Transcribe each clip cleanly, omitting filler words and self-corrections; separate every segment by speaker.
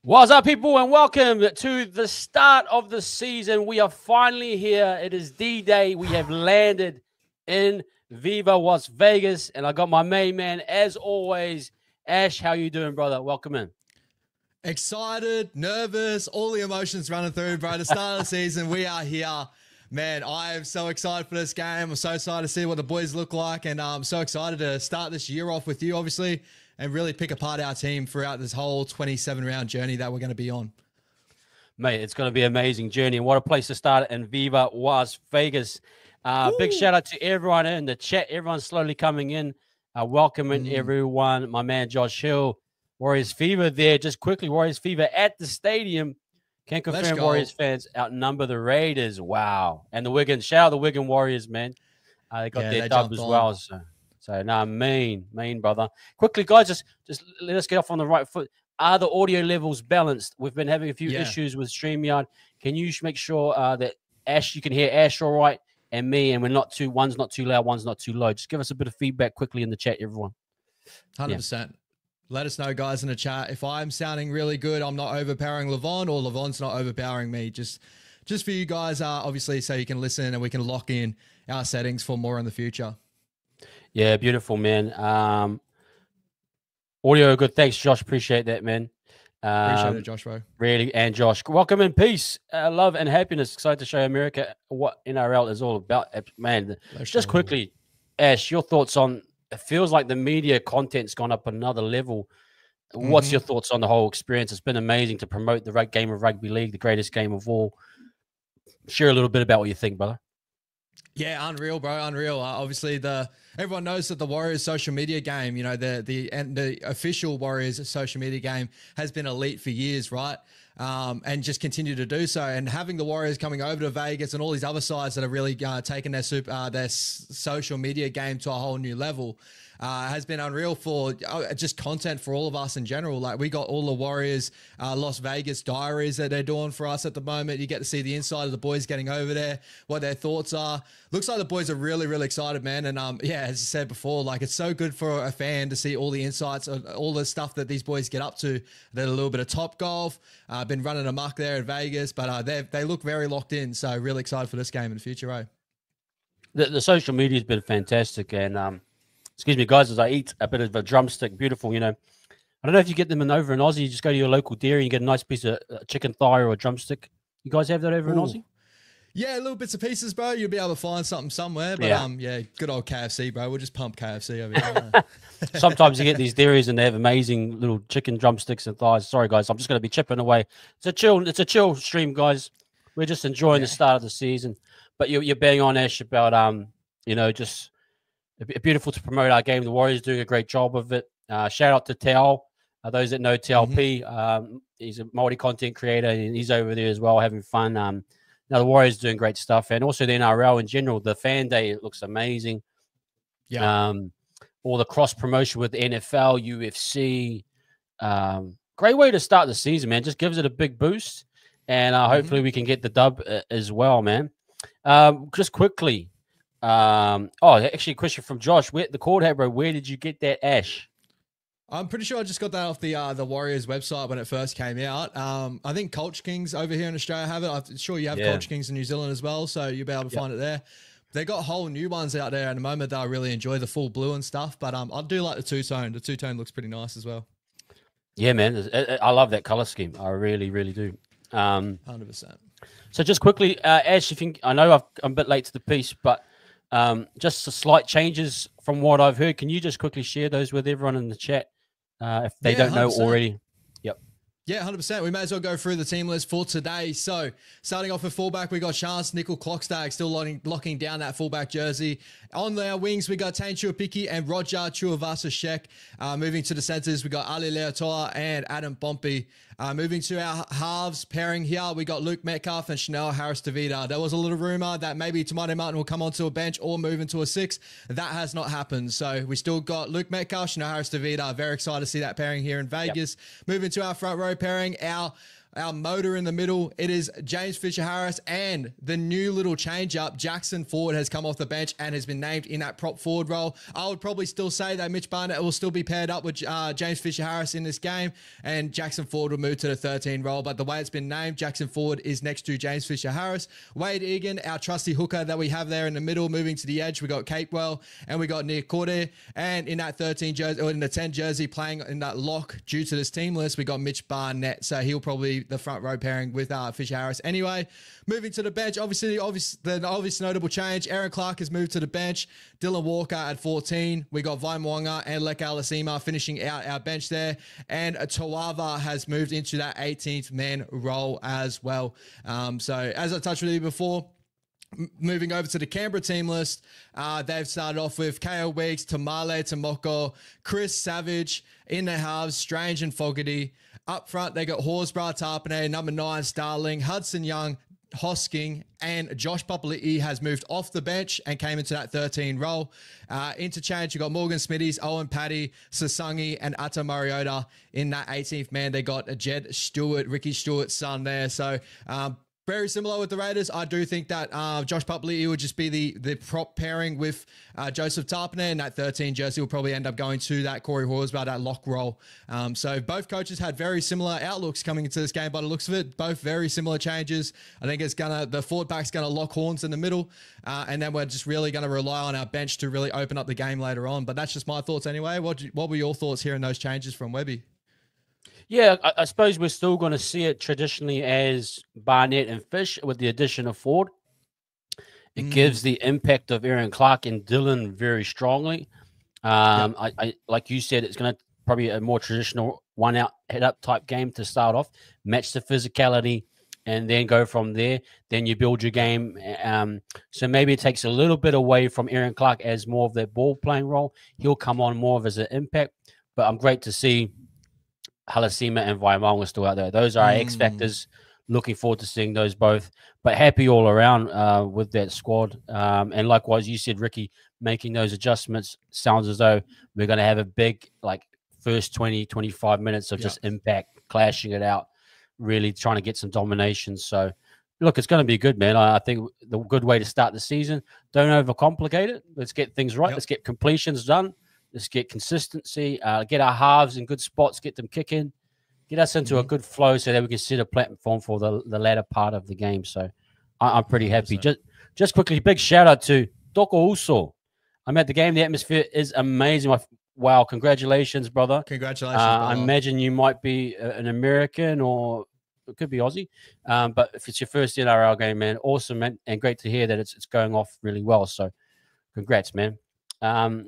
Speaker 1: What's up, people, and welcome to the start of the season. We are finally here. It is D-Day. We have landed in Viva Las Vegas, and I got my main man, as always, Ash. How you doing, brother? Welcome in.
Speaker 2: Excited, nervous, all the emotions running through, bro. The start of the season, we are here. Man, I am so excited for this game. I'm so excited to see what the boys look like, and I'm so excited to start this year off with you, obviously, and really pick apart our team throughout this whole 27-round journey that we're going to be on.
Speaker 1: Mate, it's going to be an amazing journey, and what a place to start in Viva Las Vegas. Big shout out to everyone in the chat. Everyone's slowly coming in. Welcoming everyone. My man Josh Hill, Warriors Fever there. Just quickly, Warriors Fever at the stadium. Can confirm Warriors fans outnumber the Raiders. Wow. And the Wigan. Shout out the Wigan Warriors, man. They got their dub as well. So no, mean, brother. Quickly, guys, just let us get off on the right foot. Are the audio levels balanced? We've been having a few issues with StreamYard. Can you make sure that Ash, you can hear Ash all right, and me, and one's not too loud, one's not too low? Just give us a bit of feedback quickly in the chat, everyone.
Speaker 2: 100%. Let us know, guys, in the chat. If I'm sounding really good, I'm not overpowering Levon, or Levon's not overpowering me. Just for you guys, obviously, so you can listen and we can lock in our settings for more in the future.
Speaker 1: Yeah, beautiful, man. Audio good. Thanks, Josh. Appreciate that, man.
Speaker 2: Appreciate it, Josh, bro.
Speaker 1: Really, and Josh, welcome in peace, love, and happiness. Excited to show America what NRL is all about, man. Just quickly, Ash, your thoughts on? It feels like the media content's gone up another level. What's your thoughts on the whole experience? It's been amazing to promote the game of rugby league, the greatest game of all. Share a little bit about what you think, brother.
Speaker 2: Yeah, unreal, bro, unreal. Obviously, everyone knows that the Warriors social media game, you know, the official Warriors social media game has been elite for years, right? And just continue to do so. And having the Warriors coming over to Vegas and all these other sides that are really taking their social media game to a whole new level has been unreal for just content for all of us in general. Like, we got all the Warriors Las Vegas diaries that they're doing for us at the moment. You get to see the inside of the boys getting over there, what their thoughts are. Looks like the boys are really, really excited, man. And yeah, as I said before, like, it's so good for a fan to see all the insights of all the stuff that these boys get up to. They're a little bit of Top Golf, been running amok there in Vegas, but they look very locked in. So really excited for this game in the future, eh?
Speaker 1: The social media has been fantastic, and excuse me, guys, as I eat a bit of a drumstick, beautiful, you know. I don't know if you get them over in Aussie. You just go to your local dairy and get a nice piece of chicken thigh or a drumstick. You guys have that over in Aussie?
Speaker 2: Yeah, little bits and pieces, bro. You'll be able to find something somewhere. But yeah, good old KFC, bro. We'll just pump KFC over here.
Speaker 1: Sometimes you get these dairies and they have amazing little chicken drumsticks and thighs. Sorry, guys, I'm just going to be chipping away. It's a chill stream, guys. We're just enjoying the start of the season. But you're bang on, Ash, about you know, just beautiful to promote our game. The Warriors doing a great job of it. Shout out to Tao. Those that know TLP, he's a multi-content creator, and he's over there as well having fun. Now the Warriors doing great stuff, and also the NRL in general. The fan day, it looks amazing. Yeah. All the cross promotion with the NFL, UFC, Great way to start the season, man. Just gives it a big boost, and hopefully we can get the dub as well, man. Just quickly, actually, a question from Josh. The cord hat, bro. Where did you get that ash?
Speaker 2: I'm pretty sure I just got that off the Warriors website when it first came out. I think Culture Kings over here in Australia have it. I'm sure you have Culture Kings in New Zealand as well, so you'll be able to find it there. They got whole new ones out there at the moment that I really enjoy, the full blue and stuff. But I do like the two-tone. The two-tone looks pretty nice as well. Yeah,
Speaker 1: man. I love that color scheme. I really, really do.
Speaker 2: 100%.
Speaker 1: So just quickly, Ash, I know I'm a bit late to the piece, but just some slight changes from what I've heard. Can you just quickly share those with everyone in the chat? If they don't know 100%. Already. Yep.
Speaker 2: Yeah, 100%. We may as well go through the team list for today. So starting off with fullback, we got Chance Nickel Clockstag still locking down that fullback jersey. On our wings, we got Tane Chuapiki and Roger Chuavasa-Shek. Moving to the centers, we got Ali Leotoa and Adam Pompey. Moving to our halves pairing here, we got Luke Metcalf and Chanel Harris-Tavita. There was a little rumor that maybe Tamati Martin will come onto a bench or move into a 6. That has not happened. So we still got Luke Metcalf, Chanel Harris-Tavita. Very excited to see that pairing here in Vegas. Yep. Moving to our front row pairing, our motor in the middle, it is James Fisher-Harris, and the new little change-up, Jackson Ford, has come off the bench and has been named in that prop forward role. I would probably still say that Mitch Barnett will still be paired up with James Fisher-Harris in this game, and Jackson Ford will move to the 13 role. But the way it's been named, Jackson Ford is next to James Fisher-Harris. Wade Egan, our trusty hooker that we have there in the middle, moving to the edge, we got Capewell, and we got Nick Corday. And in that 13 jersey, or in the 10 jersey, playing in that lock due to this team list, we got Mitch Barnett. So he'll probably the front row pairing with Fisher-Harris. Anyway, moving to the bench, obviously the obvious notable change, Aaron Clark has moved to the bench. Dylan Walker at 14. We got Vai Mwanga and Leka Alasima finishing out our bench there. And Tawava has moved into that 18th man role as well. So as I touched with you before, moving over to the Canberra team list, they've started off with KO Weeks, Tamale, Tomoko, Chris Savage in the halves, Strange and Fogarty. Up front, they got Horsburgh, Tarpanay, number 9, Starling, Hudson Young, Hosking, and Josh Papali'i has moved off the bench and came into that 13 role. Interchange, you got Morgan Smithies, Owen Paddy, Sasangi, and Atta Mariota in that 18th man. They got Jed Stewart, Ricky Stewart's son there. So, very similar with the Raiders. I do think that Josh Papali'i would just be the prop pairing with Joseph Tarpanay, and that 13 jersey will probably end up going to that Corey Horsburgh, that lock role. So both coaches had very similar outlooks coming into this game by the looks of it. Both very similar changes. I think the forward back's gonna lock horns in the middle, and then we're just really gonna rely on our bench to really open up the game later on. But that's just my thoughts anyway. What were your thoughts hearing those changes from Webby?
Speaker 1: Yeah, I suppose we're still going to see it traditionally as Barnett and Fish with the addition of Ford. It gives the impact of Aaron Clark and Dylan very strongly. I like you said, it's going to probably a more traditional one-out, head-up type game to start off, match the physicality, and then go from there. Then you build your game. So maybe it takes a little bit away from Aaron Clark as more of that ball-playing role. He'll come on more of as an impact. But I'm great to see Halasima and Vaimong are still out there. Those are X factors. Looking forward to seeing those both. But happy all around with that squad. And likewise, you said, Ricky, making those adjustments sounds as though we're going to have a big, first 20, 25 minutes of just impact, clashing it out, really trying to get some domination. So, look, it's going to be good, man. I think the good way to start the season, don't overcomplicate it. Let's get things right. Let's get completions done. Let's get consistency, get our halves in good spots, get them kicking, get us into a good flow so that we can set a platform for the latter part of the game. So I'm pretty happy. Just quickly, big shout out to Doko Uso. I'm at the game. The atmosphere is amazing. Wow, congratulations, brother.
Speaker 2: Congratulations, brother.
Speaker 1: I imagine you might be an American or it could be Aussie. But if it's your first NRL game, man, awesome, man. And great to hear that it's going off really well. So congrats, man.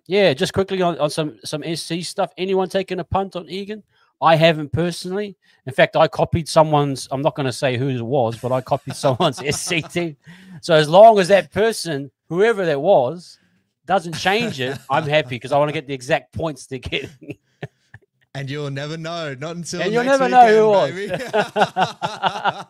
Speaker 1: Just quickly on some SC stuff. Anyone taking a punt on Egan? I haven't personally. In fact, I copied someone's, I'm not going to say who it was, but I copied someone's SC team. So as long as that person, whoever that was, doesn't change it, I'm happy because I want to get the exact points they're getting.
Speaker 2: And you'll never know. Not until
Speaker 1: and you'll never know who it was.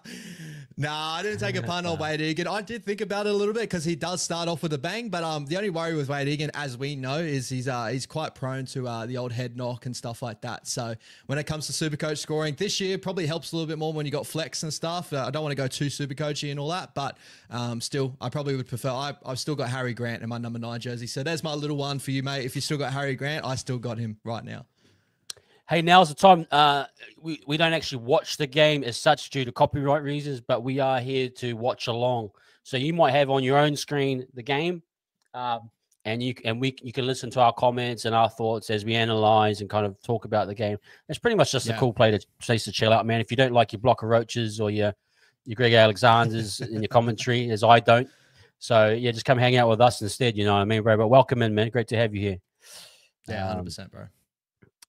Speaker 2: Nah, I didn't take a punt on Wade Egan. I did think about it a little bit because he does start off with a bang. But the only worry with Wade Egan, as we know, is he's quite prone to the old head knock and stuff like that. So when it comes to Supercoach scoring, this year probably helps a little bit more when you got flex and stuff. I don't want to go too Supercoachy and all that, but still, I probably would prefer. I've still got Harry Grant in my number 9 jersey. So there's my little one for you, mate. If you still got Harry Grant, I still got him right now.
Speaker 1: Hey, now's the time. We don't actually watch the game as such due to copyright reasons, but we are here to watch along. So you might have on your own screen the game, and you can listen to our comments and our thoughts as we analyze and kind of talk about the game. It's pretty much just a cool place to chill out, man. If you don't like your block of roaches or your Greg Alexander's in your commentary, as I don't, so yeah, just come hang out with us instead. You know what I mean, bro? But welcome in, man. Great to have you here.
Speaker 2: Yeah, 100%, bro.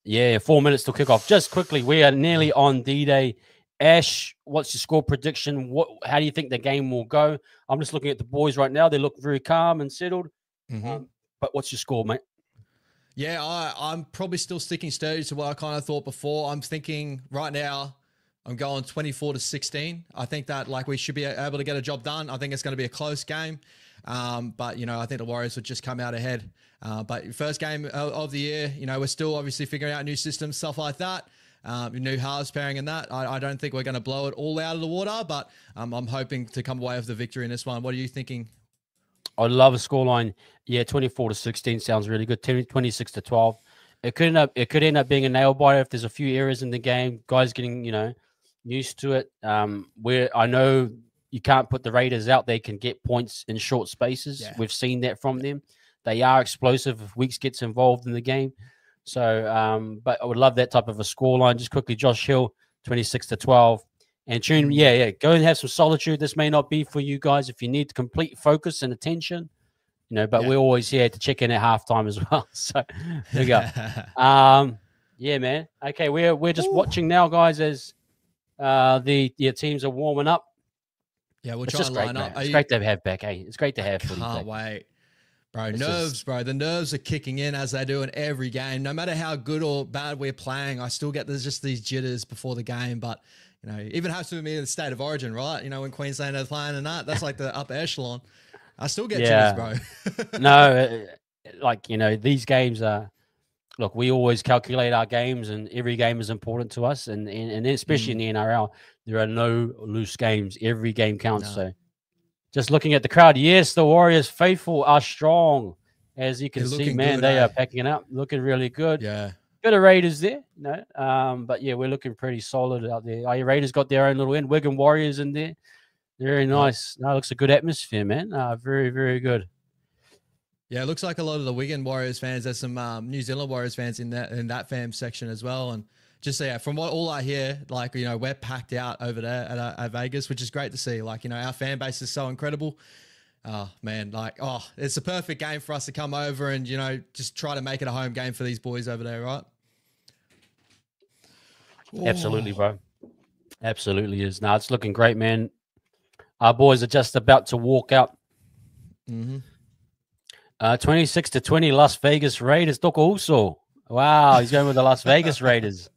Speaker 1: Yeah, 4 minutes to kick off. Just quickly, we are nearly on D-Day. Ash, what's your score prediction? How do you think the game will go? I'm just looking at the boys right now. They look very calm and settled. But what's your score, mate?
Speaker 2: Yeah, I'm probably still sticking sturdy to what I kind of thought before. I'm thinking right now I'm going 24-16. I think that we should be able to get a job done. I think it's going to be a close game. But, I think the Warriors would just come out ahead. But first game of the year, we're still obviously figuring out new systems, stuff like that. New halves pairing and that. I don't think we're going to blow it all out of the water, but I'm hoping to come away with the victory in this one. What are you thinking?
Speaker 1: I love a scoreline. Yeah, 24-16 sounds really good. 26-12. It could end up being a nail biter if there's a few errors in the game. Guys getting used to it. Where I know you can't put the Raiders out. They can get points in short spaces. Yeah. We've seen that from them. They are explosive if Weeks gets involved in the game. So, but I would love that type of a scoreline. Just quickly, Josh Hill, 26-12. And Tune, go and have some solitude. This may not be for you guys if you need complete focus and attention, but we're always here to check in at halftime as well. So here we go. Yeah, man. Okay, we're just watching now, guys, as the teams are warming up.
Speaker 2: Yeah, we'll try and line up.
Speaker 1: It's great to have back, hey? It's great to have footy back.
Speaker 2: Can't wait. Bro, bro. The nerves are kicking in as they do in every game. No matter how good or bad we're playing, I still get there's just these jitters before the game. But, even happens to me in the state of origin, right? When Queensland are playing and that's like the upper echelon. I still get jitters, bro.
Speaker 1: No, these games are, look, we always calculate our games and every game is important to us. And especially in the NRL, there are no loose games. Every game counts. No. So just looking at the crowd, yes, the Warriors faithful are strong. As you can see, man, they are packing it up, looking really good.
Speaker 2: Yeah.
Speaker 1: Bit of Raiders there, but yeah, we're looking pretty solid out there. Our Raiders got their own little end. Wigan Warriors in there. Very nice. No, looks a good atmosphere, man. Very, very good.
Speaker 2: Yeah, it looks like a lot of the Wigan Warriors fans. There's some New Zealand Warriors fans in that fam section as well. And just from all I hear, we're packed out over there at Vegas, which is great to see. Our fan base is so incredible. Oh man, it's a perfect game for us to come over and just try to make it a home game for these boys over there, right?
Speaker 1: Absolutely, bro. Absolutely is. Now it's looking great, man. Our boys are just about to walk out. 26-20, Las Vegas Raiders. Took also. Wow, he's going with the Las Vegas Raiders.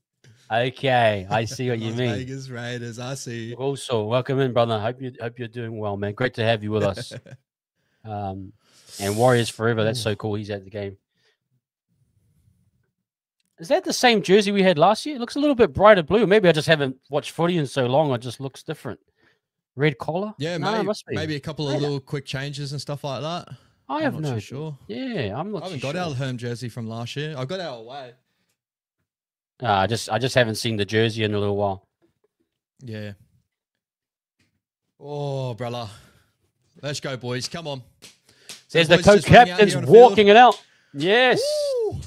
Speaker 1: Okay, I see what you mean.
Speaker 2: Las Vegas Raiders, I see.
Speaker 1: Also, welcome in, brother. Hope you're doing well, man. Great to have you with us. And Warriors forever. That's so cool. He's at the game. Is that the same jersey we had last year? It looks a little bit brighter blue. Maybe I just haven't watched footy in so long. It just looks different. Red collar?
Speaker 2: Yeah, maybe a couple of little quick changes and stuff like that.
Speaker 1: I have no
Speaker 2: sure.
Speaker 1: Yeah, I'm not
Speaker 2: I haven't got our home jersey from last year. I've got our away.
Speaker 1: I just haven't seen the jersey in a little while.
Speaker 2: Yeah. Oh, brother. Let's go, boys. Come on.
Speaker 1: There's the co-captains walking it out. Yes.
Speaker 2: Ooh.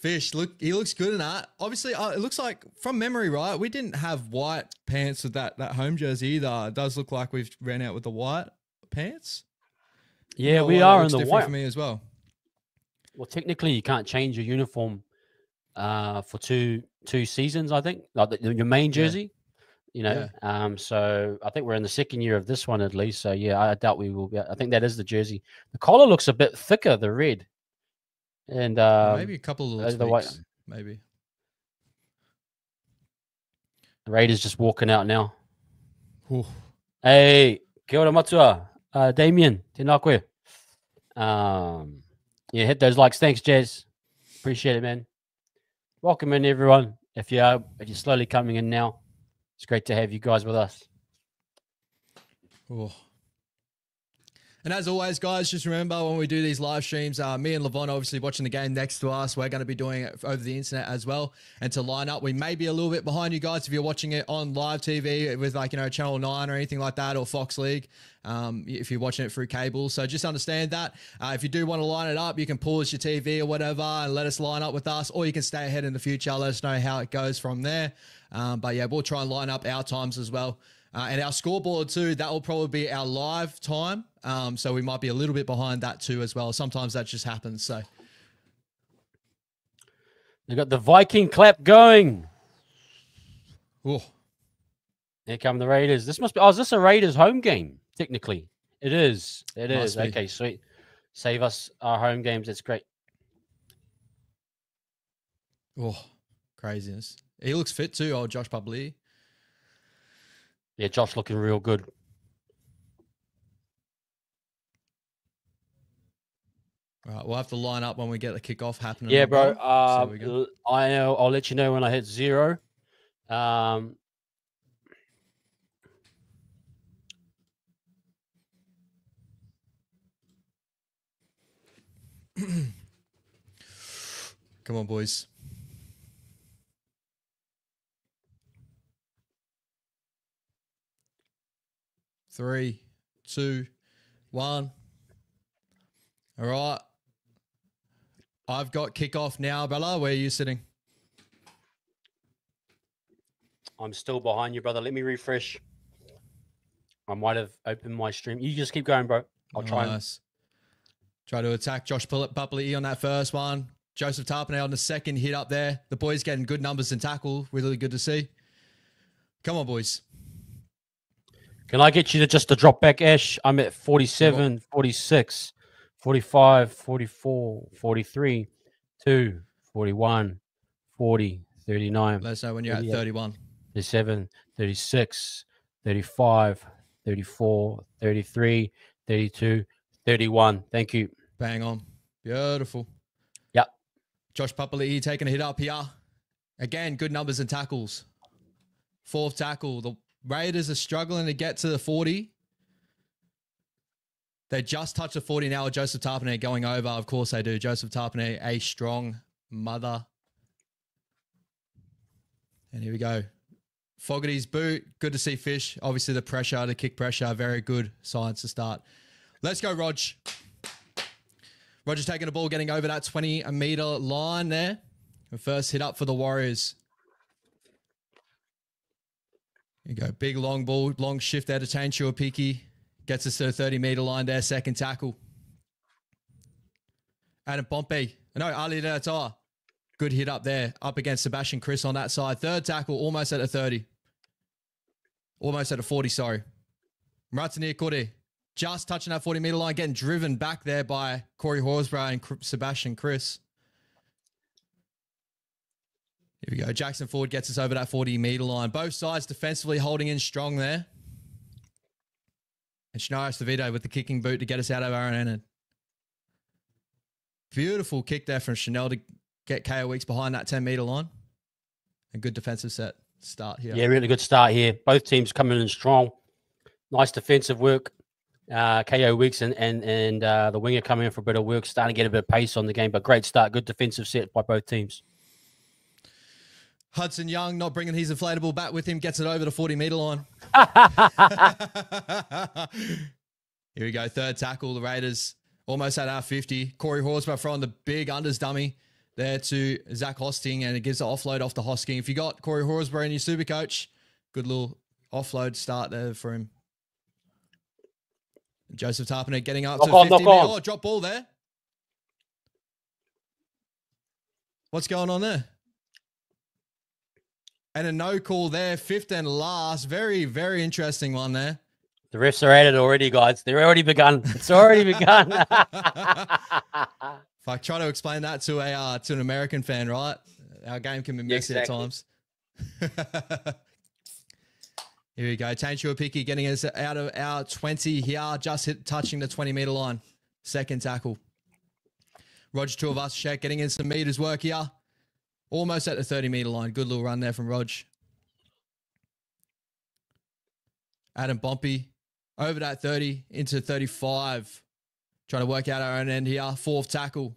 Speaker 2: Fish, he looks good in that. Obviously, it looks like, from memory, right, we didn't have white pants with that home jersey either. It does look like we've ran out with the white pants.
Speaker 1: Yeah, we are in the white.
Speaker 2: For me as well.
Speaker 1: Well, technically, you can't change your uniform for two seasons, I think. Like your main jersey, So I think we're in the second year of this one at least. So, yeah, I doubt we will be. I think that is the jersey. The collar looks a bit thicker, the red. And
Speaker 2: maybe a couple of little tweaks, maybe.
Speaker 1: The Raiders just walking out now.
Speaker 2: Ooh.
Speaker 1: Hey, kia ora matua. Damien, tēnā koe. Yeah, hit those likes. Thanks, Jez. Appreciate it, man. Welcome in, everyone. If you're slowly coming in now, it's great to have you guys with us.
Speaker 2: Ooh. And as always, guys, just remember when we do these live streams, me and Levon obviously watching the game next to us. We're going to be doing it over the internet as well. And to line up, we may be a little bit behind you guys if you're watching it on live TV with like, Channel 9 or anything like that, or Fox League, if you're watching it through cable. So just understand that. If you do want to line it up, you can pause your TV or whatever and let us line up with us, or you can stay ahead in the future. Let us know how it goes from there. But yeah, we'll try and line up our times as well. And our scoreboard too, that will probably be our live time. So we might be a little bit behind that too as well. Sometimes that just happens. So
Speaker 1: they got the Viking clap going.
Speaker 2: Oh,
Speaker 1: Here come the Raiders. This must be, is this a Raiders home game? Technically, it is. It is. Okay, sweet. Save us our home games. That's great.
Speaker 2: Oh, craziness. He looks fit too, old Josh Publi.
Speaker 1: Yeah, Josh looking real good.
Speaker 2: All right, we'll have to line up when we get the kickoff happening.
Speaker 1: Yeah, bro. I'll let you know when I hit 0. Come
Speaker 2: on, boys. Three, 2, 1. All right. I've got kickoff now, Bella. Where are you sitting?
Speaker 1: I'm still behind you, brother. Let me refresh. I might have opened my stream. You just keep going, bro. I'll try and
Speaker 2: try to attack Josh Bupley on that first one. Joseph Tarpanay on the second hit up there. The boys getting good numbers and tackle. Really good to see. Come on, boys.
Speaker 1: Can I get you to just to drop back, Ash? I'm at 47, 46, 45, 44, 43, 2, 41, 40, 39.
Speaker 2: Let us know when you're at 31.
Speaker 1: 37, 36, 35, 34, 33, 32, 31. Thank you.
Speaker 2: Bang on. Beautiful.
Speaker 1: Yep.
Speaker 2: Josh Papali'i taking a hit up here. Again, good numbers and tackles. 4th tackle. The Raiders are struggling to get to the 40. They just touched the 40 now with Joseph Tarpanay going over. Of course they do. Joseph Tarpanay, a strong mother. And here we go. Fogarty's boot. Good to see Fish. Obviously the pressure, the kick pressure. Very good signs to start. Let's go, Rog. Roger's taking the ball, getting over that 20-meter line there. The first hit up for the Warriors. Here you go. Big long ball, long shift there to Tane Chuapiki. Gets us to the 30-meter line there. Second tackle. Adam Pompey. No, Ali Leotoa. Good hit up there. Up against Sebastian Chris on that side. Third tackle, almost at a 30. Almost at a 40, sorry. Maratania Kore. Just touching that 40-meter line. Getting driven back there by Corey Horsburgh and Sebastian Chris. Here we go. Jackson Ford gets us over that 40-meter line. Both sides defensively holding in strong there. And Shinaris DeVito with the kicking boot to get us out of our own end. Beautiful kick there from Chanel to get KO Weeks behind that 10-meter line. A good defensive set start here.
Speaker 1: Yeah, really good start here. Both teams coming in strong. Nice defensive work. KO Weeks and the winger coming in for a bit of work. Starting to get a bit of pace on the game, but great start. Good defensive set by both teams.
Speaker 2: Hudson Young not bringing his inflatable bat with him. Gets it over the 40-meter line. Here we go. Third tackle. The Raiders almost at our 50. Corey Horsburgh throwing the big unders dummy there to Zach Hosting, and it gives the offload off to Hosking. If you got Corey Horsburgh in your super coach, good little offload start there for him. Joseph Tarpanay getting up to 50. Oh, drop ball there. What's going on there? And a no call there, 5th and last. Very, very interesting one there.
Speaker 1: The refs are at it already, guys. They're already begun. It's already begun.
Speaker 2: If I try to explain that to an American fan, right? Our game can be messy at times. Here Here we go. Tane Tuapiki getting us out of our 20 here, just touching the 20-meter line. Second tackle. Roger Tuivasa-Sheck getting in some meters work here. Almost at the 30-meter line. Good little run there from Rog. Adam Bompey over that 30 into 35. Trying to work out our own end here. Fourth tackle.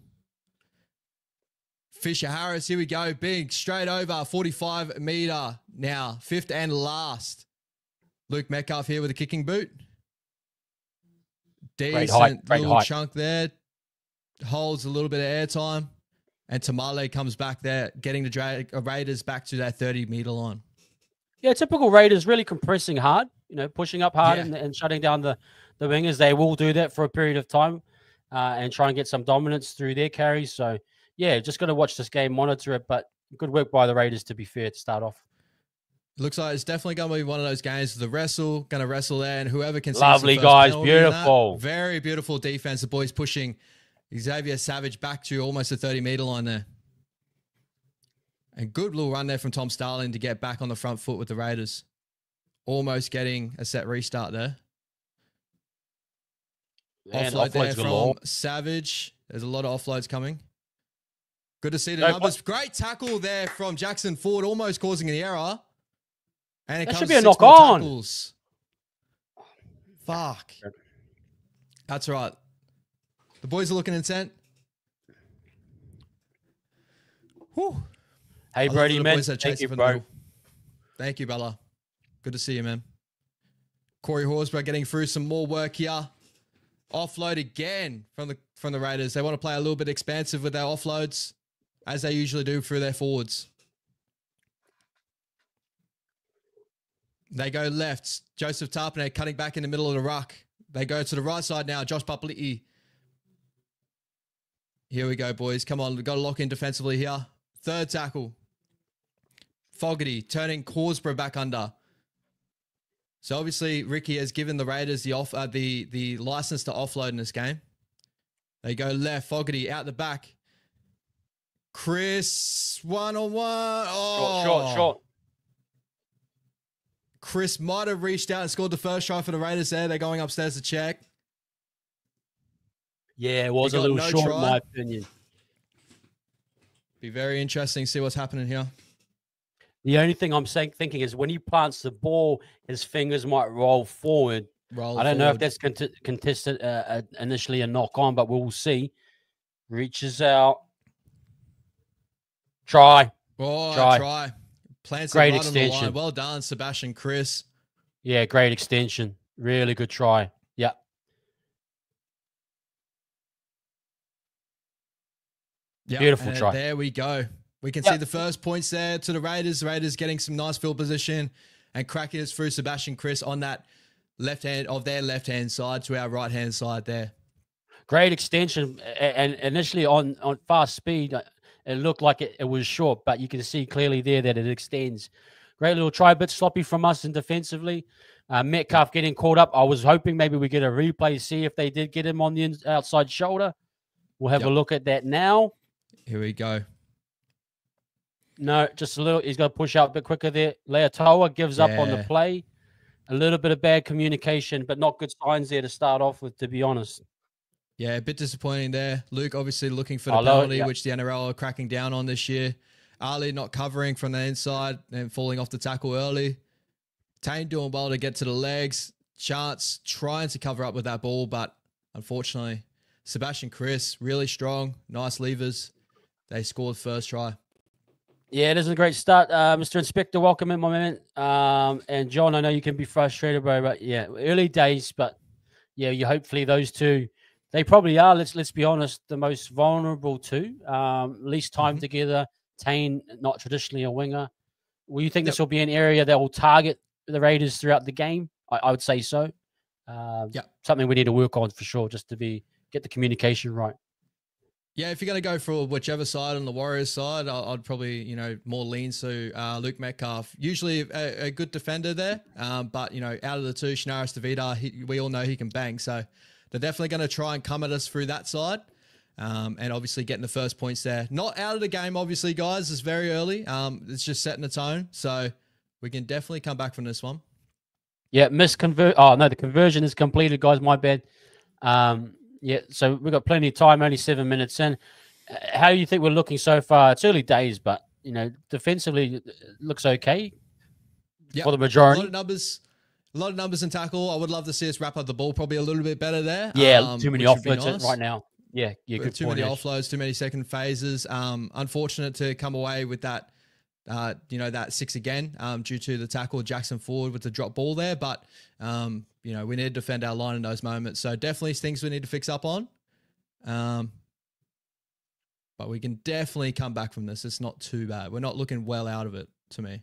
Speaker 2: Fisher Harris, here we go. Big, straight over, 45-meter now. Fifth and last. Luke Metcalf here with a kicking boot. Decent little chunk there. Holds a little bit of airtime. And Tamale comes back there, getting the Raiders back to that 30-meter line.
Speaker 1: Yeah, typical Raiders really compressing hard, pushing up hard and shutting down the wingers. They will do that for a period of time and try and get some dominance through their carries. So, yeah, just got to watch this game, monitor it. But good work by the Raiders, to be fair, to start off.
Speaker 2: Looks like it's definitely going to be one of those games. The wrestle, going to wrestle there, and whoever can see
Speaker 1: lovely guys, beautiful,
Speaker 2: very beautiful defense. The boys pushing Xavier Savage back to almost the 30-meter line there. And good little run there from Tom Starling to get back on the front foot with the Raiders. Almost getting a set restart there. Offload there from Savage. There's a lot of offloads coming. Good to see the numbers. Great tackle there from Jackson Ford, almost causing an error. And it
Speaker 1: that should be a knock on. Tackles.
Speaker 2: Fuck. That's right. The boys are looking intent. Whew.
Speaker 1: Hey, Brody, man. Thank you, bro.
Speaker 2: Thank you, Bella. Good to see you, man. Corey Horsburgh getting through some more work here. Offload again from the Raiders. They want to play a little bit expansive with their offloads, as they usually do through their forwards. They go left. Joseph Tarpanet cutting back in the middle of the ruck. They go to the right side now. Josh Papali'i. Here we go, boys. Come on. We've got to lock in defensively here. Third tackle. Fogarty turning Horsburgh back under. So obviously Ricky has given the Raiders the license to offload in this game. They go left. Fogarty out the back. Chris one-on-one. Oh.
Speaker 1: Short.
Speaker 2: Chris might have reached out and scored the first try for the Raiders there. They're going upstairs to check.
Speaker 1: Yeah, it was a little short in my opinion.
Speaker 2: Be very interesting to see what's happening here.
Speaker 1: The only thing I'm thinking is when he plants the ball, his fingers might roll forward. I don't know if that's contested initially a knock on, but we'll see. Reaches out. Try.
Speaker 2: Try. Plants
Speaker 1: great
Speaker 2: right
Speaker 1: extension.
Speaker 2: On the line. Well done, Sebastian Chris.
Speaker 1: Yeah, great extension. Really good try. Yeah.
Speaker 2: Yep.
Speaker 1: Beautiful try.
Speaker 2: There we go. We can see the first points there to the Raiders. The Raiders getting some nice field position and cracking us through Sebastian Chris on that their left-hand side to our right-hand side there.
Speaker 1: Great extension. And initially on fast speed, it looked like it was short, but you can see clearly there that it extends. Great little try, bit sloppy from us and defensively. Metcalf getting caught up. I was hoping maybe we get a replay, see if they did get him on the outside shoulder. We'll have a look at that now.
Speaker 2: Here we go.
Speaker 1: No, just a little. He's got to push out a bit quicker there. Leotoa gives up on the play. A little bit of bad communication, but not good signs there to start off with, to be honest.
Speaker 2: Yeah, a bit disappointing there. Luke obviously looking for the penalty, which the NRL are cracking down on this year. Ali not covering from the inside and falling off the tackle early. Tane doing well to get to the legs. Chance trying to cover up with that ball, but unfortunately, Sebastian Chris, really strong. Nice levers. They scored first try.
Speaker 1: Yeah, it is a great start. Mr. Inspector, welcome in, my man. And John, I know you can be frustrated, bro, but yeah, early days, but yeah, hopefully those two, they probably are, let's be honest, the most vulnerable two. Least time together. Tane, not traditionally a winger. Will you think this will be an area that will target the Raiders throughout the game? I would say so. Something we need to work on for sure, just to get the communication right.
Speaker 2: Yeah, if you're going to go for whichever side on the Warriors side, I'd probably, more lean to Luke Metcalf. Usually a good defender there, but, out of the two, Shanaris DeVita, we all know he can bang. So they're definitely going to try and come at us through that side and obviously getting the first points there. Not out of the game, obviously, guys. It's very early. It's just setting the tone. So we can definitely come back from this one.
Speaker 1: Yeah, Oh no, the conversion is completed, guys. My bad. Yeah, so we've got plenty of time. Only 7 minutes in. How do you think we're looking so far? It's early days, but defensively it looks okay for the majority.
Speaker 2: A lot of numbers in tackle. I would love to see us wrap up the ball probably a little bit better there.
Speaker 1: Yeah, too many offloads right now. Yeah, good
Speaker 2: too many offloads, too many second phases. Unfortunate to come away with that. That 6 again, due to the tackle Jackson Ford with the drop ball there. But, we need to defend our line in those moments. So definitely things we need to fix up on. But we can definitely come back from this. It's not too bad. We're not looking well out of it, to me.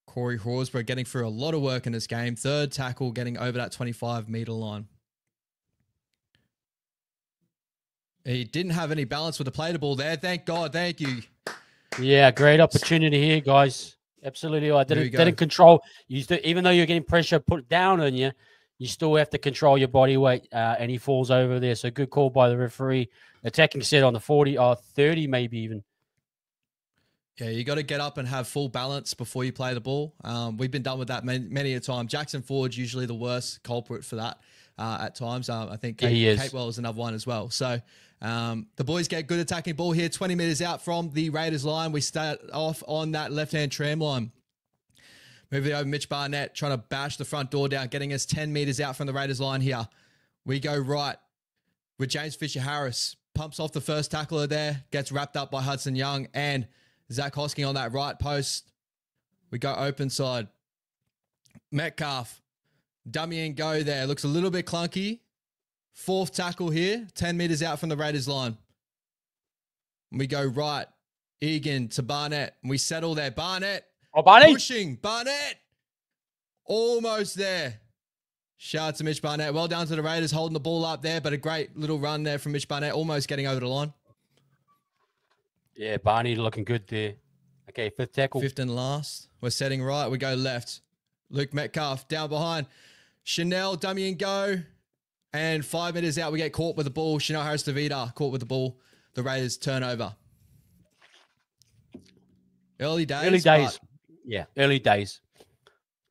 Speaker 2: Corey Horsburgh getting through a lot of work in this game. Third tackle, getting over that 25-meter line. He didn't have any balance with the play the ball there. Thank God. Thank you.
Speaker 1: Yeah, great opportunity here, guys. Absolutely. I didn't control. Even though you're getting pressure put down on you, you still have to control your body weight, and he falls over there. So good call by the referee. Attacking set on the 40 or 30, maybe even.
Speaker 2: Yeah, you got to get up and have full balance before you play the ball. We've been done with that many a time. Jackson Ford's usually the worst culprit for that at times. I think Catewell is another one as well. So the boys get good attacking ball here, 20 meters out from the Raiders line. We start off on that left-hand tram line. Moving over Mitch Barnett, trying to bash the front door down, getting us 10 meters out from the Raiders line here. We go right with James Fisher-Harris. Pumps off the first tackler there, gets wrapped up by Hudson Young and Zach Hosking on that right post. We go open side. Metcalf, dummy and go there. Looks a little bit clunky. Fourth tackle here, 10 meters out from the Raiders line. We go right. Egan to Barnett. And we settle there. Barnett.
Speaker 1: Oh, Barney.
Speaker 2: Pushing. Barnett. Almost there. Shout out to Mitch Barnett. Well done to the Raiders holding the ball up there, but a great little run there from Mitch Barnett, almost getting over the line.
Speaker 1: Yeah, Barney looking good there. Okay, fifth tackle.
Speaker 2: Fifth and last. We're setting right. We go left. Luke Metcalf down behind. Chanel, dummy and go. And 5 meters out, we get caught with the ball. Chanel Harris-Tavita caught with the ball. The Raiders turnover. Early days.
Speaker 1: Yeah, early days.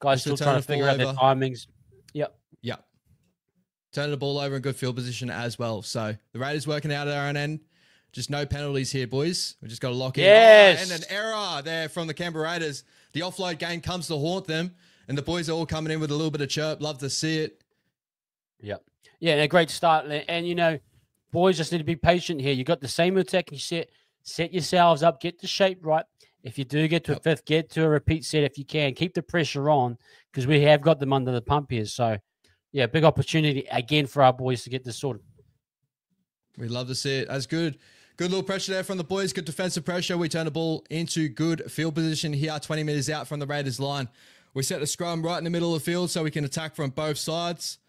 Speaker 1: Guys still trying to figure out their timings. Yep.
Speaker 2: Turning the ball over in good field position as well. So the Raiders working out at their own end. Just no penalties here, boys. We just got to lock in.
Speaker 1: Yes.
Speaker 2: And an error there from the Canberra Raiders. The offload game comes to haunt them. And the boys are all coming in with a little bit of chirp. Love to see it.
Speaker 1: Yep. Yeah, and a great start. And, boys just need to be patient here. You got the same attacking set. Set yourselves up. Get the shape right. If you do get to a fifth, get to a repeat set if you can. Keep the pressure on because we have got them under the pump here. So, yeah, big opportunity again for our boys to get this sorted.
Speaker 2: We'd love to see it. That's good. Good little pressure there from the boys. Good defensive pressure. We turn the ball into good field position here, 20 meters out from the Raiders line. We set the scrum right in the middle of the field so we can attack from both sides.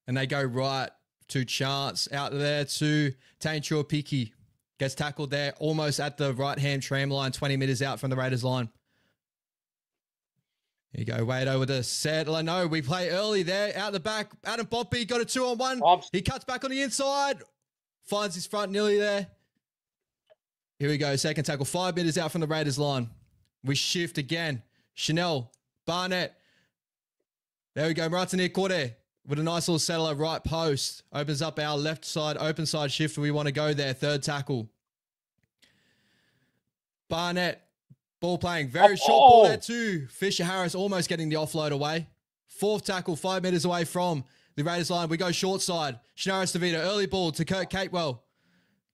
Speaker 2: And they go right to Chance. Out there to Tane Chua-Piki. Gets tackled there almost at the right-hand tram line, 20 meters out from the Raiders line. Here you go, Wade over to Sadler. No, we play early there. Out the back, Adam Poppy got a 2-on-1. He cuts back on the inside. Finds his front nearly there. Here we go, second tackle. 5 meters out from the Raiders line. We shift again. Chanel, Barnett. There we go, Maratani Kore with a nice little settler right post. Opens up our left side, open side shift. We want to go there. Third tackle. Barnett. Ball playing. Very short ball there too. Fisher-Harris almost getting the offload away. Fourth tackle, 5 meters away from the Raiders line. We go short side. Chanel Harris-Tavita. Early ball to Kurt Catewell.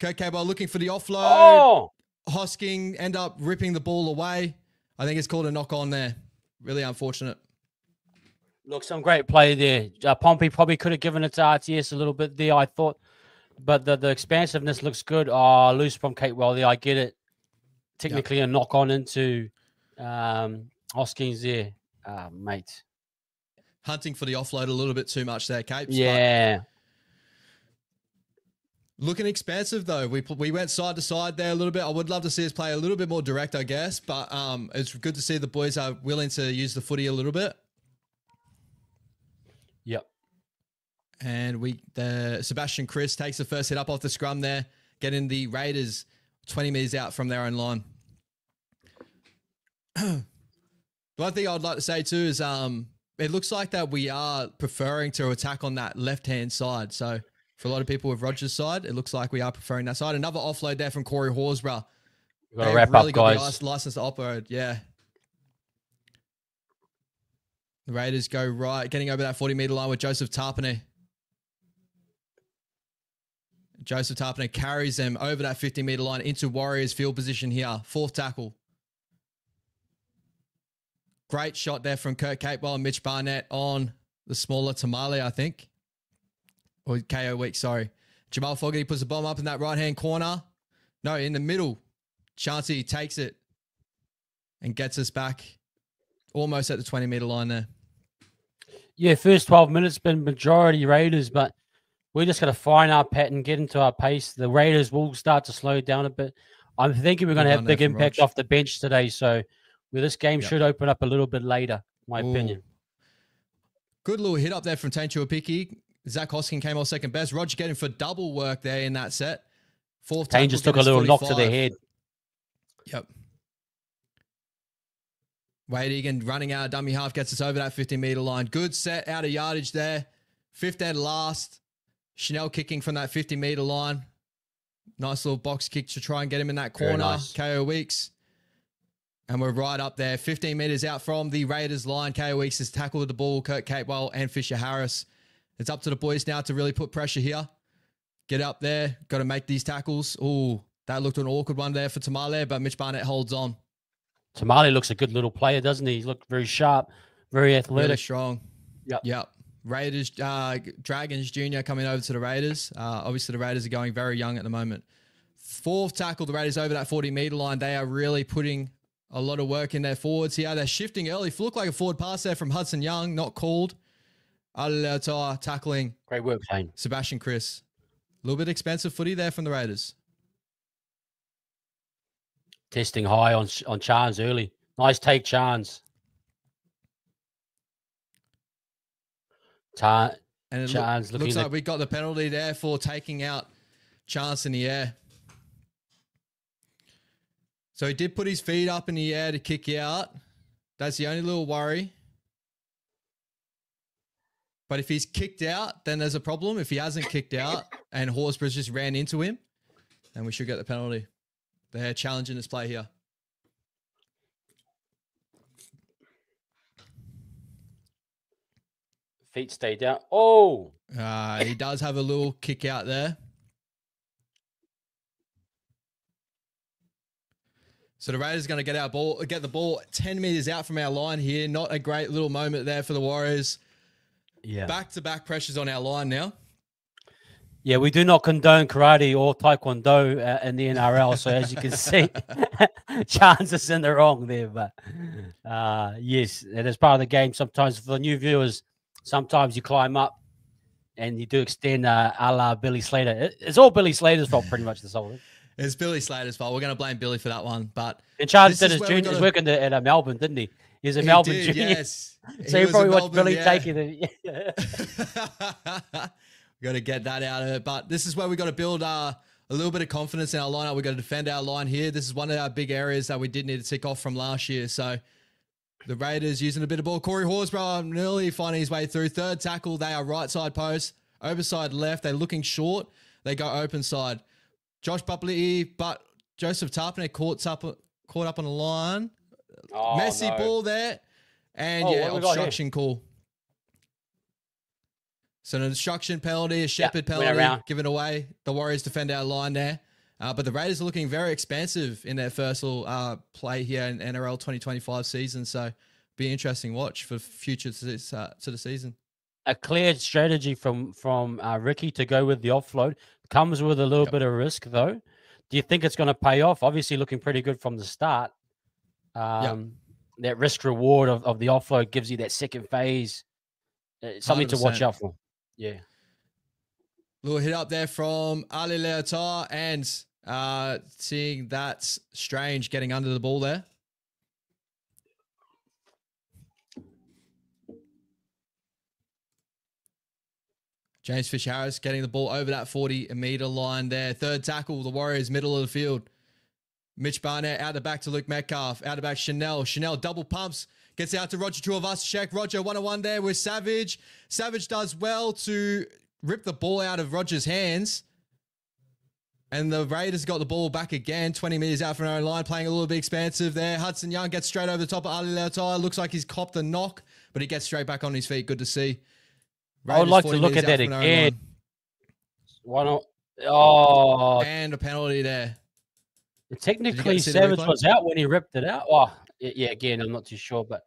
Speaker 2: Kurt Catewell looking for the offload. Hosking end up ripping the ball away. I think it's called a knock on there. Really unfortunate.
Speaker 1: Look, some great play there. Pompey probably could have given it to RTS a little bit there, I thought. But the expansiveness looks good. Oh, loose from Catewell there. I get it. Technically a knock on into Hoskins there, mate.
Speaker 2: Hunting for the offload a little bit too much there, Capes.
Speaker 1: Yeah.
Speaker 2: Looking expansive, though. We went side to side there a little bit. I would love to see us play a little bit more direct, I guess. But it's good to see the boys are willing to use the footy a little bit.
Speaker 1: Yep.
Speaker 2: And the Sebastian Chris takes the first hit up off the scrum there, getting the Raiders 20 meters out from their own line. One thing I'd like to say too is it looks like that we are preferring to attack on that left-hand side. So for a lot of people with Rogers' side, it looks like we are preferring that side. Another offload there from Corey Horsburgh.
Speaker 1: We've got to wrap up, guys.
Speaker 2: Got the license to operate, yeah. The Raiders go right, getting over that 40-meter line with Joseph Tarpanay. Joseph Tarpanay carries them over that 50-meter line into Warriors field position here. Fourth tackle. Great shot there from Kurt Capewell and Mitch Barnett on the smaller Tamale, I think. Or KO Week, sorry. Jamal Fogarty puts the bomb up in that right-hand corner. No, in the middle. Chauncey takes it and gets us back almost at the 20-meter line there.
Speaker 1: Yeah, first 12 minutes been majority Raiders, but we're just going to find our pattern, get into our pace. The Raiders will start to slow down a bit. I'm thinking we're going to have big impact off the bench today, so this game should open up a little bit later, my opinion.
Speaker 2: Good little hit up there from Tancho Apiki. Zach Hoskin came off second best. Roger getting for double work there in that set. Fourth tackle.
Speaker 1: Just took a little 45. Knock to the head.
Speaker 2: Yep. Wade Egan running out of dummy half gets us over that 50-meter line. Good set out of yardage there. Fifth and last. Chanel kicking from that 50-meter line. Nice little box kick to try and get him in that corner. Nice. KO Weeks. And we're right up there. 15 meters out from the Raiders line. KO Weeks has tackled the ball. Kurt Capewell and Fisher Harris. It's up to the boys now to really put pressure here. Get up there. Got to make these tackles. Ooh, that looked an awkward one there for Tamale, but Mitch Barnett holds on.
Speaker 1: Tamale looks a good little player, doesn't he? He looked very sharp, very athletic.
Speaker 2: Really strong. Yep. Raiders, Dragons Jr. coming over to the Raiders. Obviously, the Raiders are going very young at the moment. Fourth tackle, the Raiders over that 40-meter line. They are really putting a lot of work in their forwards here. They're shifting early. Looked like a forward pass there from Hudson Young, not called. Alata tackling.
Speaker 1: Great work, Shane.
Speaker 2: Sebastian Chris. A little bit expensive footy there from the Raiders.
Speaker 1: Testing high on Chance early. Nice take, Chance.
Speaker 2: And it looks like we got the penalty there for taking out Chance in the air. So he did put his feet up in the air to kick out. That's the only little worry. But if he's kicked out, then there's a problem. If he hasn't kicked out and Horsburgh just ran into him, then we should get the penalty. They're challenging this play here.
Speaker 1: Feet stay down. Oh!
Speaker 2: He does have a little kick out there. So the Raiders are going to get the ball 10 meters out from our line here. Not a great little moment there for the Warriors.
Speaker 1: Yeah.
Speaker 2: Back-to-back pressures on our line now.
Speaker 1: Yeah, we do not condone karate or taekwondo in the NRL. So as you can see, chances in the wrong there. But yes, it is part of the game. Sometimes for the new viewers, sometimes you climb up and you do extend a la Billy Slater. It's all Billy Slater's fault pretty much this whole thing.
Speaker 2: It's Billy Slater's fault. We're going to blame Billy for that one. But
Speaker 1: Charles did his juniors working at Melbourne, didn't he? He's a Melbourne junior.
Speaker 2: Yes.
Speaker 1: So you probably watched Billy taking it.
Speaker 2: We got to get that out of it. But this is where we got to build a little bit of confidence in our lineup. We got to defend our line here. This is one of our big areas that we did need to tick off from last year. So the Raiders using a bit of ball. Corey Horsburgh nearly finding his way through. Third tackle, they are right side post. Overside left. They're looking short. They go open side. Josh Bupley, but Joseph Tarpanay caught up on the line.
Speaker 1: Oh,
Speaker 2: messy ball there. And obstruction call. So an obstruction penalty, a shepherd penalty given away. The Warriors defend our line there. But the Raiders are looking very expansive in their first little play here in NRL 2025 season. So be an interesting watch for future to the season.
Speaker 1: A clear strategy from Ricky to go with the offload. Comes with a little bit of risk, though. Do you think it's going to pay off? Obviously, looking pretty good from the start. That risk reward of the offload gives you that second phase. Something 100%. To watch out for. Yeah.
Speaker 2: Little hit up there from Ali Leotar and seeing that Strange getting under the ball there. James Fish-Harris getting the ball over that 40-meter line there. Third tackle, the Warriors, middle of the field. Mitch Barnett out the back to Luke Metcalf. Out the back, Chanel. Chanel double pumps. Gets out to Roger Tuivasa-Sheck. Roger one-on-one there with Savage. Savage does well to rip the ball out of Roger's hands. And the Raiders got the ball back again. 20 meters out from our own line. Playing a little bit expansive there. Hudson Young gets straight over the top of Ali Lautai. Looks like he's copped a knock, but he gets straight back on his feet. Good to see.
Speaker 1: Raiders, I would like to look at that again. Why not? Oh.
Speaker 2: And a penalty there.
Speaker 1: Technically, Savage was out when he ripped it out. Oh, yeah, again, I'm not too sure, but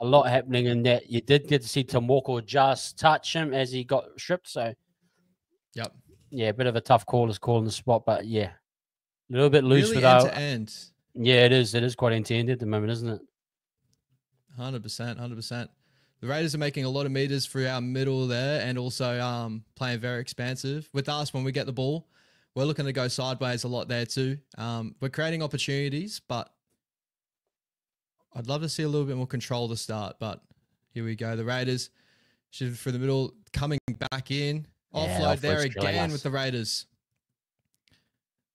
Speaker 1: a lot happening in that. You did get to see Tomoko just touch him as he got stripped. So,
Speaker 2: yep.
Speaker 1: Yeah, a bit of a tough call is calling the spot, but yeah, a little bit loose
Speaker 2: really
Speaker 1: without.
Speaker 2: End to end.
Speaker 1: Yeah, it is. It is quite end to end at the moment, isn't it?
Speaker 2: 100%, 100%. The Raiders are making a lot of meters through our middle there and also playing very expansive. With us, when we get the ball, we're looking to go sideways a lot there too. We're creating opportunities, but I'd love to see a little bit more control to start. But here we go. The Raiders shifted through the middle, coming back in. Offload there again with the Raiders.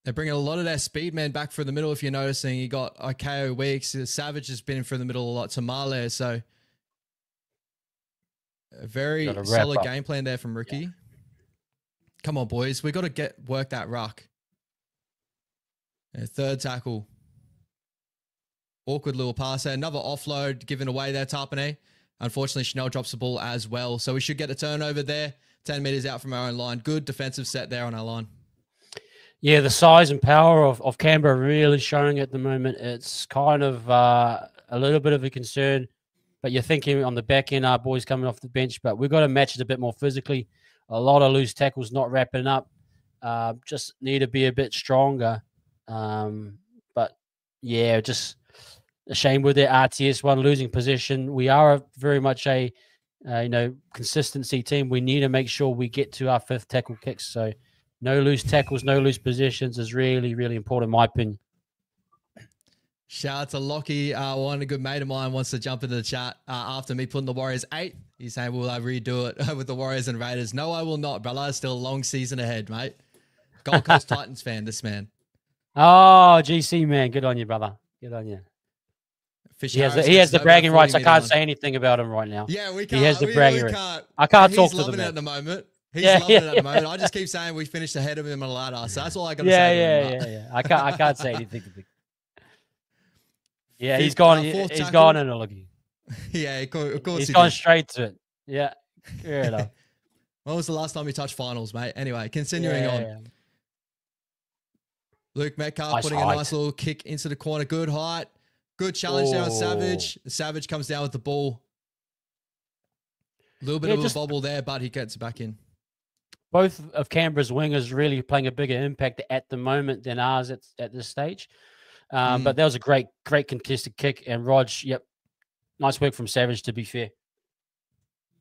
Speaker 2: They're bringing a lot of their speed men back for the middle. If you're noticing, you got Ikeo Weeks. Savage has been in for the middle a lot. Tamale, so a very solid game plan there from Ricky. Yeah. Come on, boys. We got to work that ruck. Third tackle. Awkward little pass there. Another offload given away there, Tarpane. Unfortunately, Chanel drops the ball as well. So we should get a turnover there. 10 meters out from our own line. Good defensive set there on our line.
Speaker 1: Yeah, the size and power of Canberra really showing at the moment. It's kind of a little bit of a concern. But you're thinking on the back end, our boys coming off the bench. But we've got to match it a bit more physically. A lot of loose tackles not wrapping up. Just need to be a bit stronger. But, yeah, just a shame with their RTS one losing position. We are very much a consistency team. We need to make sure we get to our fifth tackle kicks. So no loose tackles, no loose positions is really, really important in my opinion.
Speaker 2: Shout out to Lockie. One, a good mate of mine wants to jump into the chat after me putting the Warriors 8. He's saying, will I redo it with the Warriors and Raiders? No, I will not, brother. Still a long season ahead, mate. Gold Coast Titans fan, this man.
Speaker 1: Oh, GC, man. Good on you, brother. Good on you. He has the bragging rights. I can't say anything about him right now.
Speaker 2: Yeah, we can't.
Speaker 1: He has the bragging rights. I can't talk to him. He's loving
Speaker 2: it at the moment. He's loving it at the moment. I just keep saying we finished ahead of him on the ladder. So that's all I got to say.
Speaker 1: Yeah. I can't say anything to him. Yeah, he's gone. He's gone in a lookie.
Speaker 2: Yeah, of course.
Speaker 1: He's gone straight to it. Yeah. Fair enough.
Speaker 2: When was the last time you touched finals, mate? Anyway, continuing on. Yeah. Luke Metcalf putting a nice little kick into the corner. Good height. Good challenge there on Savage. Savage comes down with the ball. A little bit of a bobble there, but he gets back in.
Speaker 1: Both of Canberra's wingers really playing a bigger impact at the moment than ours at this stage. But that was a great contested kick. And Rog, yep, nice work from Savage, to be fair.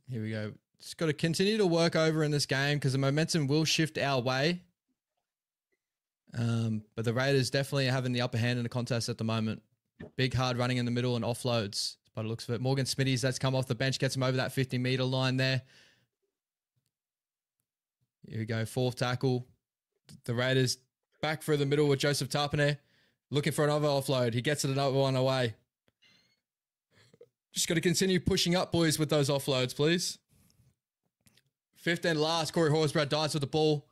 Speaker 2: Here we go. Just got to continue to work over in this game because the momentum will shift our way. But the Raiders definitely are having the upper hand in the contest at the moment. Big, hard running in the middle and offloads. By the looks of it. Morgan Smitty's that's come off the bench, gets him over that 50-meter line there. Here we go. Fourth tackle. The Raiders back through the middle with Joseph Tarpane. Looking for another offload. He gets it another one away. Just got to continue pushing up, boys, with those offloads, please. Fifth and last, Corey Horsburgh dives with the ball.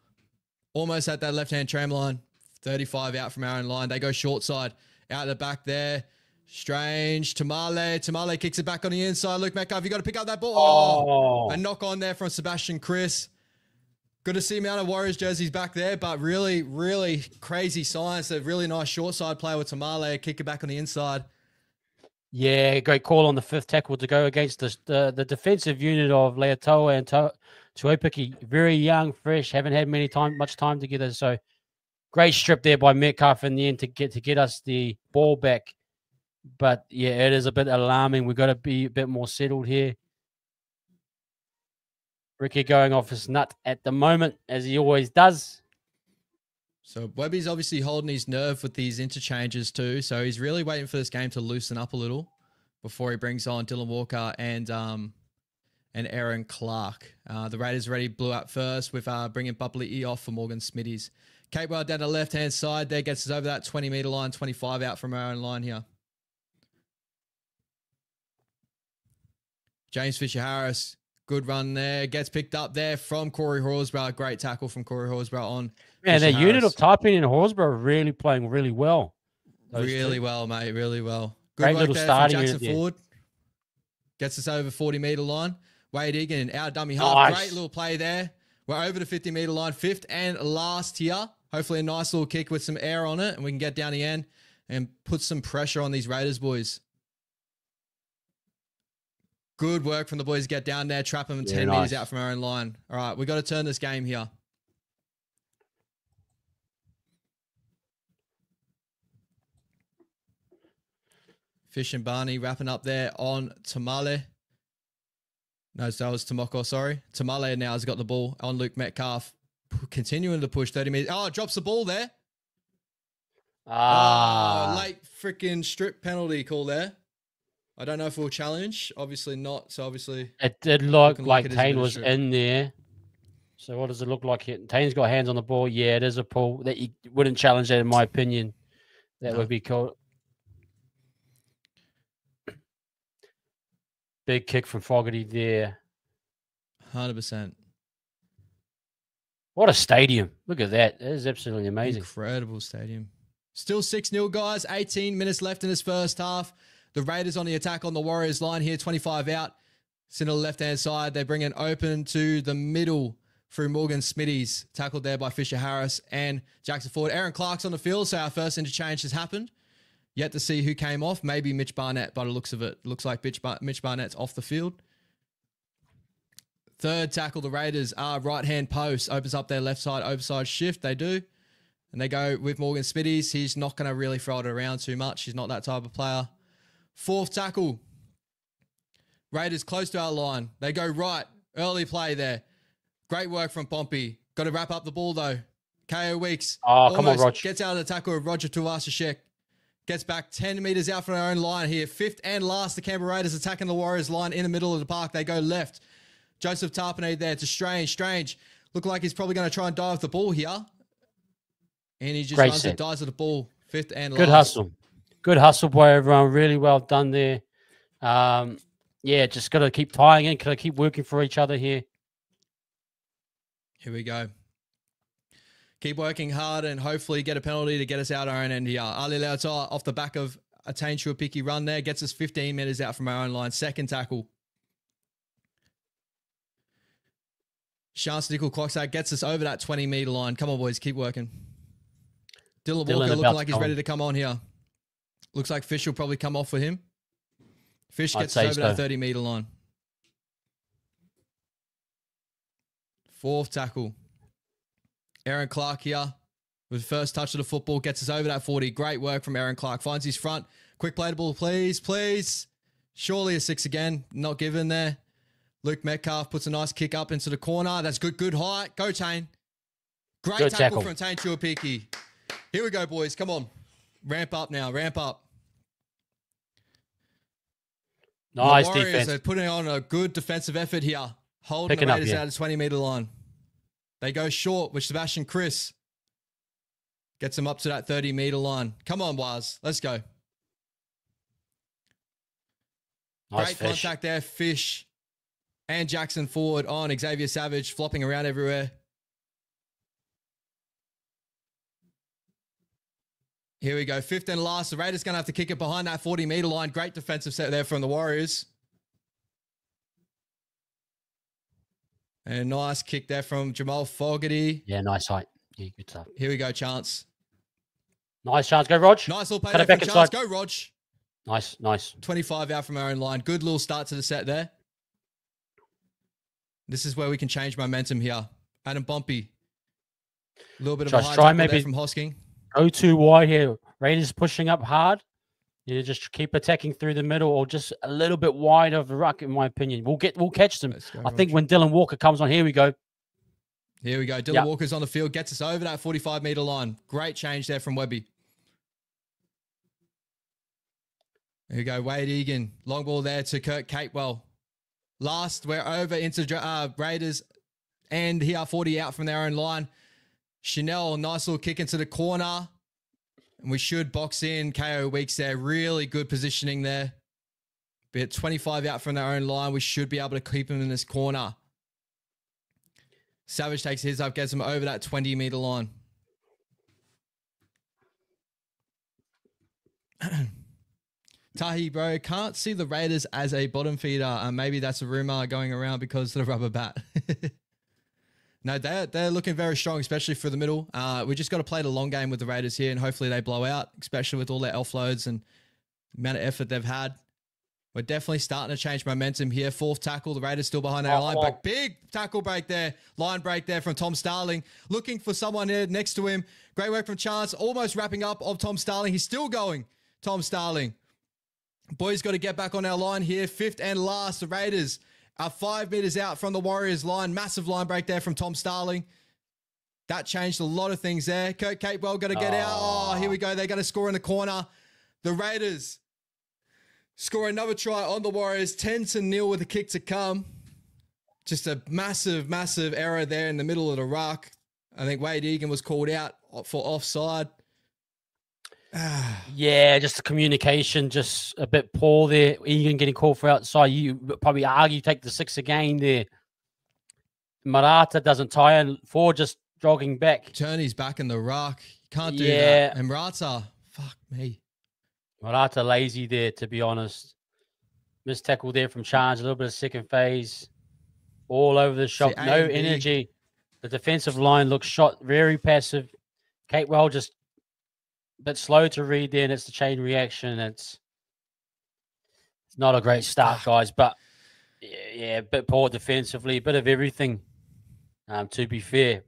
Speaker 2: Almost at that left-hand tram line. 35 out from our own line. They go short side. Out the back there. Strange. Tamale. Tamale kicks it back on the inside. Luke Metcalf, you got to pick up that ball. Oh, a knock on there from Sebastian Chris. Good to see amount of Warriors jerseys back there, but really, really crazy science. A really nice short side play with Tamale. Kick it back on the inside.
Speaker 1: Yeah, great call on the fifth tackle to go against the defensive unit of Leatoa and Tuipiki. Very young, fresh, haven't had much time together. So great strip there by Metcalf in the end to get us the ball back. But yeah, it is a bit alarming. We've got to be a bit more settled here. Ricky going off his nut at the moment, as he always does.
Speaker 2: So Webby's obviously holding his nerve with these interchanges too. So he's really waiting for this game to loosen up a little before he brings on Dylan Walker and and Aaron Clark. The Raiders already blew up first with bringing Bubbly E off for Morgan Smitties. Capewell down the left-hand side there, gets us over that 20-meter line, 25 out from our own line here. James Fisher-Harris, good run there. Gets picked up there from Corey Horsburgh. Great tackle from Corey Horsburgh on.
Speaker 1: Man, their unit of Typing and Horsburgh really playing really well.
Speaker 2: Really well, mate. Really well. Good
Speaker 1: Great
Speaker 2: work
Speaker 1: little
Speaker 2: there
Speaker 1: starting
Speaker 2: from Jackson
Speaker 1: unit,
Speaker 2: Ford. Gets us over 40-meter line. Wade Egan, our dummy half. Great little play there. We're over the 50-meter line. 5th and last here. Hopefully a nice little kick with some air on it, and we can get down the end and put some pressure on these Raiders boys. Good work from the boys to get down there, trap them 10 meters out from our own line. All right, we got to turn this game here. Fish and Barney wrapping up there on Tamale. No, that was Tomoko, sorry. Tamale now has got the ball on Luke Metcalf. Continuing to push 30 meters. Oh, drops the ball there. Late freaking strip penalty call there. I don't know if we'll challenge. Obviously not. So obviously
Speaker 1: it did look like Tane was in there. So what does it look like here? Tane's got hands on the ball. Yeah, it is a pull that you wouldn't challenge that in my opinion. That would be cool. Big kick from Fogarty there.
Speaker 2: 100%.
Speaker 1: What a stadium. Look at that. That is absolutely amazing.
Speaker 2: Incredible stadium. Still 6-0, guys. 18 minutes left in this first half. The Raiders on the attack on the Warriors line here. 25 out. Sit on the left-hand side. They bring it open to the middle through Morgan Smitties. Tackled there by Fisher-Harris and Jackson Ford. Aaron Clark's on the field, so our first interchange has happened. Yet to see who came off. Maybe Mitch Barnett, by the looks of it. Looks like Mitch Barnett's off the field. Third tackle, the Raiders are right-hand post. Opens up their left side, oversized shift. They do. And they go with Morgan Smitties. He's not going to really throw it around too much. He's not that type of player. Fourth tackle. Raiders close to our line. They go right. Early play there. Great work from Pompey. Got to wrap up the ball, though. KO Weeks.
Speaker 1: Oh, come on, Rog.
Speaker 2: Gets out of the tackle of Roger Tuivasa-Sheck. Gets back 10 meters out from our own line here. 5th and last, the Canberra Raiders attacking the Warriors line in the middle of the park. They go left. Joseph Tarpanay there to Strange. Look like he's probably going to try and dive the ball here. And he just runs and dives at the ball. 5th and last.
Speaker 1: Good hustle. Good hustle by everyone. Really well done there. Yeah, just got to keep tying in. Got to keep working for each other here.
Speaker 2: Here we go. Keep working hard and hopefully get a penalty to get us out our own end here. Ali Leota off the back of a Tane Tuapiki run there. Gets us 15 meters out from our own line. Second tackle. Chance Nickel clocks that. Gets us over that 20-meter line. Come on, boys. Keep working. Dylan Walker looking like he's ready to come on here. Looks like Fish will probably come off for him. Fish gets us over that 30-meter line. Fourth tackle. Aaron Clark here with the first touch of the football. Gets us over that 40. Great work from Aaron Clark. Finds his front. Quick play the ball, please. Surely a 6 again. Not given there. Luke Metcalf puts a nice kick up into the corner. That's good height. Go, Tane. Great tackle from Tane Tuapiki. Here we go, boys. Come on. Ramp up now. Ramp up.
Speaker 1: Nice
Speaker 2: the Warriors
Speaker 1: defense.
Speaker 2: are putting on a good defensive effort here. Holding the Raiders out of the 20-meter line. They go short with Sebastian Chris. Gets them up to that 30-meter line. Come on, Waz. Let's go.
Speaker 1: Nice
Speaker 2: Great contact there. Fish and Jackson Ford on Xavier Savage flopping around everywhere. Here we go. 5th and last. The Raiders going to have to kick it behind that 40-meter line. Great defensive set there from the Warriors. And a nice kick there from Jamal Fogarty.
Speaker 1: Yeah, nice height. Yeah, good stuff.
Speaker 2: Here we go, Chance.
Speaker 1: Nice chance. Go, Rog.
Speaker 2: Nice little play there from Chance. Go, Rog.
Speaker 1: Nice.
Speaker 2: 25 out from our own line. Good little start to the set there. This is where we can change momentum here. Adam Bumpy. A little bit of a high tackle there from Hosking.
Speaker 1: Go too wide here. Raiders pushing up hard. You just keep attacking through the middle or just a little bit wide of the ruck, in my opinion. We'll catch them. I think when Dylan Walker comes on, here we go.
Speaker 2: Here we go. Dylan Walker's on the field. Gets us over that 45-meter line. Great change there from Webby. Here we go. Wade Egan. Long ball there to Kurt Capewell. Last, we're over into Raiders. And here, 40 out from their own line. Chanel, nice little kick into the corner. And we should box in KO Weeks there. Really good positioning there. Be at 25 out from their own line. We should be able to keep him in this corner. Savage takes his up, gets him over that 20-meter line. Tahi, bro, can't see the Raiders as a bottom feeder. Maybe that's a rumor going around because of the rubber bat. No, they're looking very strong, especially for the middle. We just got to play the long game with the Raiders here, and hopefully they blow out, especially with all their offloads and the amount of effort they've had. We're definitely starting to change momentum here. Fourth tackle, the Raiders still behind their line, but big tackle break there. Line break there from Tom Starling. Looking for someone there next to him. Great work from Chance. Almost wrapping up of Tom Starling. He's still going, Tom Starling. Boys got to get back on our line here. Fifth and last, the Raiders are 5 meters out from the Warriors line. Massive line break there from Tom Starling. That changed a lot of things there. Kurt Capewell got to get out. Oh, here we go. They're going to score in the corner. The Raiders score another try on the Warriors. 10-0 with a kick to come. Just a massive, massive error there in the middle of the ruck. I think Wade Egan was called out for offside.
Speaker 1: Yeah, just the communication, just a bit poor there. Egan getting called for outside. You probably argue take the 6 again there. Marata doesn't tie in. Ford just jogging back.
Speaker 2: Turney's back in the ruck. Can't do that. And Marata, fuck me.
Speaker 1: Marata lazy there, to be honest. Missed tackle there from Charge. A little bit of second phase. All over the shot. No energy. The defensive line looks shot. Very passive. Capewell just a bit slow to read there, and it's the chain reaction. It's not a great start, guys, but yeah, a bit poor defensively, a bit of everything, to be fair.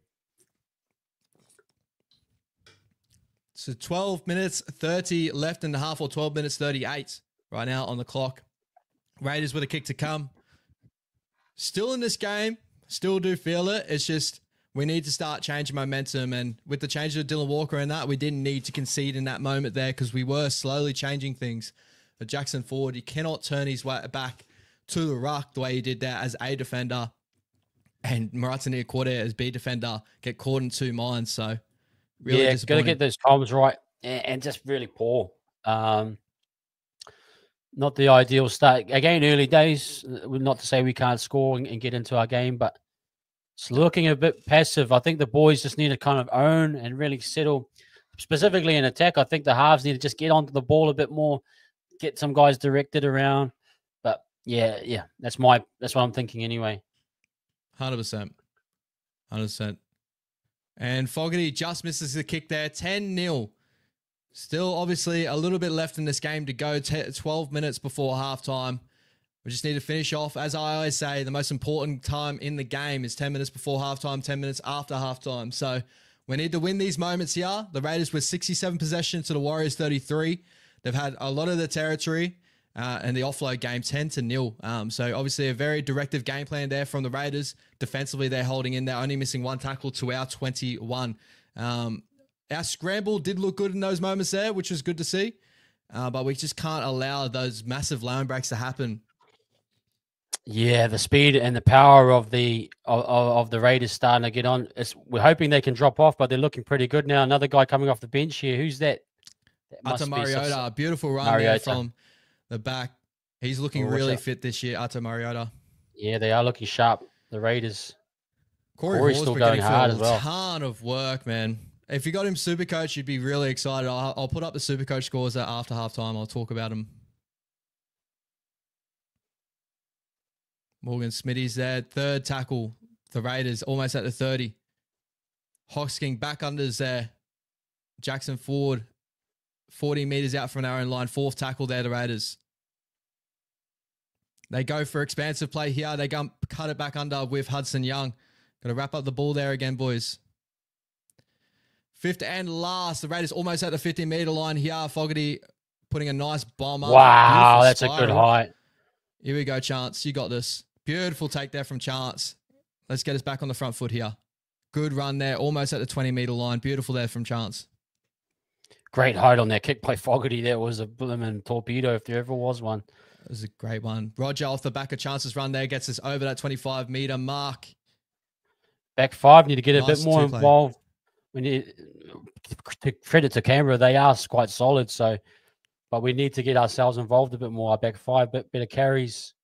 Speaker 2: So 12 minutes 30 left in the half, or 12 minutes 38 right now on the clock. Raiders with a kick to come. Still in this game, still do feel it. It's just we need to start changing momentum. And with the change of Dylan Walker and that, we didn't need to concede in that moment there because we were slowly changing things. But Jackson Ford, he cannot turn his way back to the ruck the way he did that as A defender. And Maratani Akorde as B defender get caught in two minds. So really
Speaker 1: got to get those comms right and just really poor. Not the ideal start. Again, early days, not to say we can't score and get into our game, but it's looking a bit passive. I think the boys just need to kind of own and really settle, specifically in attack. I think the halves need to just get onto the ball a bit more, get some guys directed around. But yeah, that's what I'm thinking anyway.
Speaker 2: 100%. 100%. And Fogarty just misses the kick there. 10-0. Still, obviously, a little bit left in this game to go. 12 minutes before halftime. We just need to finish off. As I always say, the most important time in the game is 10 minutes before halftime, 10 minutes after halftime. So we need to win these moments here. The Raiders with 67 possession to the Warriors 33. They've had a lot of the territory and the offload game 10-0. So obviously a very directive game plan there from the Raiders. Defensively, they're holding in. They're only missing one tackle to our 21. Our scramble did look good in those moments there, which was good to see. But we just can't allow those massive line breaks to happen.
Speaker 1: Yeah, the speed and the power of the Raiders starting to get on. We're hoping they can drop off, but they're looking pretty good now. Another guy coming off the bench here. Who's that?
Speaker 2: Ato Mariota. Beautiful run there from the back. He's looking really fit this year, Ato Mariota.
Speaker 1: Yeah, they are looking sharp, the Raiders.
Speaker 2: Corey's still going hard as well. A ton of work, man. If you got him Supercoach, you'd be really excited. I'll put up the Supercoach scores after halftime. I'll talk about them. Morgan Smitty's there. Third tackle. The Raiders almost at the 30. Hosking back unders there. Jackson Ford 40 meters out from our own line. Fourth tackle there, the Raiders. They go for expansive play here. They cut it back under with Hudson Young. Got to wrap up the ball there again, boys. Fifth and last. The Raiders almost at the 50-meter line here. Fogarty putting a nice bomb up.
Speaker 1: Wow, that's a good height.
Speaker 2: Here we go, Chance. You got this. Beautiful take there from Chance. Let's get us back on the front foot here. Good run there. Almost at the 20-meter line. Beautiful there from Chance.
Speaker 1: Great height on that kick by Fogarty. That was a blooming torpedo if there ever was one.
Speaker 2: It was a great one. Roger off the back of Chance's run there gets us over that 25-meter mark.
Speaker 1: Back five need to get a bit
Speaker 2: Nice
Speaker 1: more
Speaker 2: two-play.
Speaker 1: involved. We need to credit to Canberra; they are quite solid. So, but we need to get ourselves involved a bit more. Our back five, bit better carries.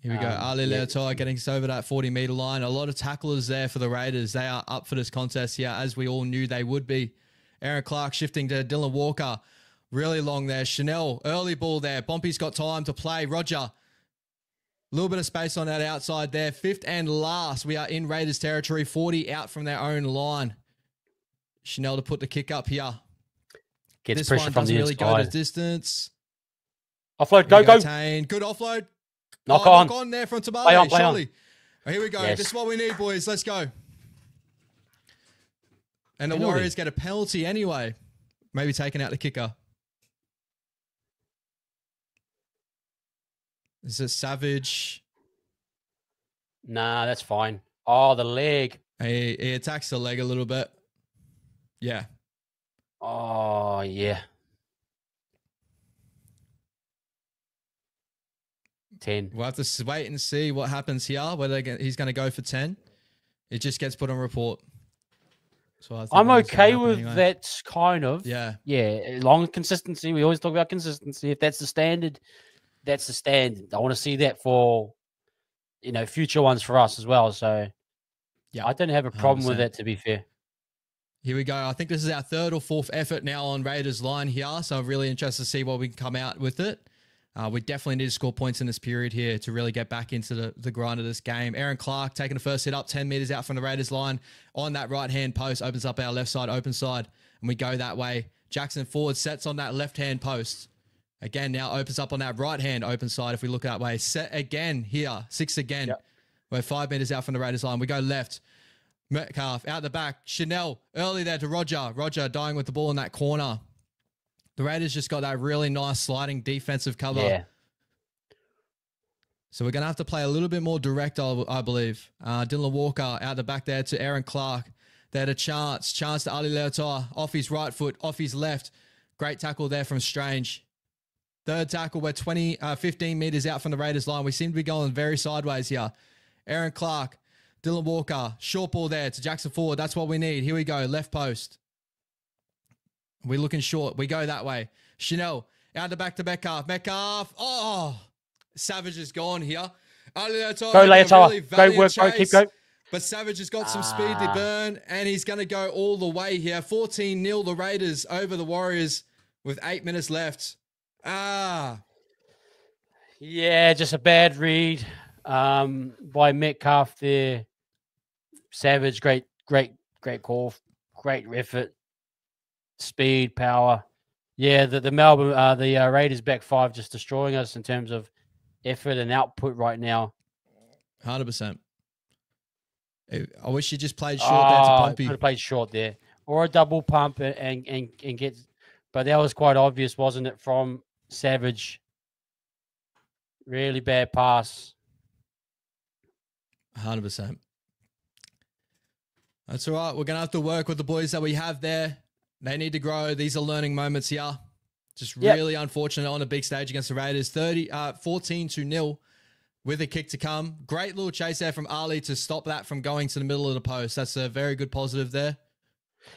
Speaker 2: Here we go. Ali
Speaker 1: Yeah.
Speaker 2: Leotai getting us over that 40-meter line. A lot of tacklers there for the Raiders. They are up for this contest here, as we all knew they would be. Aaron Clark shifting to Dylan Walker. Really long there. Chanel, early ball there. Pompey's got time to play. Roger, a little bit of space on that outside there. Fifth and last. We are in Raiders territory. 40 out from their own line. Chanel to put the kick up here.
Speaker 1: Gets
Speaker 2: this
Speaker 1: pressure
Speaker 2: one
Speaker 1: from
Speaker 2: doesn't
Speaker 1: the
Speaker 2: really go
Speaker 1: inside.
Speaker 2: the distance.
Speaker 1: Offload, go.
Speaker 2: Tane. Good offload.
Speaker 1: Knock
Speaker 2: on there from Tamale.
Speaker 1: Play on.
Speaker 2: Surely. Oh, here we go.
Speaker 1: Yes.
Speaker 2: This is what we need, boys. Let's go. And the
Speaker 1: Penalty.
Speaker 2: Warriors get a penalty anyway. Maybe taking out the kicker. Is it Savage?
Speaker 1: Nah, that's fine. Oh, the leg.
Speaker 2: He attacks the leg a little bit. Yeah.
Speaker 1: Oh, yeah. 10.
Speaker 2: We'll have to wait and see what happens here, whether he's going to go for 10. It just gets put on report. So I think
Speaker 1: I'm
Speaker 2: that's
Speaker 1: okay
Speaker 2: gonna
Speaker 1: with
Speaker 2: happen anyway.
Speaker 1: that kind of.
Speaker 2: Yeah.
Speaker 1: Yeah, long consistency. We always talk about consistency. If that's the standard, that's the standard. I want to see that for, future ones for us as well. So,
Speaker 2: Yeah,
Speaker 1: I don't have a problem with
Speaker 2: 100%.
Speaker 1: that, to be fair.
Speaker 2: Here we go. I think this is our third or fourth effort now on Raiders line here. So I'm really interested to see what we can come out with it. We definitely need to score points in this period here to really get back into the grind of this game. Aaron Clark taking the first hit up 10 meters out from the Raiders line on that right-hand post, opens up our left side, open side, and we go that way. Jackson forward sets on that left-hand post. Again, now opens up on that right-hand open side if we look that way. Set again here, 6 again.
Speaker 1: Yep.
Speaker 2: We're 5 meters out from the Raiders line. We go left. Metcalf out the back. Chanel early there to Roger. Roger dying with the ball in that corner. The Raiders just got that really nice sliding defensive cover.
Speaker 1: Yeah.
Speaker 2: So we're going to have to play a little bit more direct, I believe. Dylan Walker out the back there to Aaron Clark. There to Chance. Chance to Ali Leotai. Off his right foot, off his left. Great tackle there from Strange. Third tackle, we're 15 meters out from the Raiders line. We seem to be going very sideways here. Aaron Clark, Dylan Walker, short ball there to Jackson Ford. That's what we need. Here we go, left post. We're looking short. We go that way. Chanel out the back to Metcalf. Metcalf. Oh, Savage is gone here.
Speaker 1: Go, Leotai. Go, work, go, keep going.
Speaker 2: But Savage has got some speed to burn, and he's going to go all the way here. 14-0 the Raiders over the Warriors with 8 minutes left.
Speaker 1: Yeah, just a bad read by Metcalf there. Savage, great call, great effort, speed, power. Yeah, the Melbourne, the Raiders back five just destroying us in terms of effort and output right now.
Speaker 2: 100%. I wish you just played short there to Pompey.
Speaker 1: Could have played short there, or a double pump and get. But that was quite obvious, wasn't it, from Savage? Really bad pass.
Speaker 2: 100%. That's all right. We're going to have to work with the boys that we have there. They need to grow. These are learning moments here. Just really unfortunate on a big stage against the Raiders. 14-0 with a kick to come. Great little chase there from Ali to stop that from going to the middle of the post. That's a very good positive there.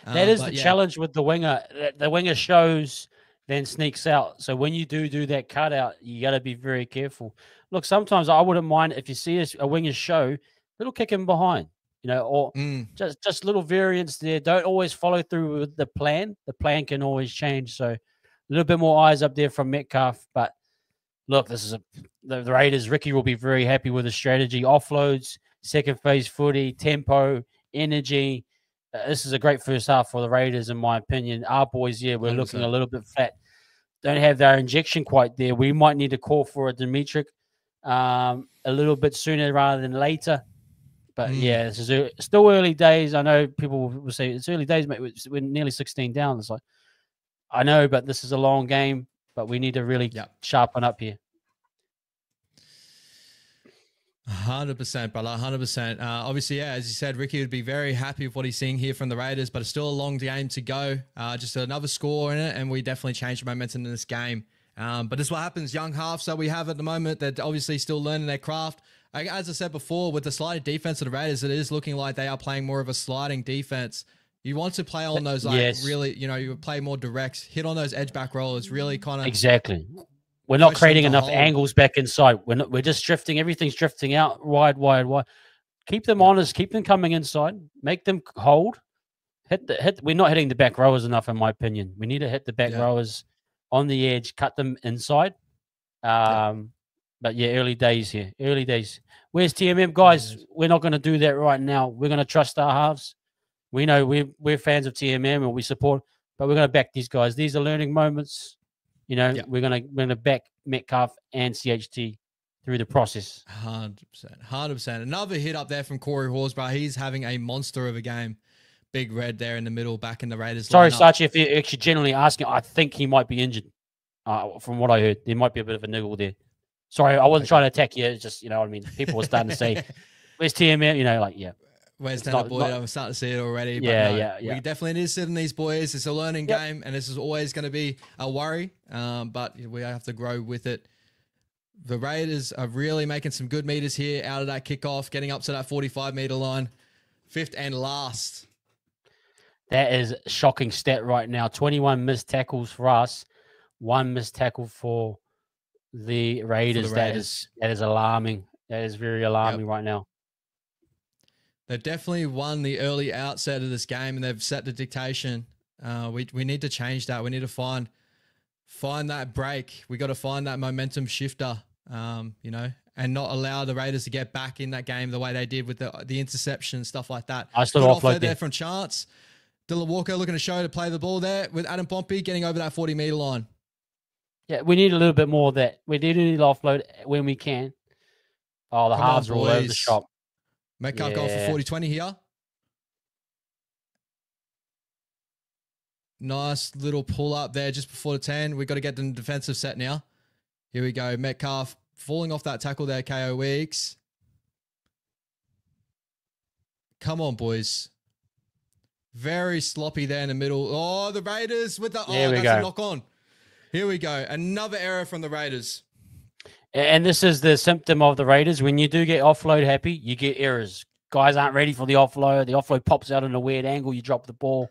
Speaker 1: That is the challenge with the winger. The winger shows, then sneaks out. So when you do that cutout, you got to be very careful. Look, sometimes I wouldn't mind if you see a winger show, little kick him behind, or just little variants there. Don't always follow through with the plan. The plan can always change. So a little bit more eyes up there from Metcalf. But look, this is the Raiders. Ricky will be very happy with the strategy. Offloads, second phase footy, tempo, energy. This is a great first half for the Raiders, in my opinion. Our boys, we're
Speaker 2: 100%.
Speaker 1: looking a little bit flat. Don't have their injection quite there. We might need to call for a Dimitri a little bit sooner rather than later. But this is still early days. I know people will say it's early days, mate. We're nearly 16 down. It's like, I know, but this is a long game. But we need to really sharpen up here.
Speaker 2: 100%, brother. 100%. Obviously, as you said, Ricky would be very happy with what he's seeing here from the Raiders, but it's still a long game to go. Just another score in it, and we definitely changed the momentum in this game. But this is what happens. Young halves that we have at the moment, they're obviously still learning their craft. As I said before, with the sliding defense of the Raiders, it is looking like they are playing more of a sliding defense. You want to play on those, like, really, you know, you play more direct, hit on those edge back rollers, really kind of.
Speaker 1: Exactly. We're not creating enough angles back inside. We're just drifting. Everything's drifting out wide. Keep them honest. Keep them coming inside. Make them hold. Hit. We're not hitting the back rowers enough, in my opinion. We need to hit the back rowers on the edge, cut them inside. But yeah, early days here. Early days. Where's TMM, guys? We're not going to do that right now. We're going to trust our halves. We know we're fans of TMM and we support, but we're going to back these guys. These are learning moments. You know, we're gonna back Metcalf and CHT through the process.
Speaker 2: 100%. Another hit up there from Corey Horsburgh. He's having a monster of a game. Big red there in the middle, back in the Raiders.
Speaker 1: Sorry, Sachi, if you're actually generally asking, I think he might be injured. From what I heard, there might be a bit of a niggle there. Sorry, I wasn't trying to attack you. It's just, you know what I mean? People were starting to say, where's TMM? You know, like,
Speaker 2: where's Tanner Boyd? I'm starting to see it already. But we definitely need to sit in these boys. It's a learning game, and this is always going to be a worry, but we have to grow with it. The Raiders are really making some good meters here out of that kickoff, getting up to that 45-meter line. 5th and last.
Speaker 1: That is a shocking stat right now. 21 missed tackles for us, 1 missed tackle for the Raiders. That is alarming. That is very alarming right now.
Speaker 2: They've definitely won the early outset of this game, and they've set the dictation. We need to change that. We need to find that break. We got to find that momentum shifter, you know, and not allow the Raiders to get back in that game the way they did with the interception, stuff like that.
Speaker 1: I still offload
Speaker 2: there from Chance. Dylan Walker looking to show to play the ball there with Adam Pompey getting over that 40-meter line.
Speaker 1: Yeah, we need a little bit more of that. We do need to offload when we can. Oh, the halves are all over the shop.
Speaker 2: Metcalf going for 40-20 here. Nice little pull up there just before the 10. We've got to get the defensive set now. Here we go. Metcalf falling off that tackle there, KO Weeks. Come on, boys. Very sloppy there in the middle. Oh, the Raiders with the... that's a knock on. Here we go. Another error from the Raiders.
Speaker 1: And this is the symptom of the Raiders. When you do get offload happy, you get errors. Guys aren't ready for the offload. The offload pops out in a weird angle. You drop the ball.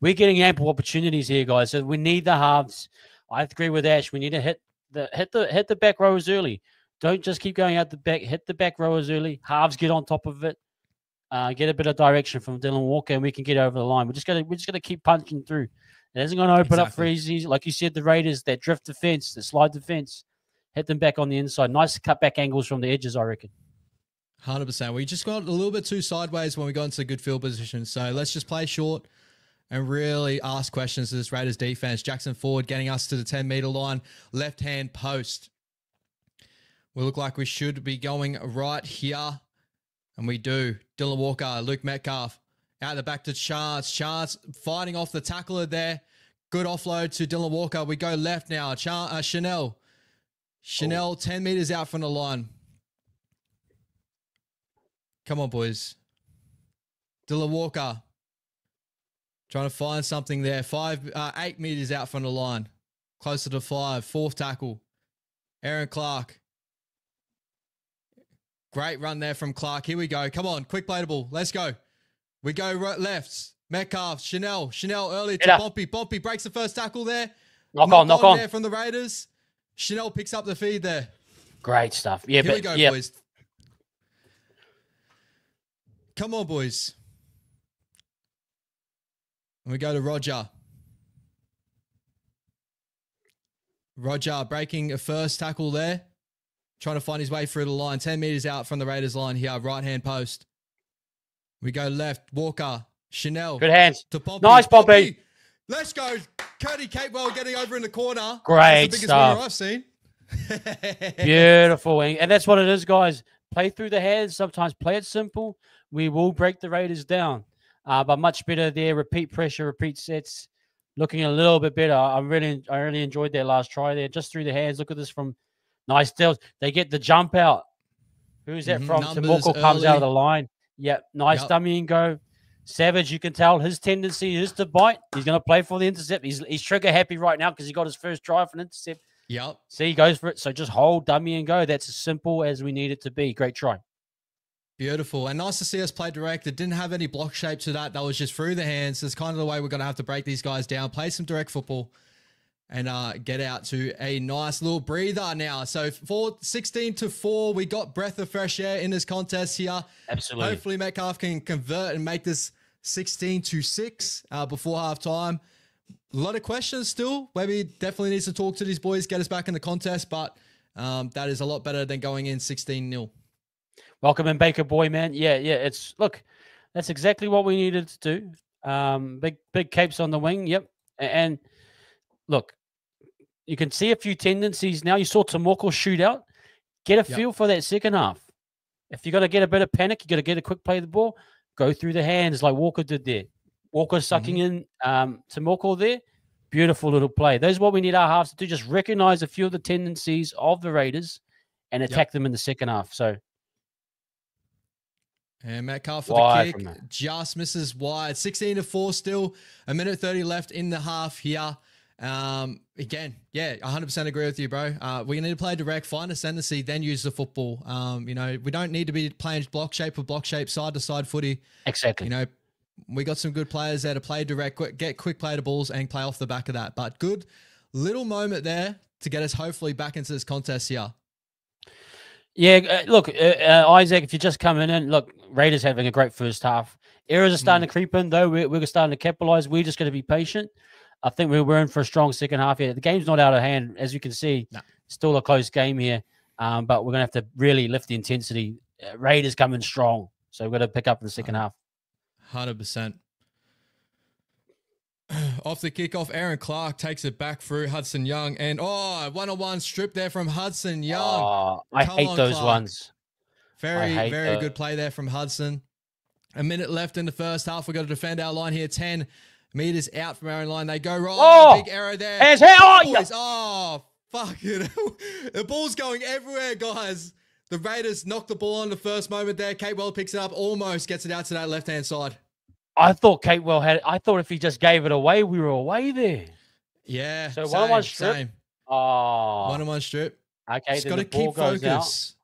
Speaker 1: We're getting ample opportunities here, guys. So we need the halves. I agree with Ash. We need to hit the back rowers early. Don't just keep going out the back. Hit the back rowers early. Halves get on top of it. Get a bit of direction from Dylan Walker, and we can get over the line. We're just gonna keep punching through. It isn't going to open up for easy. Like you said, the Raiders, that drift defense, that slide defense, hit them back on the inside. Nice cutback angles from the edges, I reckon.
Speaker 2: 100%. We just got a little bit too sideways when we got into good field position. So let's just play short and really ask questions to this Raiders defense. Jackson Ford getting us to the 10-meter line, left-hand post. We look like we should be going right here, and we do. Dylan Walker, Luke Metcalf. Out the back to Chance. Chance fighting off the tackler there. Good offload to Dylan Walker. We go left now. Chanel. 10 meters out from the line. Come on, boys. Dylan Walker. Trying to find something there. 8 meters out from the line. Closer to 5. 4th tackle. Aaron Clark. Great run there from Clark. Here we go. Come on. Quick play the ball. Let's go. We go right left. Metcalf, Chanel early to Pompey. Pompey breaks the first tackle there.
Speaker 1: Knock on.
Speaker 2: There from the Raiders. Chanel picks up the feed there.
Speaker 1: Great stuff. Yeah,
Speaker 2: Here we go, boys. Come on, boys. And we go to Roger. Roger breaking a first tackle there. Trying to find his way through the line. 10 meters out from the Raiders line here. Right-hand post. We go left. Walker. Chanel.
Speaker 1: Good hands.
Speaker 2: To Pompey.
Speaker 1: Nice, Pompey.
Speaker 2: Let's go. Cody Capewell getting over in the corner.
Speaker 1: Great
Speaker 2: That's the biggest
Speaker 1: stuff.
Speaker 2: winner I've seen.
Speaker 1: Beautiful. And that's what it is, guys. Play through the hands. Sometimes play it simple. We will break the Raiders down. But much better there. Repeat pressure, repeat sets. Looking a little bit better. I really enjoyed their last try there. Just through the hands. Look at this from nice deals. They get the jump out. Who's that from? Timoko comes out of the line. Yep. Nice dummy and go. Savage, you can tell his tendency is to bite. He's going to play for the intercept. He's trigger happy right now because he got his first try for an intercept.
Speaker 2: Yep.
Speaker 1: See, he goes for it. So just hold, dummy, and go. That's as simple as we need it to be. Great try.
Speaker 2: Beautiful. And nice to see us play direct. It didn't have any block shape to that. That was just through the hands. It's kind of the way we're going to have to break these guys down, play some direct football, and get out to a nice little breather now. So for 16-4, we got breath of fresh air in this contest here.
Speaker 1: Absolutely.
Speaker 2: Hopefully Metcalf can convert and make this 16-6 before halftime. A lot of questions still. Webby definitely needs to talk to these boys, get us back in the contest, but that is a lot better than going in 16-0.
Speaker 1: Welcome in, Baker boy, man. Yeah. Look, that's exactly what we needed to do. Big capes on the wing. Yep. And look, you can see a few tendencies now. You saw Tomoko shoot out. Get a feel for that second half. If you're going to get a bit of panic, you got to get a quick play of the ball. Go through the hands like Walker did there. Walker sucking in Tomoko there. Beautiful little play. Those are what we need our halves to do. Just recognize a few of the tendencies of the Raiders and attack them in the second half. So,
Speaker 2: and Metcalf for the kick just misses wide. 16-4 still. 1:30 left in the half here. Again, yeah, 100% agree with you, bro. We need to play direct, find a ascendancy, then use the football. We don't need to be playing block shape, side to side footy.
Speaker 1: Exactly.
Speaker 2: We got some good players there to play direct, get quick play to balls and play off the back of that. But good little moment there to get us hopefully back into this contest here.
Speaker 1: Yeah, look, Isaac, if you're just coming in, look, Raiders having a great first half. Errors are starting to creep in, though. We're starting to capitalize. We're just going to be patient. I think we're in for a strong second half here. The game's not out of hand. As you can see, still a close game here. But we're going to have to really lift the intensity. Raiders coming strong. So we've got to pick up in the second half.
Speaker 2: 100%. Off the kickoff, Aaron Clark takes it back through Hudson Young. And, one-on-one strip there from Hudson Young.
Speaker 1: Oh, I hate those ones.
Speaker 2: Very good play there from Hudson. A minute left in the first half. We've got to defend our line here. 10 meters out from our own line. They go right. Oh, big arrow there. Fuck it. The ball's going everywhere, guys. The Raiders knocked the ball on the first moment there. Catewell picks it up, almost gets it out to that left-hand side.
Speaker 1: I thought Catewell had it. I thought if he just gave it away, we were away there.
Speaker 2: Yeah.
Speaker 1: So one-on-one strip.
Speaker 2: Same.
Speaker 1: Oh.
Speaker 2: One-on-one strip.
Speaker 1: Okay,
Speaker 2: just got to keep focus.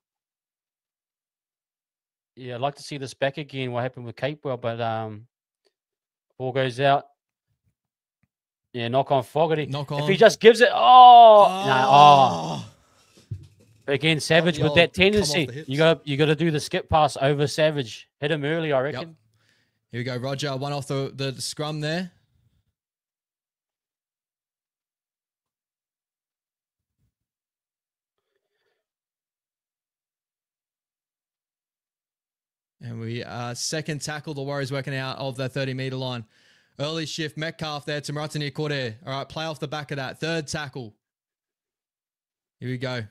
Speaker 1: Yeah, I'd like to see this back again, what happened with Catewell, but ball goes out. Yeah, knock on Fogarty.
Speaker 2: Knock on.
Speaker 1: If he just gives it, Again, Savage with that tendency. You got to do the skip pass over Savage. Hit him early, I reckon.
Speaker 2: Yep. Here we go, Roger. One off the scrum there. And we second tackle. The Warriors working out of the 30-meter line. Early shift, Metcalf there to Maratini Kore. All right, play off the back of that. Third tackle. Here we go.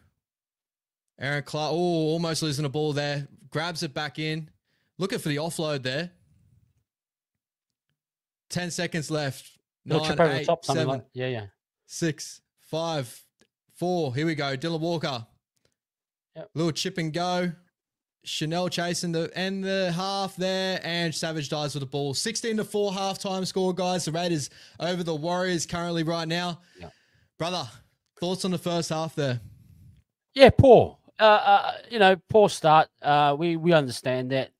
Speaker 2: Aaron Clark, almost losing the ball there. Grabs it back in. Looking for the offload there. 10 seconds left. 9, 8, 7, 6, 5, 4. Here we go. Dylan Walker.
Speaker 1: Yep.
Speaker 2: Little chip and go. Chanel chasing the end the half there, and Savage dies with the ball. 16-4 halftime score, guys. The Raiders over the Warriors currently right now.
Speaker 1: Yep.
Speaker 2: Brother, thoughts on the first half there?
Speaker 1: Yeah, poor. Poor start. We understand that.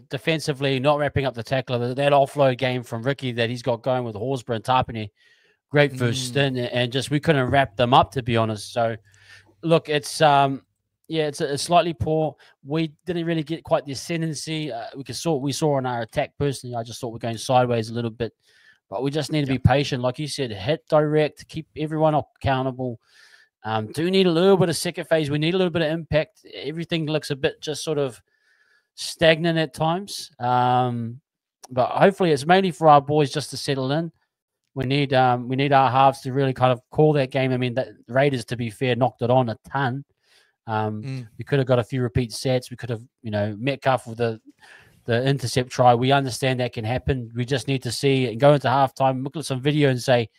Speaker 1: Defensively, not wrapping up the tackler. That offload game from Ricky that he's got going with Horsburgh and Tapine. Great first stint, and just we couldn't wrap them up, to be honest. So, look, it's it's slightly poor. We didn't really get quite the ascendancy. We saw in our attack personally. I just thought we're going sideways a little bit, but we just need to be patient, like you said. Hit direct, keep everyone accountable. Do need a little bit of second phase. We need a little bit of impact. Everything looks a bit just sort of stagnant at times. But hopefully it's mainly for our boys just to settle in. We need our halves to really kind of call that game. I mean, the Raiders, to be fair, knocked it on a ton. We could have got a few repeat sets. We could have, Metcalf with the intercept try. We understand that can happen. We just need to see and go into halftime, look at some video and say,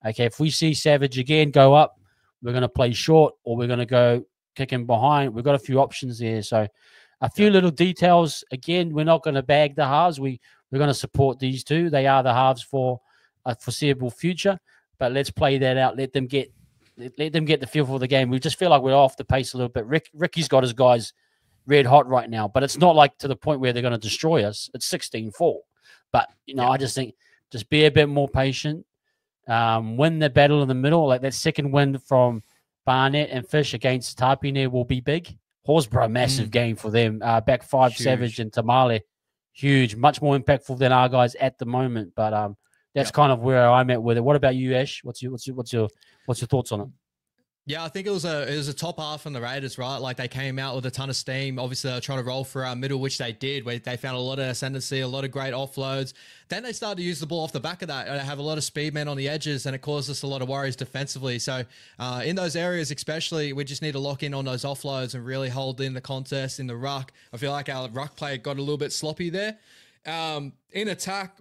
Speaker 1: okay, if we see Savage again go up, we're going to play short or we're going to go kick him behind. We've got a few options there. So a few little details. Again, we're not going to bag the halves. We're going to support these two. They are the halves for a foreseeable future, but let's play that out. Let them get let them get the feel for the game. We just feel like we're off the pace a little bit. Ricky's got his guys red hot right now, but it's not like to the point where they're going to destroy us. It's 16-4. But, I just think just be a bit more patient. Win the battle in the middle. Like that second win from Barnett and Fish against Tapine will be big. Horsburgh, massive game for them. Back five, huge. Savage and Tamale, huge, much more impactful than our guys at the moment. But that's kind of where I'm at with it. What about you, Ash? What's your thoughts on it?
Speaker 2: Yeah, I think it was a top half from the Raiders, right? Like they came out with a ton of steam. Obviously, they're trying to roll for our middle, which they did. Where they found a lot of ascendancy, a lot of great offloads. Then they started to use the ball off the back of that. They have a lot of speed men on the edges, and it caused us a lot of worries defensively. So in those areas, especially, we just need to lock in on those offloads and really hold in the contest in the ruck. I feel like our ruck play got a little bit sloppy there. In attack,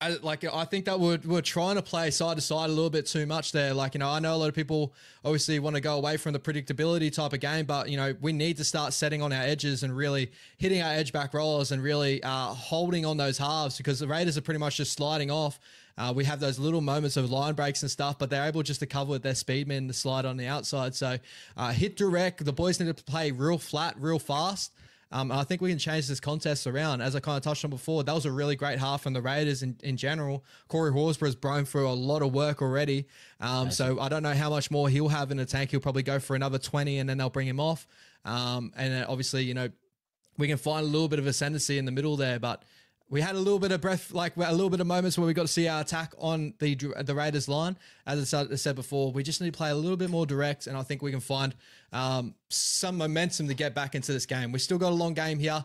Speaker 2: I think that we're trying to play side to side a little bit too much there. I know a lot of people obviously want to go away from the predictability type of game, but, we need to start setting on our edges and really hitting our edge back rollers and really holding on those halves, because the Raiders are pretty much just sliding off. We have those little moments of line breaks and stuff, but they're able just to cover with their speedmen to slide on the outside. So hit direct. The boys need to play real flat, real fast. I think we can change this contest around. As I kind of touched on before, that was a really great half from the Raiders in general. Corey Horsburgh's blown through a lot of work already. So I don't know how much more he'll have in the tank. He'll probably go for another 20 and then they'll bring him off. And then obviously, we can find a little bit of ascendancy in the middle there, but we had a little bit of breath, like a little bit of moments where we got to see our attack on the Raiders line. As I said before, we just need to play a little bit more direct, and I think we can find some momentum to get back into this game. We still got a long game here,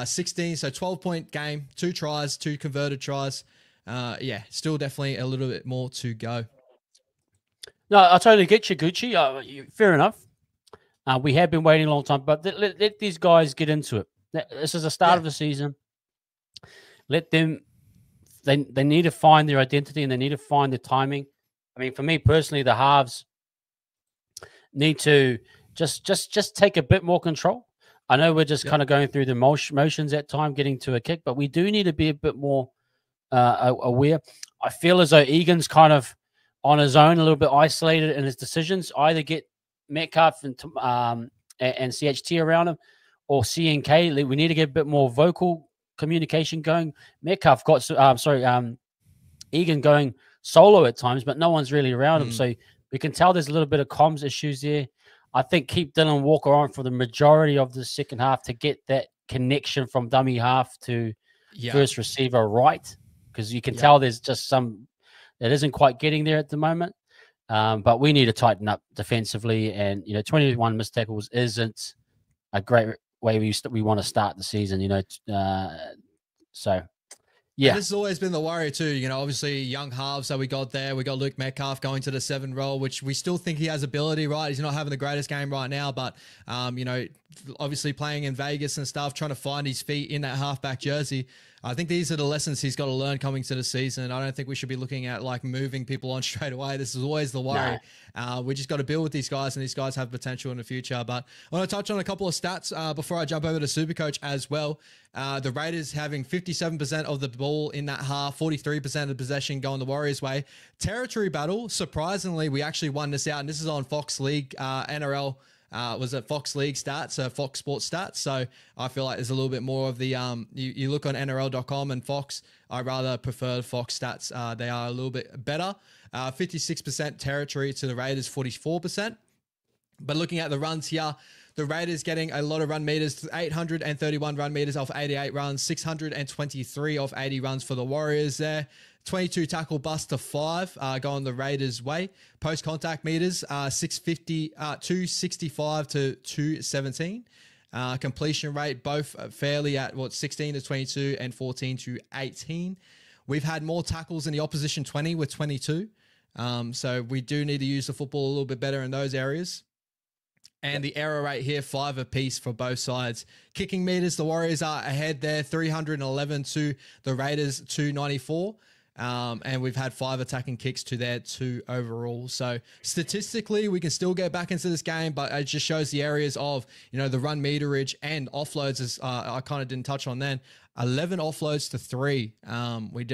Speaker 2: 16, so 12-point game, 2 tries, 2 converted tries. Still definitely a little bit more to go.
Speaker 1: No, I totally get you, Gucci. Fair enough. We have been waiting a long time, but let these guys get into it. This is the start of the season. Let them, they need to find their identity and they need to find the timing. I mean, for me personally, the halves need to just take a bit more control. I know we're just kind of going through the motions at time, getting to a kick, but we do need to be a bit more aware. I feel as though Egan's kind of on his own, a little bit isolated in his decisions. Either get Metcalf and CHT around him, or CNK. We need to get a bit more vocal communication going. Metcalf got Egan going solo at times, but no one's really around him, so we can tell there's a little bit of comms issues there. I think keep Dylan Walker on for the majority of the second half to get that connection from dummy half to first receiver right, because you can tell there's just some that isn't quite getting there at the moment. But we need to tighten up defensively, and 21 missed tackles isn't a great way we want to start the season, so yeah. And
Speaker 2: this has always been the worry too, obviously young halves that we got there. We got Luke Metcalf going to the 7 role, which we still think he has ability, right? He's not having the greatest game right now, but obviously playing in Vegas and stuff, trying to find his feet in that halfback jersey. I think these are the lessons he's got to learn coming to the season. I don't think we should be looking at moving people on straight away. This is always the worry. No. We just got to build with these guys, and these guys have potential in the future. But I want to touch on a couple of stats before I jump over to Supercoach as well. The Raiders having 57% of the ball in that half, 43% of the possession going the Warriors' way. Territory battle, surprisingly, we actually won this out, and this is on Fox League NRL. Was it Fox League stats, Fox Sports stats? So I feel like there's a little bit more of the, you look on NRL.com and Fox, I rather prefer Fox stats. They are a little bit better. 56% territory to the Raiders, 44%. But looking at the runs here, the Raiders getting a lot of run meters, 831 run meters off 88 runs, 623 off 80 runs for the Warriors there. 22 tackle bust to 5 going the Raiders' way. Post-contact meters, 265 to 217. Completion rate, both fairly at 16 to 22 and 14 to 18. We've had more tackles in the opposition 20 with 22. So we do need to use the football a little bit better in those areas. And the error rate here, 5 apiece for both sides. Kicking meters, the Warriors are ahead there, 311 to the Raiders, 294. And we've had 5 attacking kicks to their 2 overall. So statistically, we can still get back into this game, but it just shows the areas of, the run meterage and offloads, as I kind of didn't touch on then. 11 offloads to 3. We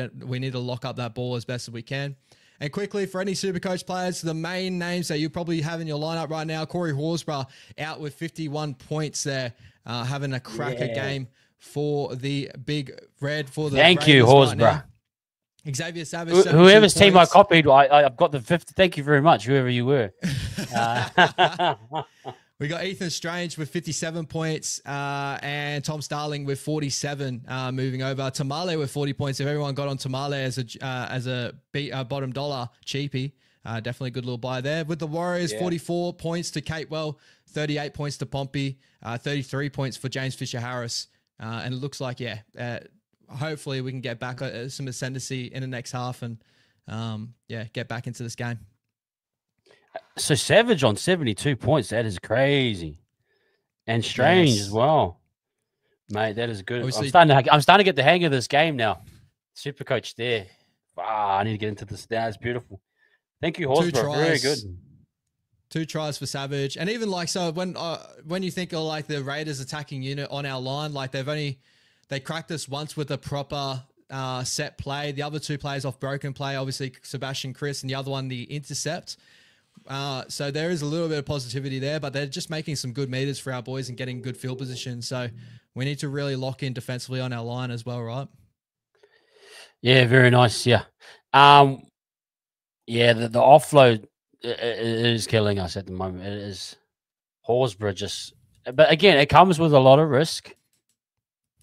Speaker 2: need to lock up that ball as best as we can. And quickly, for any Supercoach players, the main names that you probably have in your lineup right now, Corey Horsburgh out with 51 points there, having a cracker game for the Big Red for the
Speaker 1: Thank you,
Speaker 2: Horsburgh.
Speaker 1: Right,
Speaker 2: Xavier Savage,
Speaker 1: whoever's team I copied, I've got the 50. Thank you very much, whoever you were.
Speaker 2: We got Ethan Strange with 57 points and Tom Starling with 47 moving over. Tamale with 40 points. If everyone got on Tamale as a bottom dollar cheapie, definitely a good little buy there. With the Warriors, 44 points to Catewell, 38 points to Pompey, 33 points for James Fisher-Harris. And it looks like, hopefully we can get back some ascendancy in the next half and, get back into this game.
Speaker 1: So Savage on 72 points. That is crazy. And Strange as well. Mate, that is good. I'm starting to get the hang of this game now. Supercoach there. Wow, I need to get into this. That is beautiful. Thank you, Horsburgh. Very good.
Speaker 2: 2 tries for Savage. And even when you think of like the Raiders attacking unit on our line, like they cracked us once with a proper set play. The other 2 plays off broken play, obviously Sebastian Chris, and the other one, the intercept. So there is a little bit of positivity there, but they're just making some good meters for our boys and getting good field position. So we need to really lock in defensively on our line as well, right?
Speaker 1: Yeah, very nice. Yeah. The offload it is killing us at the moment. It is Horsburgh but again, it comes with a lot of risk.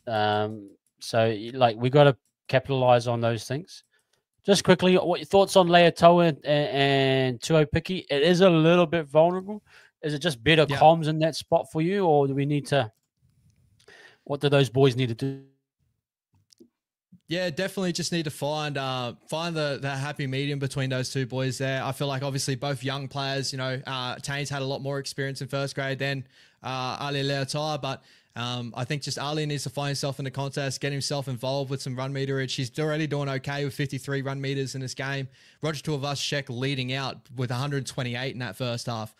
Speaker 1: So like we got to capitalize on those things. Just quickly, what your thoughts on Leotoa and Tuo Piki? It is a little bit vulnerable. Is it just better comms in that spot for you, or do we need to? What do those boys need to do?
Speaker 2: Yeah, definitely just need to find the happy medium between those 2 boys there. I feel like obviously both young players, Tane's had a lot more experience in first grade than Ali Leotoa, but I think just Ali needs to find himself in the contest, get himself involved with some run meterage. He's already doing okay with 53 run meters in this game. Roger Tuivasa-Sheck leading out with 128 in that first half.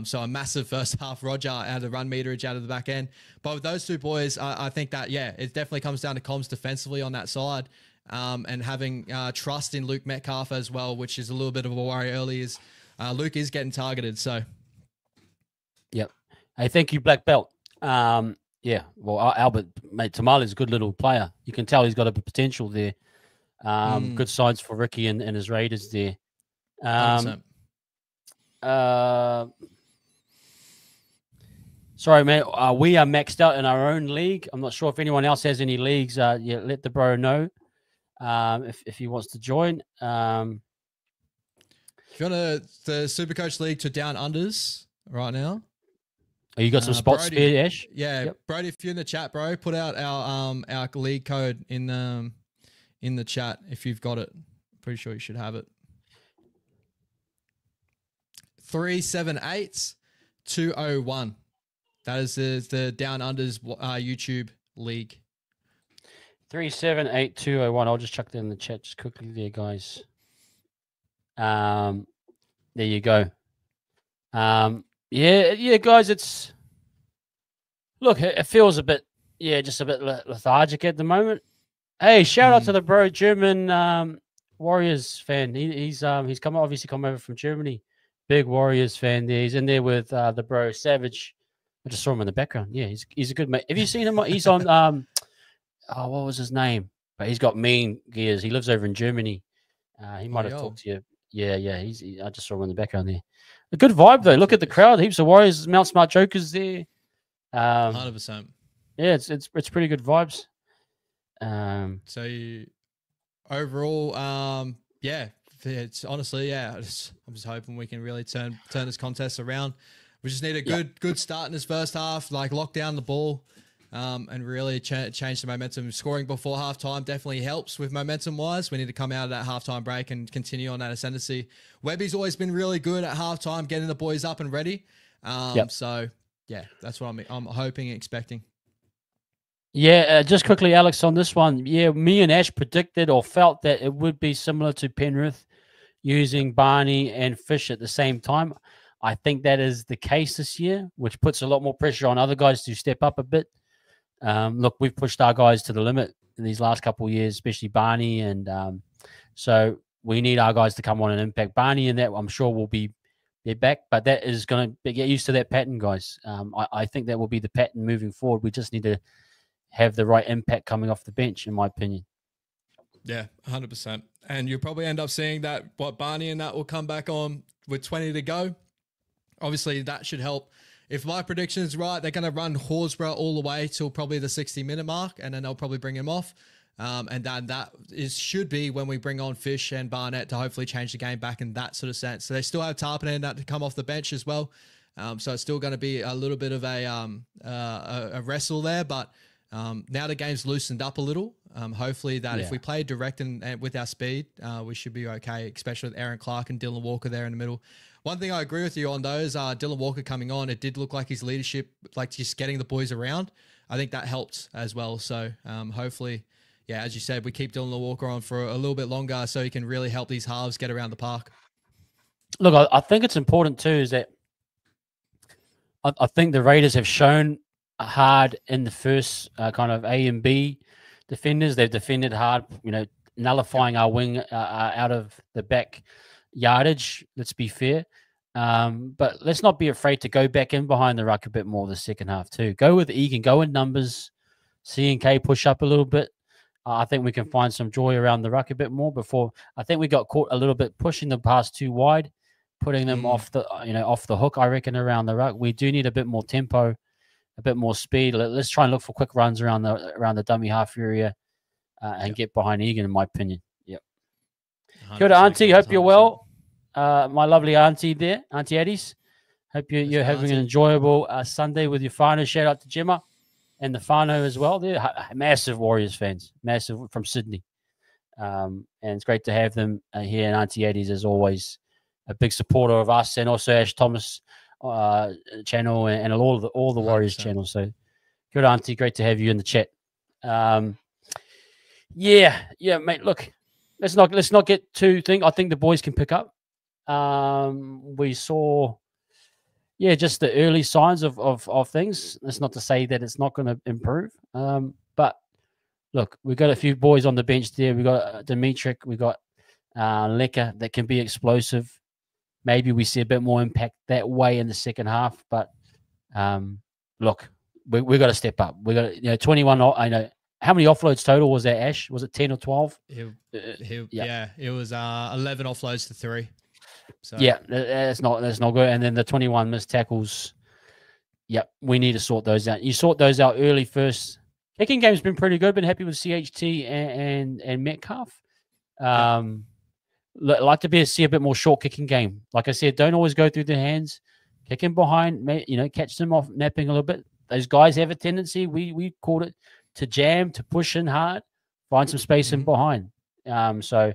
Speaker 2: So a massive first half Roger out of the run meterage out of the back end. But with those 2 boys, I think that, it definitely comes down to comms defensively on that side and having trust in Luke Metcalf as well, which is a little bit of a worry early is Luke is getting targeted. So,
Speaker 1: yep. Hey, thank you, Black Belt. Well, Albert, mate, Tamale's a good little player. You can tell he's got a potential there. Good signs for Ricky and his Raiders there. Sorry, man. We are maxed out in our own league. I'm not sure if anyone else has any leagues. Let the bro know if he wants to join.
Speaker 2: If you want the Supercoach League to down unders right now.
Speaker 1: Oh, you got some spots spare, Ash?
Speaker 2: Yeah, yep. Brody, if you're in the chat, bro, put out our league code in the chat if you've got it. Pretty sure you should have it. 378-201. That is the Down Unders YouTube league.
Speaker 1: 378-201. I'll just chuck that in the chat just quickly there, guys. There you go. Guys, it feels a bit, just a bit lethargic at the moment. Hey, shout out to the bro, German Warriors fan. He's obviously come over from Germany. Big Warriors fan there. He's in there with the bro Savage. I just saw him in the background. Yeah, he's a good mate. Have you seen him? He's on what was his name? But he's got mean gears. He lives over in Germany. He might have talked to you. Yeah. I just saw him in the background there. A good vibe though. Look at the crowd. Heaps of Warriors, Mount Smart Jokers there.
Speaker 2: 100%.
Speaker 1: Yeah, it's pretty good vibes.
Speaker 2: Overall, it's honestly, I'm just hoping we can really turn this contest around. We just need a good start in this first half, like lock down the ball, and really change the momentum. Scoring before halftime definitely helps with momentum wise. We need to come out of that halftime break and continue on that ascendancy. Webby's always been really good at halftime, getting the boys up and ready. So that's what I'm hoping and expecting.
Speaker 1: Yeah, just quickly, Alex, on this one. Yeah, me and Ash predicted or felt that it would be similar to Penrith using Barney and Fish at the same time. I think that is the case this year, which puts a lot more pressure on other guys to step up a bit. Look, we've pushed our guys to the limit in these last couple of years, especially Barney. And so we need our guys to come on and impact. Barney and that, I'm sure, will be back, but that is going to get used to that pattern, guys. I think that will be the pattern moving forward. We just need to have the right impact coming off the bench, in my opinion.
Speaker 2: Yeah, 100%. And you'll probably end up seeing that Barney and that will come back on with 20 to go. Obviously, that should help. If my prediction is right, they're going to run Horsburgh all the way till probably the 60-minute mark, and then they'll probably bring him off. And then should be when we bring on Fish and Barnett to hopefully change the game back in that sort of sense. So they still have Tarpon to come off the bench as well. So it's still going to be a little bit of a wrestle there. But now the game's loosened up a little. Hopefully that if we play direct and with our speed, we should be okay, especially with Aaron Clark and Dylan Walker there in the middle. One thing I agree with you on those, Dylan Walker coming on, it did look like his leadership, like just getting the boys around. I think that helped as well. So hopefully, yeah, as you said, we keep Dylan Walker on for a little bit longer so he can really help these halves get around the park.
Speaker 1: Look, I think it's important too is that I think the Raiders have shown hard in the first kind of A and B defenders. They've defended hard, nullifying our wing out of the back yardage. Let's be fair. But let's not be afraid to go back in behind the ruck a bit more the second half too. Go with Egan, go in numbers. C&K push up a little bit. I think we can find some joy around the ruck a bit more. Before I think we got caught a little bit pushing the pass too wide, putting them off the hook. I reckon around the ruck, we do need a bit more tempo, a bit more speed. Let's try and look for quick runs around the dummy half area and get behind Egan, in my opinion. Yep. Good, Auntie. Hope you're well. My lovely Auntie there, Auntie Addie's. Hope you're having an enjoyable Sunday with your whānau. Shout out to Gemma and the whānau as well. They're massive Warriors fans, massive from Sydney. And it's great to have them here. And Auntie Addie's, as always, a big supporter of us and also Ash Thomas channel and all the Warriors 100%. Channels. So good, Auntie. Great to have you in the chat. Yeah, mate. Look, let's not get too I think the boys can pick up. We saw, just the early signs of things. That's not to say that it's not going to improve. But look, we've got a few boys on the bench there. We got Dimitrik, we got Leka that can be explosive. Maybe we see a bit more impact that way in the second half. But look, we got to step up. We got 21. I know. How many offloads total was that, Ash? Was it 10 or 12?
Speaker 2: Yeah, it was 11 offloads to 3. So
Speaker 1: yeah, that's not good. And then the 21 missed tackles. Yep, we need to sort those out. You sort those out early first. Kicking game's been pretty good. Been happy with CHT and Metcalf. Like to see a bit more short kicking game. Like I said, don't always go through the hands. Kicking behind, catch them off napping a little bit. Those guys have a tendency. We called it to jam, to push in hard, find some space in behind. So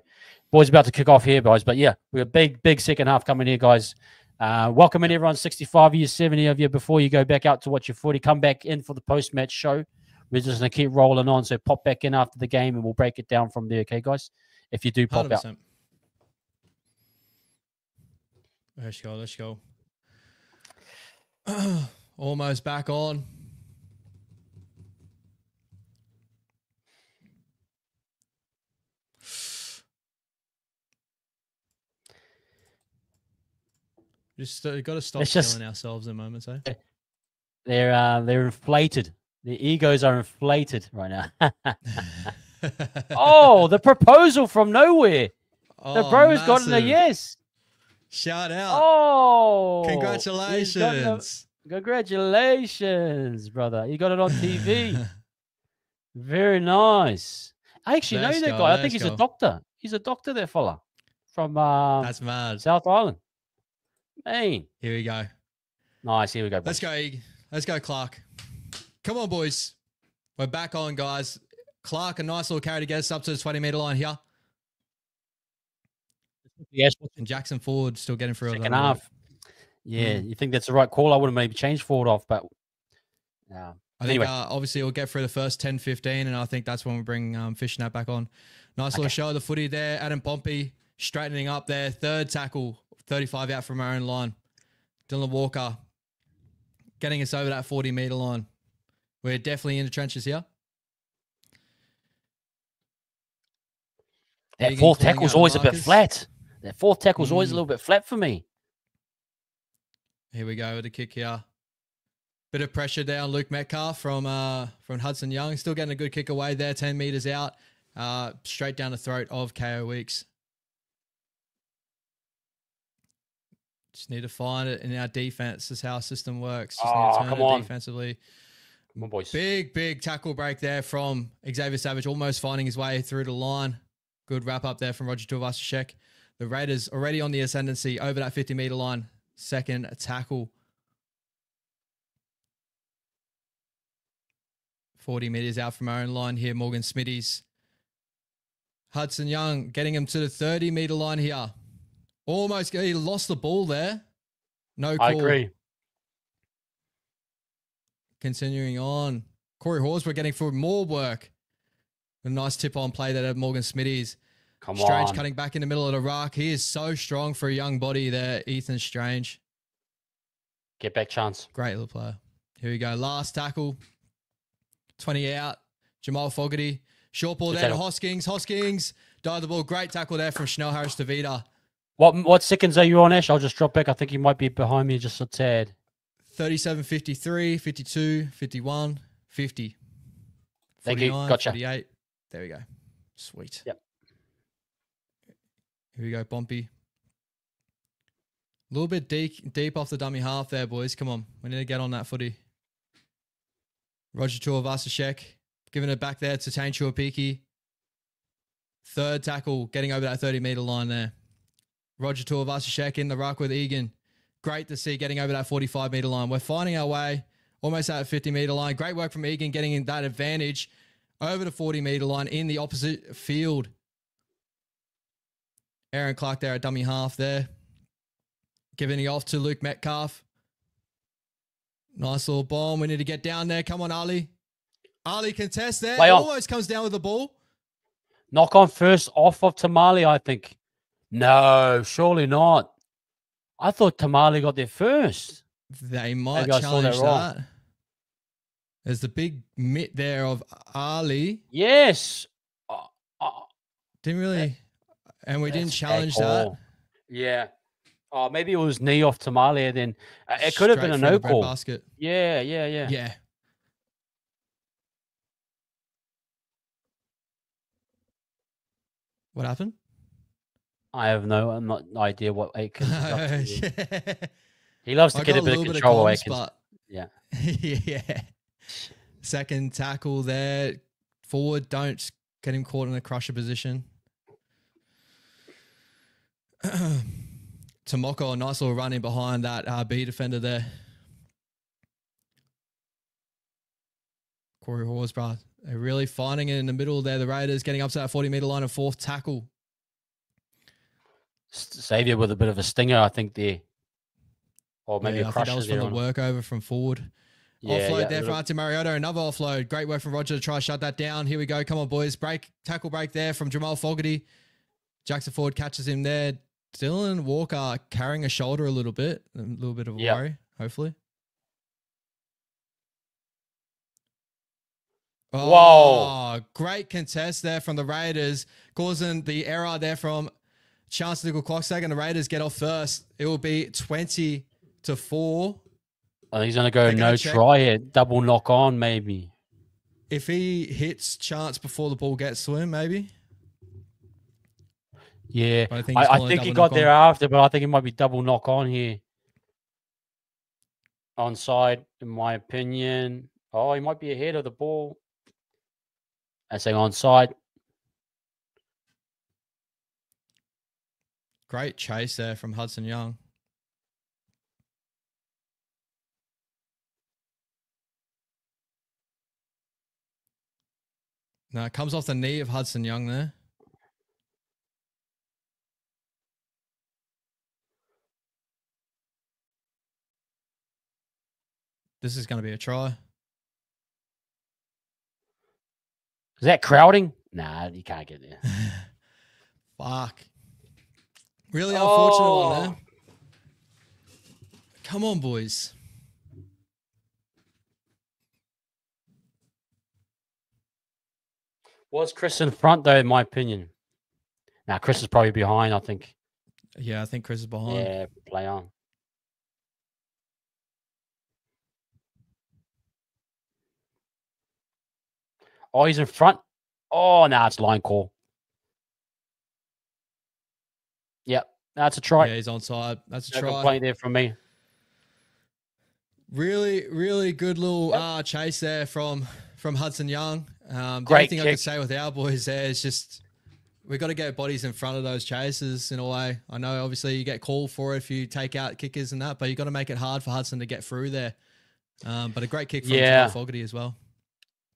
Speaker 1: boys about to kick off here, guys. But yeah, we got big second half coming here, guys. Welcome in everyone, 65 years, 70 of you. Before you go back out to watch your footy, come back in for the post-match show. We're just going to keep rolling on. So pop back in after the game and we'll break it down from there, okay, guys? If you do pop 100%. Out.
Speaker 2: Let's go. Almost back on. Just got to stop killing ourselves in moments, eh?
Speaker 1: They're inflated. Their egos are inflated right now. Oh, the proposal from nowhere. The bro's gotten a yes.
Speaker 2: Shout out.
Speaker 1: Oh.
Speaker 2: Congratulations.
Speaker 1: Congratulations, brother. You got it on TV. Very nice. I actually know that guy. I think he's a doctor. He's a doctor, that fella. From
Speaker 2: that's mad.
Speaker 1: South Island. Man.
Speaker 2: Here we go.
Speaker 1: Nice. Here we go. Boys.
Speaker 2: Let's go, Ig. Let's go, Clark. Come on, boys. We're back on, guys. Clark, a nice little carry to get us up to the 20-meter line here.
Speaker 1: Yes.
Speaker 2: And Jackson Ford still getting through.
Speaker 1: Second half. Yeah, you think that's the right call? I would have maybe changed Ford off, but
Speaker 2: I think obviously we'll get through the first 10, 15, and I think that's when we bring Fishnat back on. Nice little show of the footy there. Adam Pompey straightening up there. Third tackle, 35 out from our own line. Dylan Walker getting us over that 40-meter line. We're definitely in the trenches here.
Speaker 1: That
Speaker 2: Egan
Speaker 1: fourth
Speaker 2: calling
Speaker 1: tackle's
Speaker 2: out the
Speaker 1: always a bit
Speaker 2: markers.
Speaker 1: flat. That fourth tackle's always a little bit flat for me.
Speaker 2: Here we go with the kick here. Bit of pressure there on Luke Metcalf from Hudson Young. Still getting a good kick away there, 10 meters out, straight down the throat of KO Weeks. Just need to find it in our defense. This is how our system works. Just need to turn
Speaker 1: come
Speaker 2: it
Speaker 1: on.
Speaker 2: defensively.
Speaker 1: Come on, boys.
Speaker 2: Big tackle break there from Xavier Savage, almost finding his way through the line. Good wrap up there from Roger Tuivasa-Sheck. The Raiders already on the ascendancy over that 50-meter line. Second tackle. 40 meters out from our own line here, Morgan Smitties. Hudson Young getting him to the 30-meter line here. Almost, he lost the ball there. No call.
Speaker 1: I agree.
Speaker 2: Continuing on. Corey Horsburgh getting through more work. A nice tip-on play there at Morgan Smitties. Strange cutting back in the middle of the ruck. He is so strong for a young body there, Ethan Strange.
Speaker 1: Get back chance.
Speaker 2: Great little player. Here we go. Last tackle. 20 out. Jamal Fogarty. Short ball there to Hoskins. Hoskins died the ball. Great tackle there from Schnell Harris to Vida.
Speaker 1: What seconds are you on, Ash? I'll just drop back. I think you might be behind me just a tad.
Speaker 2: 37, 53, 52, 51, 50.
Speaker 1: Thank you. Gotcha.
Speaker 2: 48. There we go. Sweet.
Speaker 1: Yep.
Speaker 2: Here we go, Bumpy. A little bit deep off the dummy half there, boys. Come on. We need to get on that footy. Roger Tuivasa-Sheck giving it back there to Tane Tuapiki. Third tackle, getting over that 30-meter line there. Roger Tuivasa-Sheck in the ruck with Egan. Great to see getting over that 45-meter line. We're finding our way almost at that 50-meter line. Great work from Egan getting in that advantage over the 40-meter line in the opposite field. Aaron Clark there at dummy half there. Giving it off to Luke Metcalf. Nice little bomb. We need to get down there. Come on, Ali. Ali contest there. Almost comes down with the ball.
Speaker 1: Knock on first off of Tamale, I think. No, surely not. I thought Tamale got there first.
Speaker 2: They might challenge that. There's the big mitt there of Ali.
Speaker 1: Yes.
Speaker 2: Didn't really... And we didn't challenge that.
Speaker 1: Yeah. Oh, maybe it was knee off Tamale then. It could have been a no call.
Speaker 2: Basket.
Speaker 1: Yeah.
Speaker 2: What happened?
Speaker 1: I have no idea what Aikens is up to. He loves to get a bit of control, Aikens.
Speaker 2: But...
Speaker 1: Yeah.
Speaker 2: Yeah. Second tackle there. Forward, don't get him caught in a crusher position. Tomoko, a nice little run in behind that B defender there. Corey Horsburgh. They're really finding it in the middle there. The Raiders getting up to that 40-meter line of fourth tackle.
Speaker 1: Xavier with a bit of a stinger, I think, there. Or maybe a crusher.
Speaker 2: That was from the work over from forward. Offload there from Artie Mariota. Another offload. Great work from Roger to try to shut that down. Here we go. Come on, boys. Tackle break there from Jamal Fogarty. Jackson Ford catches him there. Dylan Walker carrying a shoulder a little bit of a worry, hopefully.
Speaker 1: Whoa.
Speaker 2: Great contest there from the Raiders, causing the error there from Chance Nickel Clockstack, and the Raiders get off first. It will be 20-4.
Speaker 1: I think he's going to go no try it. Double knock on, maybe.
Speaker 2: If he hits Chance before the ball gets to him, maybe.
Speaker 1: Yeah, I think he got there after, but I think it might be double knock on here. Onside, in my opinion. Oh, he might be ahead of the ball. I say onside.
Speaker 2: Great chase there from Hudson Young. No, it comes off the knee of Hudson Young there. This is going to be a try.
Speaker 1: Is that crowding? Nah, you can't get there.
Speaker 2: Fuck. Really unfortunate one there. Come on, boys.
Speaker 1: Was Chris in front, though, in my opinion? Now, Chris is probably behind, I think.
Speaker 2: Yeah, I think Chris is behind.
Speaker 1: Yeah, play on. Oh, he's in front. Oh, no, it's line call. Yep, that's a try.
Speaker 2: Yeah, he's onside. That's a
Speaker 1: No
Speaker 2: try.
Speaker 1: complaint there from me.
Speaker 2: Really, really good little chase there from Hudson Young. The
Speaker 1: Great
Speaker 2: only thing I
Speaker 1: kick.
Speaker 2: could say with our boys there is just we've got to get bodies in front of those chases in a way. I know obviously you get called for it if you take out kickers and that, but you got to make it hard for Hudson to get through there. But a great kick from Jamal Fogarty as well.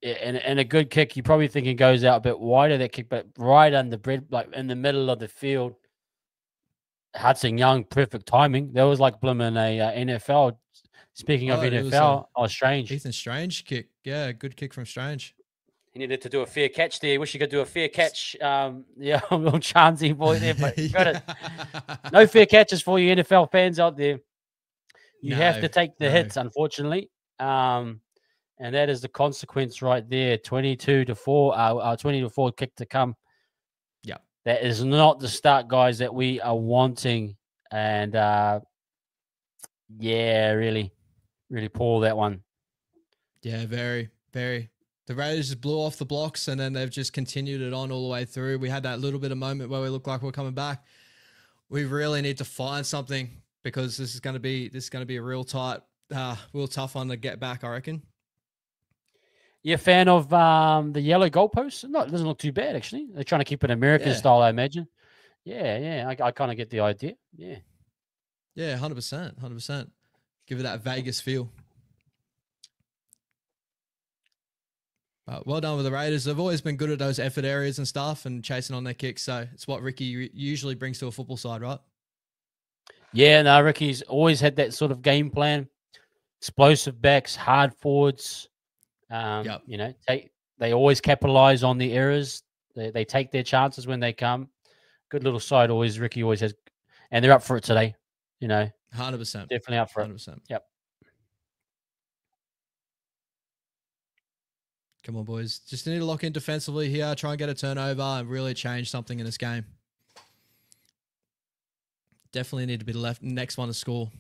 Speaker 1: Yeah, and a good kick. You probably think it goes out a bit wider, that kick, but right under bread, like in the middle of the field. Hudson Young, perfect timing. That was like blooming a NFL. Speaking of NFL, Strange.
Speaker 2: Ethan Strange kick. Yeah, good kick from Strange.
Speaker 1: He needed to do a fair catch there. Wish he could do a fair catch. Yeah, little Chansey boy there, but got it. No fair catches for you NFL fans out there. You have to take the hits, unfortunately. And that is the consequence right there. 22-4, 20-4 kick to come.
Speaker 2: Yeah.
Speaker 1: That is not the start, guys, that we are wanting. And yeah, really poor that one.
Speaker 2: Yeah, very, very. The Raiders just blew off the blocks, and then they've just continued it on all the way through. We had that little bit of moment where we looked like we're coming back. We really need to find something because this is going to be a real tough one to get back, I reckon.
Speaker 1: You a fan of the yellow goalposts? No, it doesn't look too bad actually. They're trying to keep it American style, I imagine. Yeah. I kind of get the idea. Yeah.
Speaker 2: Yeah, 100%. Give it that Vegas feel. Well done with the Raiders. They've always been good at those effort areas and stuff and chasing on their kicks. So it's what Ricky usually brings to a football side, right?
Speaker 1: Yeah, no, Ricky's always had that sort of game plan. Explosive backs, hard forwards. You know, they always capitalize on the errors. They take their chances when they come. Good little side always. Ricky always has, and they're up for it today. You know,
Speaker 2: 100%.
Speaker 1: Definitely up for
Speaker 2: 100%.
Speaker 1: it. Yep.
Speaker 2: Come on, boys. Just need to lock in defensively here, try and get a turnover and really change something in this game. Definitely need to be the next one to score.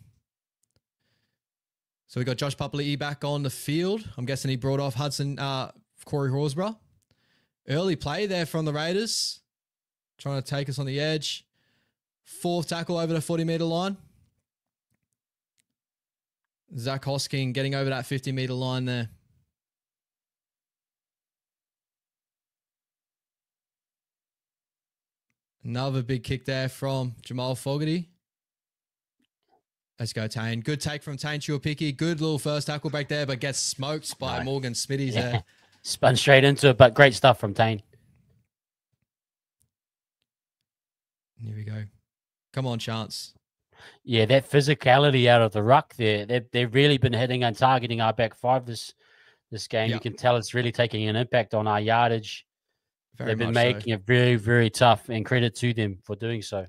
Speaker 2: So we got Josh Papali'i back on the field. I'm guessing he brought off Corey Horsburgh. Early play there from the Raiders. Trying to take us on the edge. Fourth tackle over the 40-meter line. Zach Hosking getting over that 50-meter line there. Another big kick there from Jamal Fogarty. Let's go, Tane. Good take from Tane Chuapiki. Good little first tackle break there, but gets smoked by Morgan Smitties there.
Speaker 1: Spun straight into it, but great stuff from Tane.
Speaker 2: Here we go. Come on, Chance.
Speaker 1: Yeah, that physicality out of the ruck there. They've really been hitting and targeting our back five this game. Yep. You can tell it's really taking an impact on our yardage. They've been making it very, very tough, and credit to them for doing so.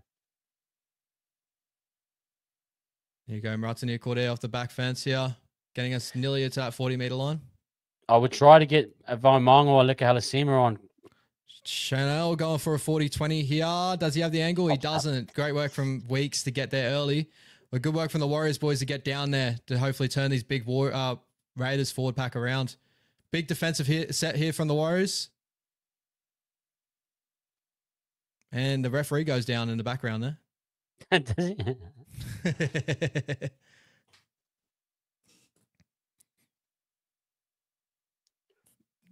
Speaker 2: There you go, Martini Corday off the back fence here, getting us nearly to that 40-meter line.
Speaker 1: I would try to get Vaimango or Lika Halasima on.
Speaker 2: Chanel going for a 40-20 here. Does he have the angle? He doesn't. Great work from Weeks to get there early. But good work from the Warriors boys to get down there to hopefully turn these big Raiders forward pack around. Big defensive set here from the Warriors. And the referee goes down in the background there.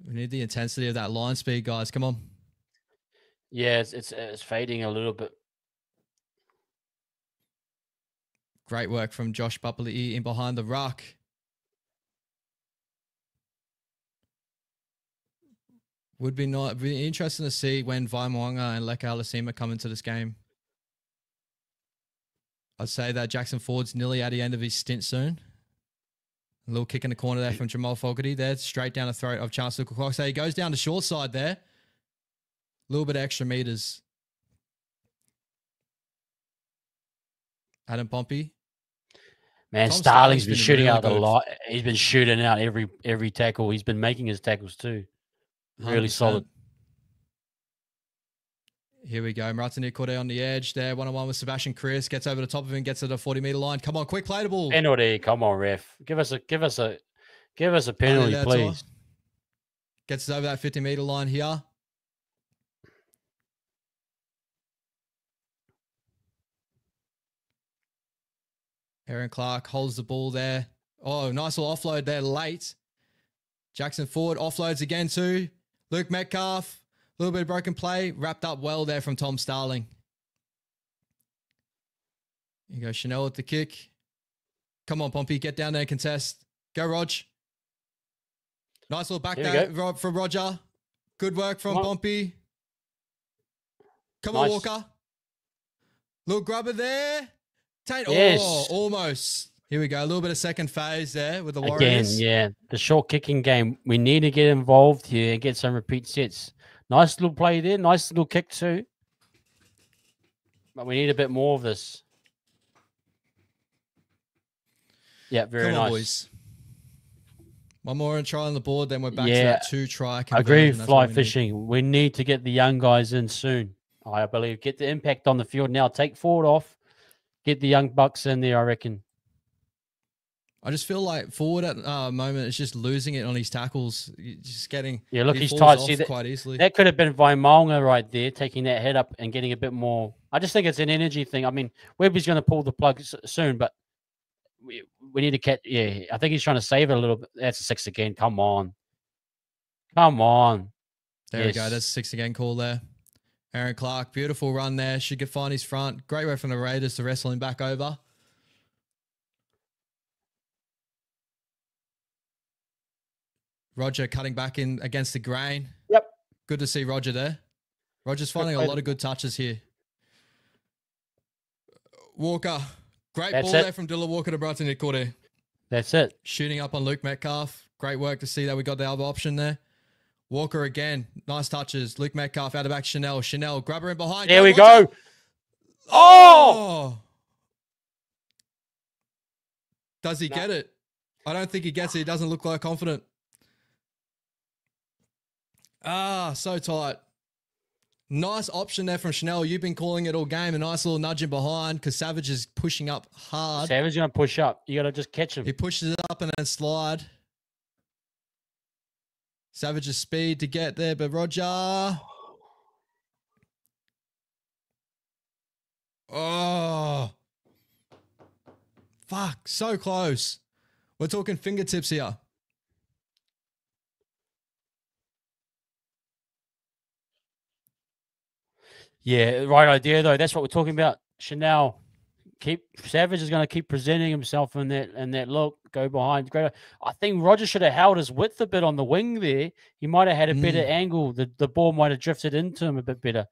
Speaker 2: We need the intensity of that line speed, guys. Come on.
Speaker 1: Yeah, it's fading a little bit.
Speaker 2: Great work from Josh Papali'i in behind the ruck. Would be interesting to see when Vaimango and Leka Alasima come into this game. I'd say that Jackson Ford's nearly at the end of his stint soon. A little kick in the corner there from Jamal Fogarty there, straight down the throat of Chancellor Cox. So he goes down the short side there. A little bit of extra meters. Adam Pompey.
Speaker 1: Man, Starling's been shooting out a lot. He's been shooting out every tackle. He's been making his tackles too. Really 100%. Solid.
Speaker 2: Here we go. Martin Corday on the edge there. 1-on-1 with Sebastian Chris. Gets over the top of him. Gets to the 40-meter line. Come on, quick play the ball.
Speaker 1: Penalty. Come on, ref. Give us a penalty, please.
Speaker 2: Gets us over that 50-meter line here. Aaron Clark holds the ball there. Oh, nice little offload there late. Jackson Ford offloads again too. Luke Metcalf. A little bit of broken play. Wrapped up well there from Tom Starling. Here you go, Chanel with the kick. Come on, Pompey. Get down there and contest. Go, Rog. Nice little back there from Roger. Good work from Pompey. Come on, Walker. Little grubber there.
Speaker 1: Yes.
Speaker 2: Oh, almost. Here we go. A little bit of second phase there with the Warriors.
Speaker 1: Again, yeah. The short kicking game. We need to get involved here and get some repeat sets. Nice little play there. Nice little kick too. But we need a bit more of this. Yeah, very nice.
Speaker 2: Boys. One more and try on the board, then we're back to that 2-try conversion.
Speaker 1: I agree with fly fishing. We need to get the young guys in soon. I believe. Get the impact on the field now. Take forward off. Get the young bucks in there, I reckon.
Speaker 2: I just feel like forward at the moment is just losing it on his tackles. Just getting
Speaker 1: look, he's tight. See that,
Speaker 2: quite easily.
Speaker 1: That could have been Vaimonga right there, taking that head up and getting a bit more. I just think it's an energy thing. I mean, Webby's going to pull the plug soon, but we need to catch. Yeah, I think he's trying to save it a little bit. That's a 6 again. Come on.
Speaker 2: There we go. That's a 6 again call there. Aaron Clark, beautiful run there. Should find his front. Great way from the Raiders to wrestle him back over. Roger cutting back in against the grain.
Speaker 1: Yep.
Speaker 2: Good to see Roger there. Roger's finding a lot of good touches here. Walker. Great ball there from Dylan Walker to Brighton Nikorte.
Speaker 1: That's it.
Speaker 2: Shooting up on Luke Metcalf. Great work to see that we got the other option there. Walker again. Nice touches. Luke Metcalf out of back. Chanel. Grab her in behind.
Speaker 1: There we go. Oh!
Speaker 2: Does he get it? I don't think he gets it. He doesn't look like confident. So tight. Nice option there from Chanel. You've been calling it all game. A nice little nudge in behind because Savage is pushing up hard.
Speaker 1: Savage is going to push up. You got to just catch him.
Speaker 2: He pushes it up and then slide. Savage's speed to get there, but Roger. Oh. Fuck, so close. We're talking fingertips here.
Speaker 1: Yeah, right idea though. That's what we're talking about. Chanel, Savage is going to keep presenting himself in that look. Go behind. Great. I think Roger should have held his width a bit on the wing there. He might have had a better angle. The ball might have drifted into him a bit better.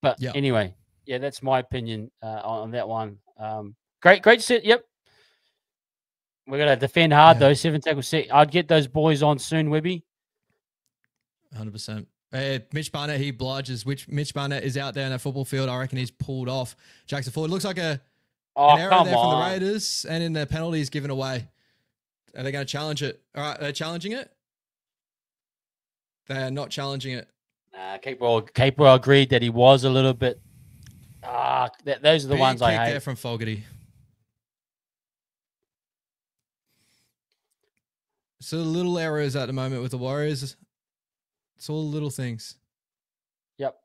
Speaker 1: But anyway, yeah, that's my opinion on that one. Great set. Yep. We're going to defend hard though. 7 tackle set. I'd get those boys on soon, Webby.
Speaker 2: 100%. Mitch Barnett, he obliges. Mitch Barnett is out there in that football field. I reckon he's pulled off Jackson Ford. Looks like an error there from the Raiders, and in the penalties given away. Are they going to challenge it? All right, they're challenging it? They're not challenging it.
Speaker 1: Capewell agreed that he was a little bit. Those are the ones I hate.
Speaker 2: There from Fogarty. So little errors at the moment with the Warriors. It's all little things.
Speaker 1: Yep.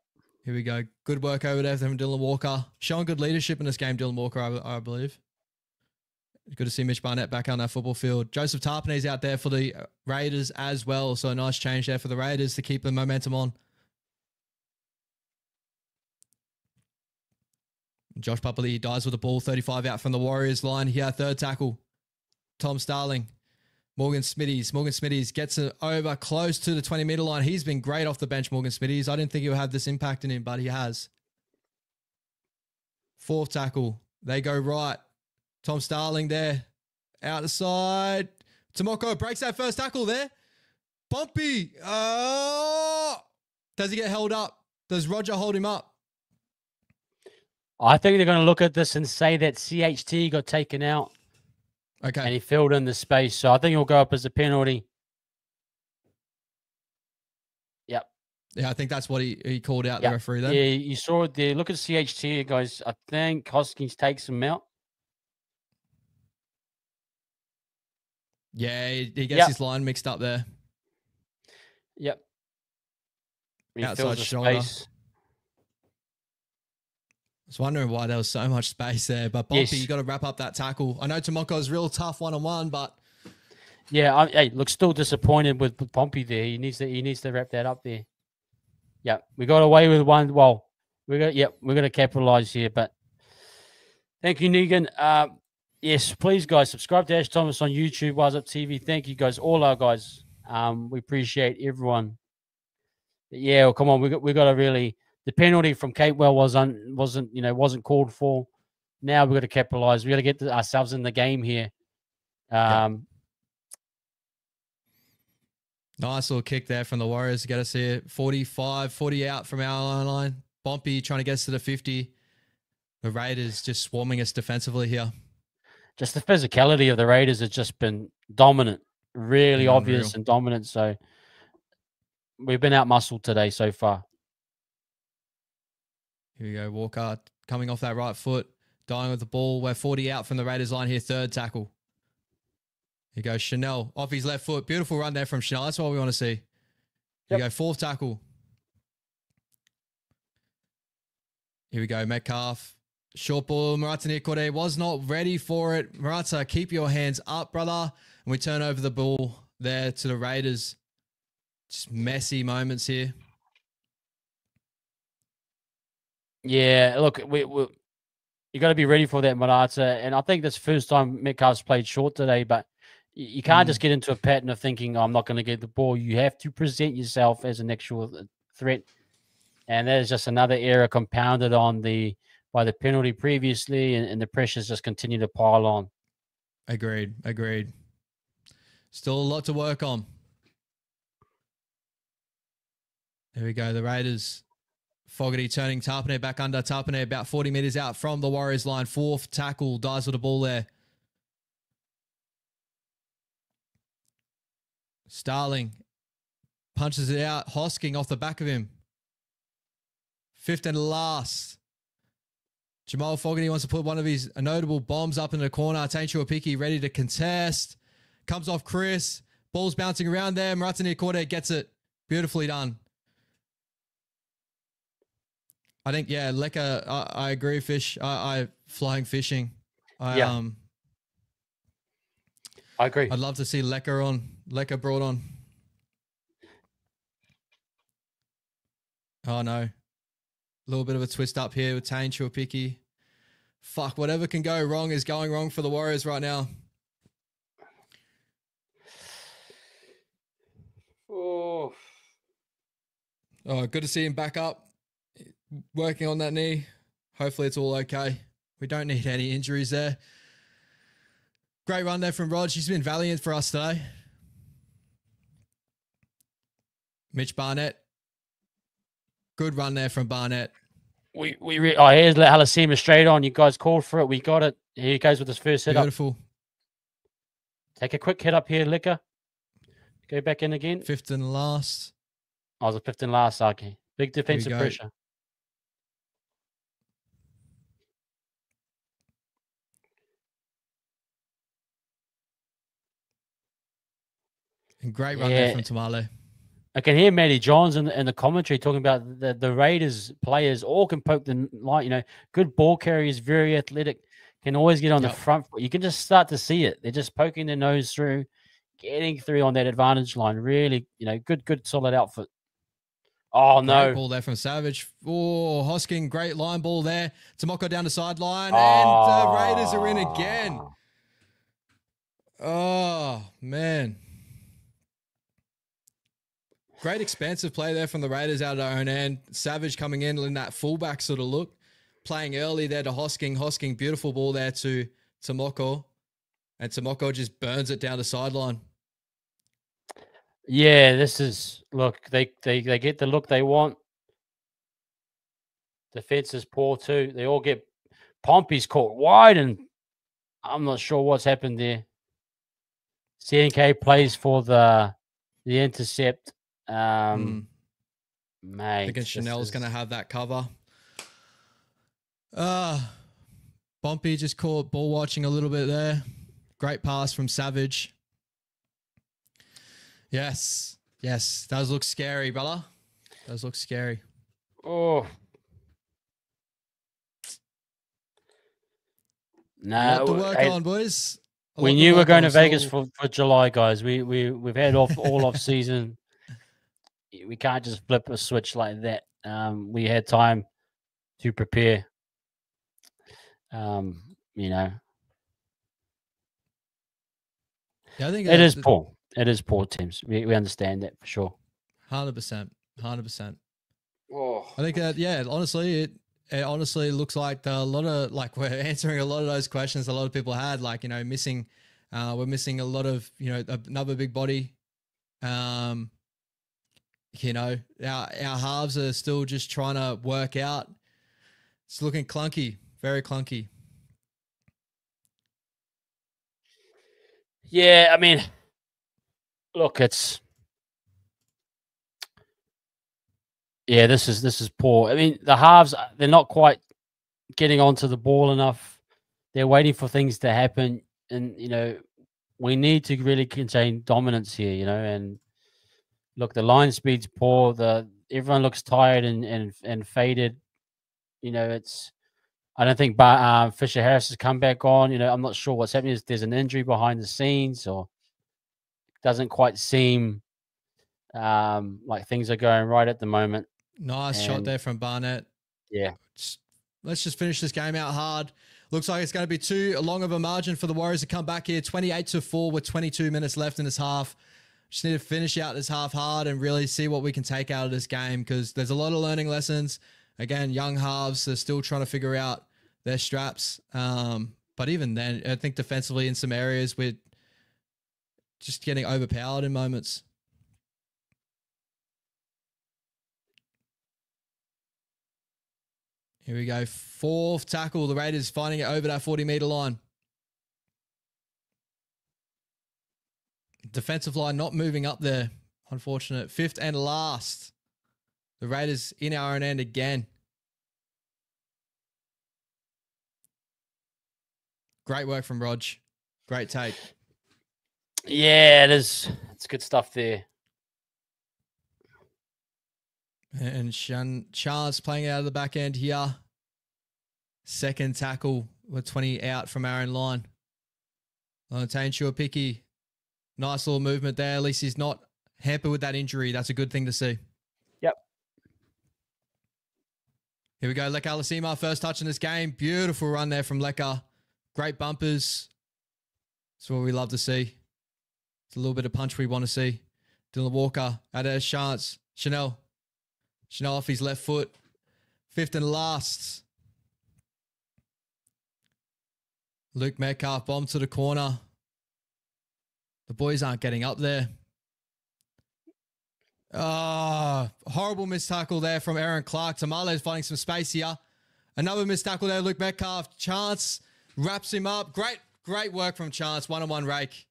Speaker 2: Here we go. Good work over there from Dylan Walker. Showing good leadership in this game, Dylan Walker, I believe. Good to see Mitch Barnett back on that football field. Joseph Tarpanese out there for the Raiders as well. So a nice change there for the Raiders to keep the momentum on. Josh Papali dies with the ball. 35 out from the Warriors line here. Third tackle. Tom Starling. Morgan Smitties gets it over close to the 20-meter line. He's been great off the bench, Morgan Smitties. I didn't think he would have this impact in him, but he has. Fourth tackle. They go right. Tom Starling there. Out the side. Tomoko breaks that first tackle there. Pompey. Oh! Does he get held up? Does Roger hold him up?
Speaker 1: I think they're going to look at this and say that CHT got taken out.
Speaker 2: Okay.
Speaker 1: And he filled in the space. So I think he'll go up as a penalty. Yep.
Speaker 2: Yeah, I think that's what he called out,
Speaker 1: Yeah.
Speaker 2: the referee then.
Speaker 1: Yeah, you saw it there. Look at CHT, guys. I think Hoskins takes him out.
Speaker 2: Yeah, he gets his line mixed up there.
Speaker 1: Yep. He
Speaker 2: Outside
Speaker 1: fills the
Speaker 2: shoulder.
Speaker 1: space.
Speaker 2: I was wondering why there was so much space there, but Bumpy, you got to wrap up that tackle. I know Tomoko's real tough one-on-one, but
Speaker 1: yeah, hey, look, still disappointed with Pompey there. He needs to wrap that up there. Yeah, we got away with one. Well, we're gonna capitalize here, but thank you, Negan. Yes, please, guys, subscribe to Ash Thomas on YouTube, Wise Up TV. Thank you, guys, all our guys. We appreciate everyone. Yeah, well, come on, we got to really. The penalty from Capewell wasn't called for. Now we got to capitalize. We got to get ourselves in the game here.
Speaker 2: Nice little kick there from the Warriors. You got to see it. 45, 40 out from our line. Bumpy trying to get us to the 50. The Raiders just swarming us defensively here.
Speaker 1: Just the physicality of the Raiders has just been dominant, really obvious and dominant. So we've been out-muscled today so far.
Speaker 2: Here we go. Walker coming off that right foot, dying with the ball. We're 40 out from the Raiders line here. Third tackle. Here goes Chanel off his left foot. Beautiful run there from Chanel. That's what we want to see. Here we go. Fourth tackle. Here we go. Metcalf. Short ball. Marata Nikore was not ready for it. Marata, keep your hands up, brother. And we turn over the ball there to the Raiders. Just messy moments here.
Speaker 1: Yeah, look, you got to be ready for that, Marata. And I think that's the first time Metcalf's played short today, but you can't just get into a pattern of thinking, oh, I'm not going to get the ball. You have to present yourself as an actual threat. And that is just another error compounded on by the penalty previously, and the pressures just continue to pile on.
Speaker 2: Agreed. Still a lot to work on. There we go. The Raiders. Fogarty turning Tarpanay back under. Tarpanay about 40 meters out from the Warriors line. Fourth tackle. Dies with the ball there. Starling punches it out. Hosking off the back of him. Fifth and last. Jamal Fogarty wants to put one of his notable bombs up in the corner. Tainchu Apiki ready to contest. Comes off Chris. Ball's bouncing around there. Maratani Akorde gets it. Beautifully done. I think, yeah, Leka, I agree, Fish. I flying fishing. I
Speaker 1: agree.
Speaker 2: I'd love to see Leka brought on. Oh, no. A little bit of a twist up here with Tane Chuapiki. Fuck, whatever can go wrong is going wrong for the Warriors right now. Oh, good to see him back up. Working on that knee. Hopefully it's all okay. We don't need any injuries there. Great run there from Rod. She's been valiant for us today. Mitch Barnett. Good run there from Barnett.
Speaker 1: Here's Halasima straight on. You guys called for it. We got it. Here he goes with his first hit.
Speaker 2: Beautiful.
Speaker 1: Take a quick hit up here, Liquor. Go back in again.
Speaker 2: Fifth and last.
Speaker 1: I was a fifth and last, okay. Big defensive pressure.
Speaker 2: And great run there from Tamale.
Speaker 1: I can hear Matty Johns in the commentary talking about the Raiders players all can poke the line, good ball carriers, very athletic, can always get on the front. You can just start to see it. They're just poking their nose through, getting through on that advantage line. Really, good solid outfit. Oh, no.
Speaker 2: Great ball there from Savage. Oh, Hosking, great line ball there. Tomoko down the sideline, and the Raiders are in again. Oh, man. Great expansive play there from the Raiders out of their own end. Savage coming in that fullback sort of look. Playing early there to Hosking. Hosking, beautiful ball there to Tomoko. And Tomoko just burns it down the sideline.
Speaker 1: Yeah, this is, look, they get the look they want. Defense is poor too. They all get, Pompey's caught wide, and I'm not sure what's happened there. CNK plays for the intercept. Mate,
Speaker 2: Thinking Chanel's going to have that cover. Bumpy just caught ball watching a little bit there. Great pass from Savage. Yes. Does look scary, brother. Does look scary.
Speaker 1: Oh.
Speaker 2: No, a lot to work on, boys.
Speaker 1: We knew we were going to Vegas for July, guys. We've had all off season. We can't just flip a switch like that. We had time to prepare.
Speaker 2: Yeah, I think
Speaker 1: it is poor. It is poor teams. We understand that for sure.
Speaker 2: 100%. Oh, I think that honestly, it honestly looks like a lot of we're answering a lot of those questions a lot of people had. Missing, we're missing a lot of another big body. Our halves are still just trying to work out. It's looking clunky, very clunky.
Speaker 1: Yeah, I mean, look, this is poor. I mean, the halves, they're not quite getting onto the ball enough. They're waiting for things to happen, and we need to really contain dominance here. And look, the line speed's poor. Everyone looks tired and faded. I don't think Fisher Harris has come back on. I'm not sure what's happening. There's an injury behind the scenes, or doesn't quite seem like things are going right at the moment.
Speaker 2: Nice shot there from Barnett.
Speaker 1: Yeah.
Speaker 2: Let's just finish this game out hard. Looks like it's going to be too long of a margin for the Warriors to come back here. 28-4 with 22 minutes left in this half. Just need to finish out this half hard and really see what we can take out of this game, because there's a lot of learning lessons. Again, young halves are still trying to figure out their straps. But even then, I think defensively in some areas we're just getting overpowered in moments. Here we go. Fourth tackle. The Raiders finding it over that 40-meter line. Defensive line not moving up there. Unfortunate. Fifth and last. The Raiders in our own end again. Great work from Rog. Great take.
Speaker 1: Yeah, it is. It's good stuff there.
Speaker 2: And Chance playing out of the back end here. Second tackle with 20 out from our own line. Lonatane Shuapiki. Nice little movement there. At least he's not hampered with that injury. That's a good thing to see.
Speaker 1: Yep.
Speaker 2: Here we go. Leka Alasima, first touch in this game. Beautiful run there from Leka. Great bumpers. That's what we love to see. It's a little bit of punch we want to see. Dylan Walker out of Chance. Chanel off his left foot. Fifth and last. Luke Metcalf bomb to the corner. The boys aren't getting up there. Horrible missed tackle there from Aaron Clark. Tamale's finding some space here. Another missed tackle there, Luke Metcalf. Chance wraps him up. Great work from Chance. One-on-one rake.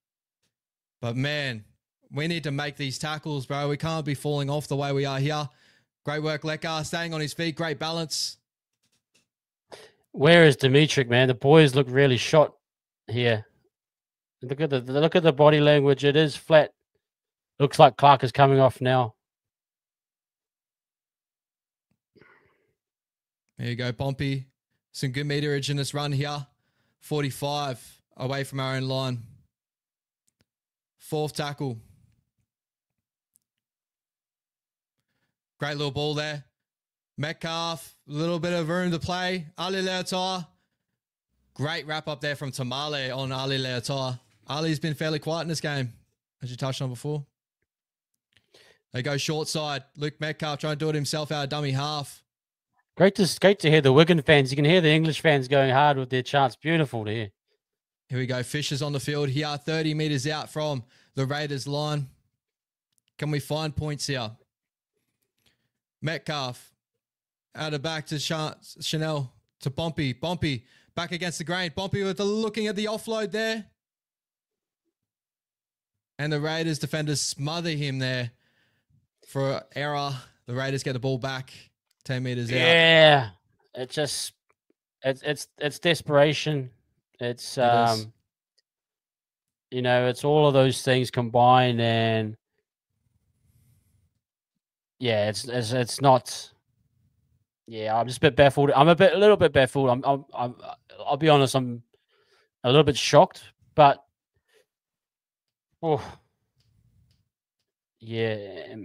Speaker 2: But man, we need to make these tackles, bro. We can't be falling off the way we are here. Great work, Leka, staying on his feet. Great balance.
Speaker 1: Where is Dimitrik, man? The boys look really shot here. Look at the body language. It is flat. Looks like Clark is coming off now.
Speaker 2: There you go, Pompey. Some good meterage in this run here. 45 away from our own line. Fourth tackle. Great little ball there. Metcalf, a little bit of room to play. Ali Leotar. Great wrap up there from Tamale on Ali Leotar. Ali's been fairly quiet in this game, as you touched on before. They go short side. Luke Metcalf trying to do it himself out of dummy half.
Speaker 1: Great to hear the Wigan fans. You can hear the English fans going hard with their chants. Beautiful to hear.
Speaker 2: Here we go. Fisher's on the field here, 30 meters out from the Raiders line. Can we find points here? Metcalf out of back to Chanel to Pompey. Pompey back against the grain. Pompey with looking at the offload there. And the Raiders defenders smother him there for error. The Raiders get the ball back, 10 meters out.
Speaker 1: Yeah, it just it's desperation. It's you know, it's all of those things combined, and yeah, it's not. Yeah, I'm just a bit baffled. I'm a little bit baffled. I'll be honest. I'm a little bit shocked, but oh, yeah,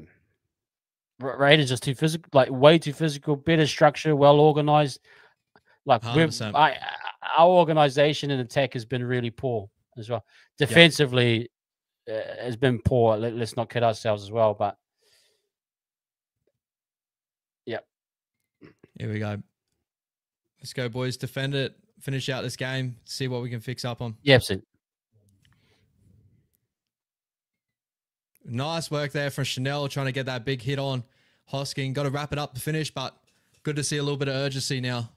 Speaker 1: Raiders just too physical, like way too physical. Better structure, well organized. Like
Speaker 2: 100%.
Speaker 1: Our organization and attack has been really poor as well. Defensively, has been poor. Let's not kid ourselves as well. But yeah,
Speaker 2: here we go. Let's go, boys. Defend it. Finish out this game. See what we can fix up on.
Speaker 1: Yeah, absolutely.
Speaker 2: Nice work there from Chanel, trying to get that big hit on Hosking. Got to wrap it up to finish, but good to see a little bit of urgency now.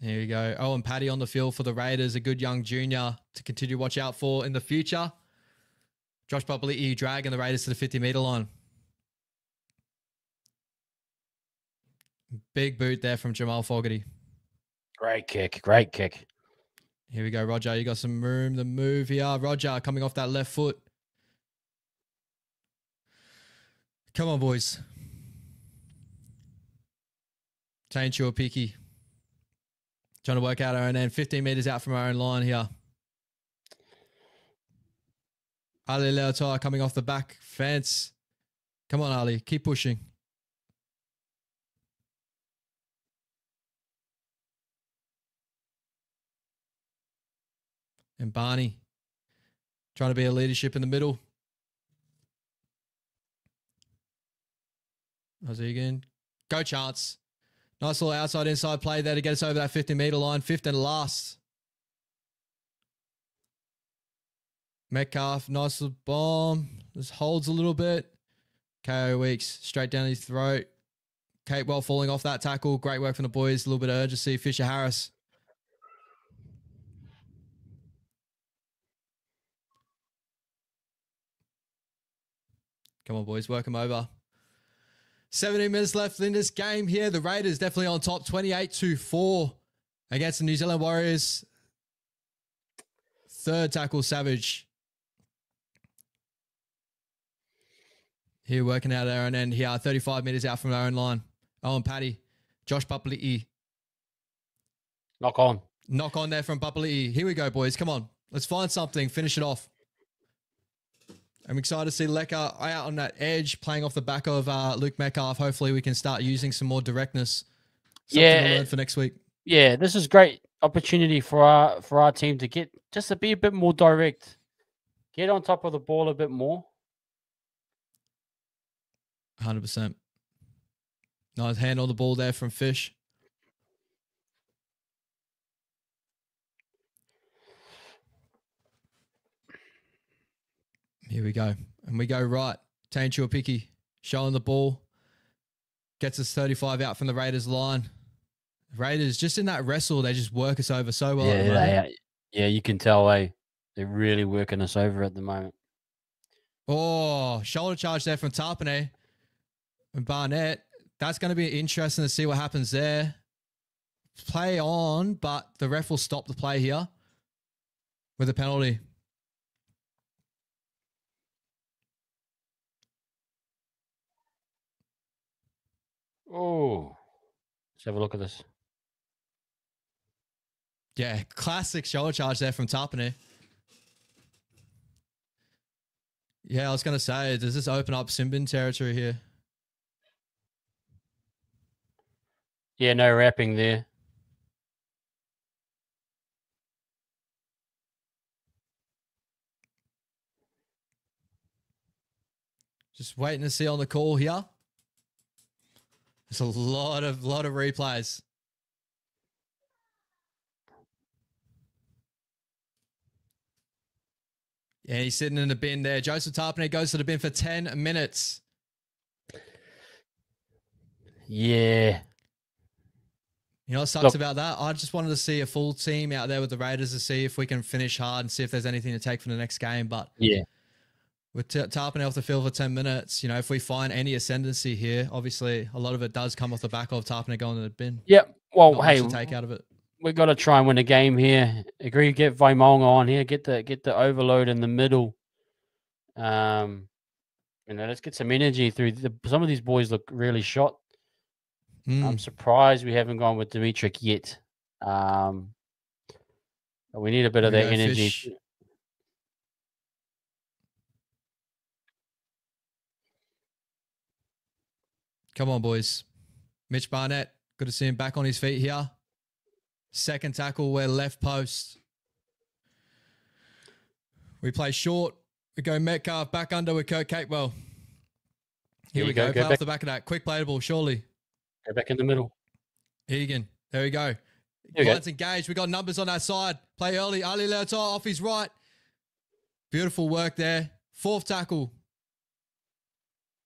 Speaker 2: Here you go. Oh, and Paddy on the field for the Raiders, a good young junior to continue to watch out for in the future. Josh Papali'i dragging the Raiders to the 50-meter line. Big boot there from Jamal Fogarty.
Speaker 1: Great kick. Great kick.
Speaker 2: Here we go, Roger. You got some room to move here. Roger coming off that left foot. Come on, boys. Tane Chua-Piki. Trying to work out our own end. 15 meters out from our own line here. Ali Leotar coming off the back fence. Come on, Ali. Keep pushing. And Barney trying to be a leadership in the middle. Ozigan. Go Chance. Nice little outside inside play there to get us over that 50-meter line. Fifth and last. Metcalf, nice little bomb. Just holds a little bit. KO Weeks straight down his throat. Capewell falling off that tackle. Great work from the boys. A little bit of urgency. Fisher Harris. Come on, boys. Work them over. 17 minutes left in this game here. The Raiders definitely on top, 28-4 against the New Zealand Warriors. Third tackle, Savage. Here working out our own end here. 35 meters out from our own line. Oh, and Paddy. Josh Papali'i.
Speaker 1: Knock on.
Speaker 2: Knock on there from Papali'i. Here we go, boys. Come on. Let's find something. Finish it off. I'm excited to see Lecker out on that edge, playing off the back of Luke Metcalf. Hopefully we can start using some more directness. Something to learn for next week.
Speaker 1: Yeah, this is great opportunity for our team to get just to be a bit more direct. Get on top of the ball a bit more.
Speaker 2: 100%. Nice hand on the ball there from Fish. Here we go. And we go right. Tane Chua-Piki showing the ball. Gets us 35 out from the Raiders line. Raiders, just in that wrestle, they just work us over so well.
Speaker 1: Yeah, you can tell they're really working us over at the moment.
Speaker 2: Oh, shoulder charge there from Tarpanay and Barnett. That's going to be interesting to see what happens there. Play on, but the ref will stop the play here with a penalty.
Speaker 1: Oh, let's have a look at this.
Speaker 2: Yeah, classic shoulder charge there from Tarpanay. Yeah, I was going to say, does this open up Simbin territory here?
Speaker 1: Yeah, no wrapping there.
Speaker 2: Just waiting to see on the call here. There's a lot of replays. Yeah, he's sitting in the bin there. Joseph Tarpanay goes to the bin for 10 minutes.
Speaker 1: Yeah.
Speaker 2: You know what sucks about that? I just wanted to see a full team out there with the Raiders to see if we can finish hard and see if there's anything to take from the next game. But
Speaker 1: yeah,
Speaker 2: with Tarpany off the field for 10 minutes, you know, if we find any ascendancy here, obviously a lot of it does come off the back of Tarpany going to the bin.
Speaker 1: Yep. Well,
Speaker 2: not
Speaker 1: hey,
Speaker 2: much to take out of it.
Speaker 1: We got to try and win a game here. Agree, get Vaimonga on here, get the overload in the middle. You know, let's get some energy through. Some of these boys look really shot. I'm surprised we haven't gone with Dimitrik yet. We need a bit of that energy.
Speaker 2: Fish. Come on, boys. Mitch Barnett, good to see him back on his feet here. Second tackle, we're left post. We play short. We go Metcalf back under with Kurt Capewell. Here we go. Play off the back of that. Quick play ball, surely.
Speaker 1: Go back in the middle.
Speaker 2: Egan. There we go. Lions engaged. We got numbers on that side. Play early. Ali Leota off his right. Beautiful work there. Fourth tackle.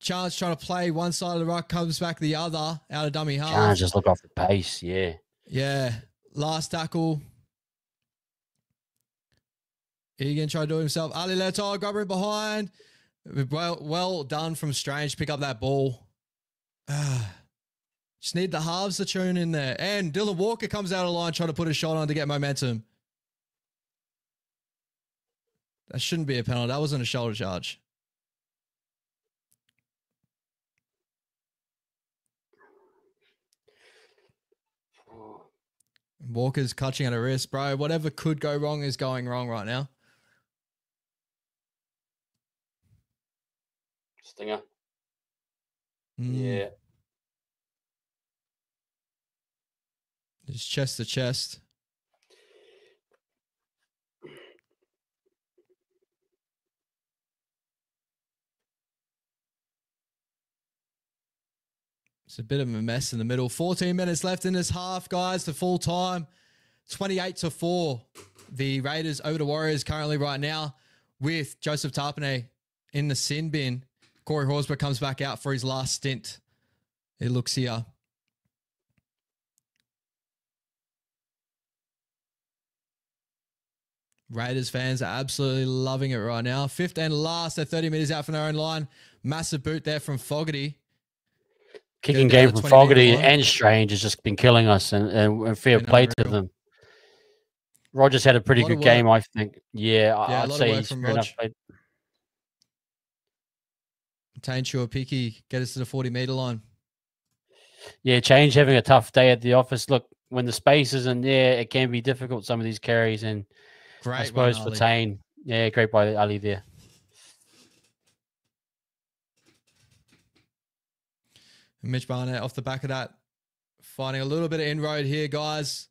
Speaker 2: Chance trying to play one side of the ruck, comes back the other out of dummy half.
Speaker 1: Chance just look off the pace, yeah.
Speaker 2: Yeah. Last tackle. Egan tried to do it himself. Ali Leota, grab him behind. Well done from Strange. Pick up that ball. Just need the halves to tune in there. And Dylan Walker comes out of line trying to put a shot on to get momentum. That shouldn't be a penalty. That wasn't a shoulder charge. Walker's clutching at a wrist, bro. Whatever could go wrong is going wrong right now.
Speaker 1: Stinger. Yeah.
Speaker 2: Just chest to chest. It's a bit of a mess in the middle. 14 minutes left in this half, guys, to full time. 28-4. The Raiders over the Warriors currently right now with Joseph Tarpany in the sin bin. Corey Horsburgh comes back out for his last stint. It looks here. Raiders fans are absolutely loving it right now. Fifth and last. They're 30 meters out from their own line. Massive boot there from Fogarty.
Speaker 1: Kicking game from Fogarty and Strange has just been killing us, and fair play to them. Rogers had a pretty good game, I think. Yeah, I'd say he's fair enough played.
Speaker 2: Tane Chua-Piki, get us to the 40-meter line.
Speaker 1: Yeah, Change having a tough day at the office. Look, when the space isn't there, it can be difficult, some of these carries. And great, I suppose for Tane, yeah, great by Ali there.
Speaker 2: Mitch Barnett off the back of that, finding a little bit of inroad here, guys.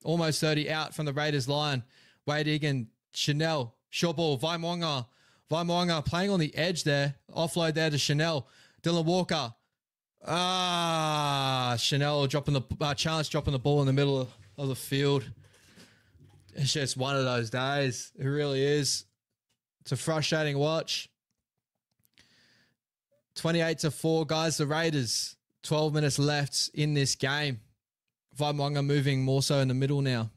Speaker 2: Almost 30 out from the Raiders line. Wade Egan, Chanel, short ball, Vaimonga playing on the edge there. Offload there to Chanel. Dylan Walker. Chanel dropping the Chance dropping the ball in the middle of the field. It's just one of those days. It really is. It's a frustrating watch. 28-4, guys. The Raiders, 12 minutes left in this game. Vaimonga moving more so in the middle now.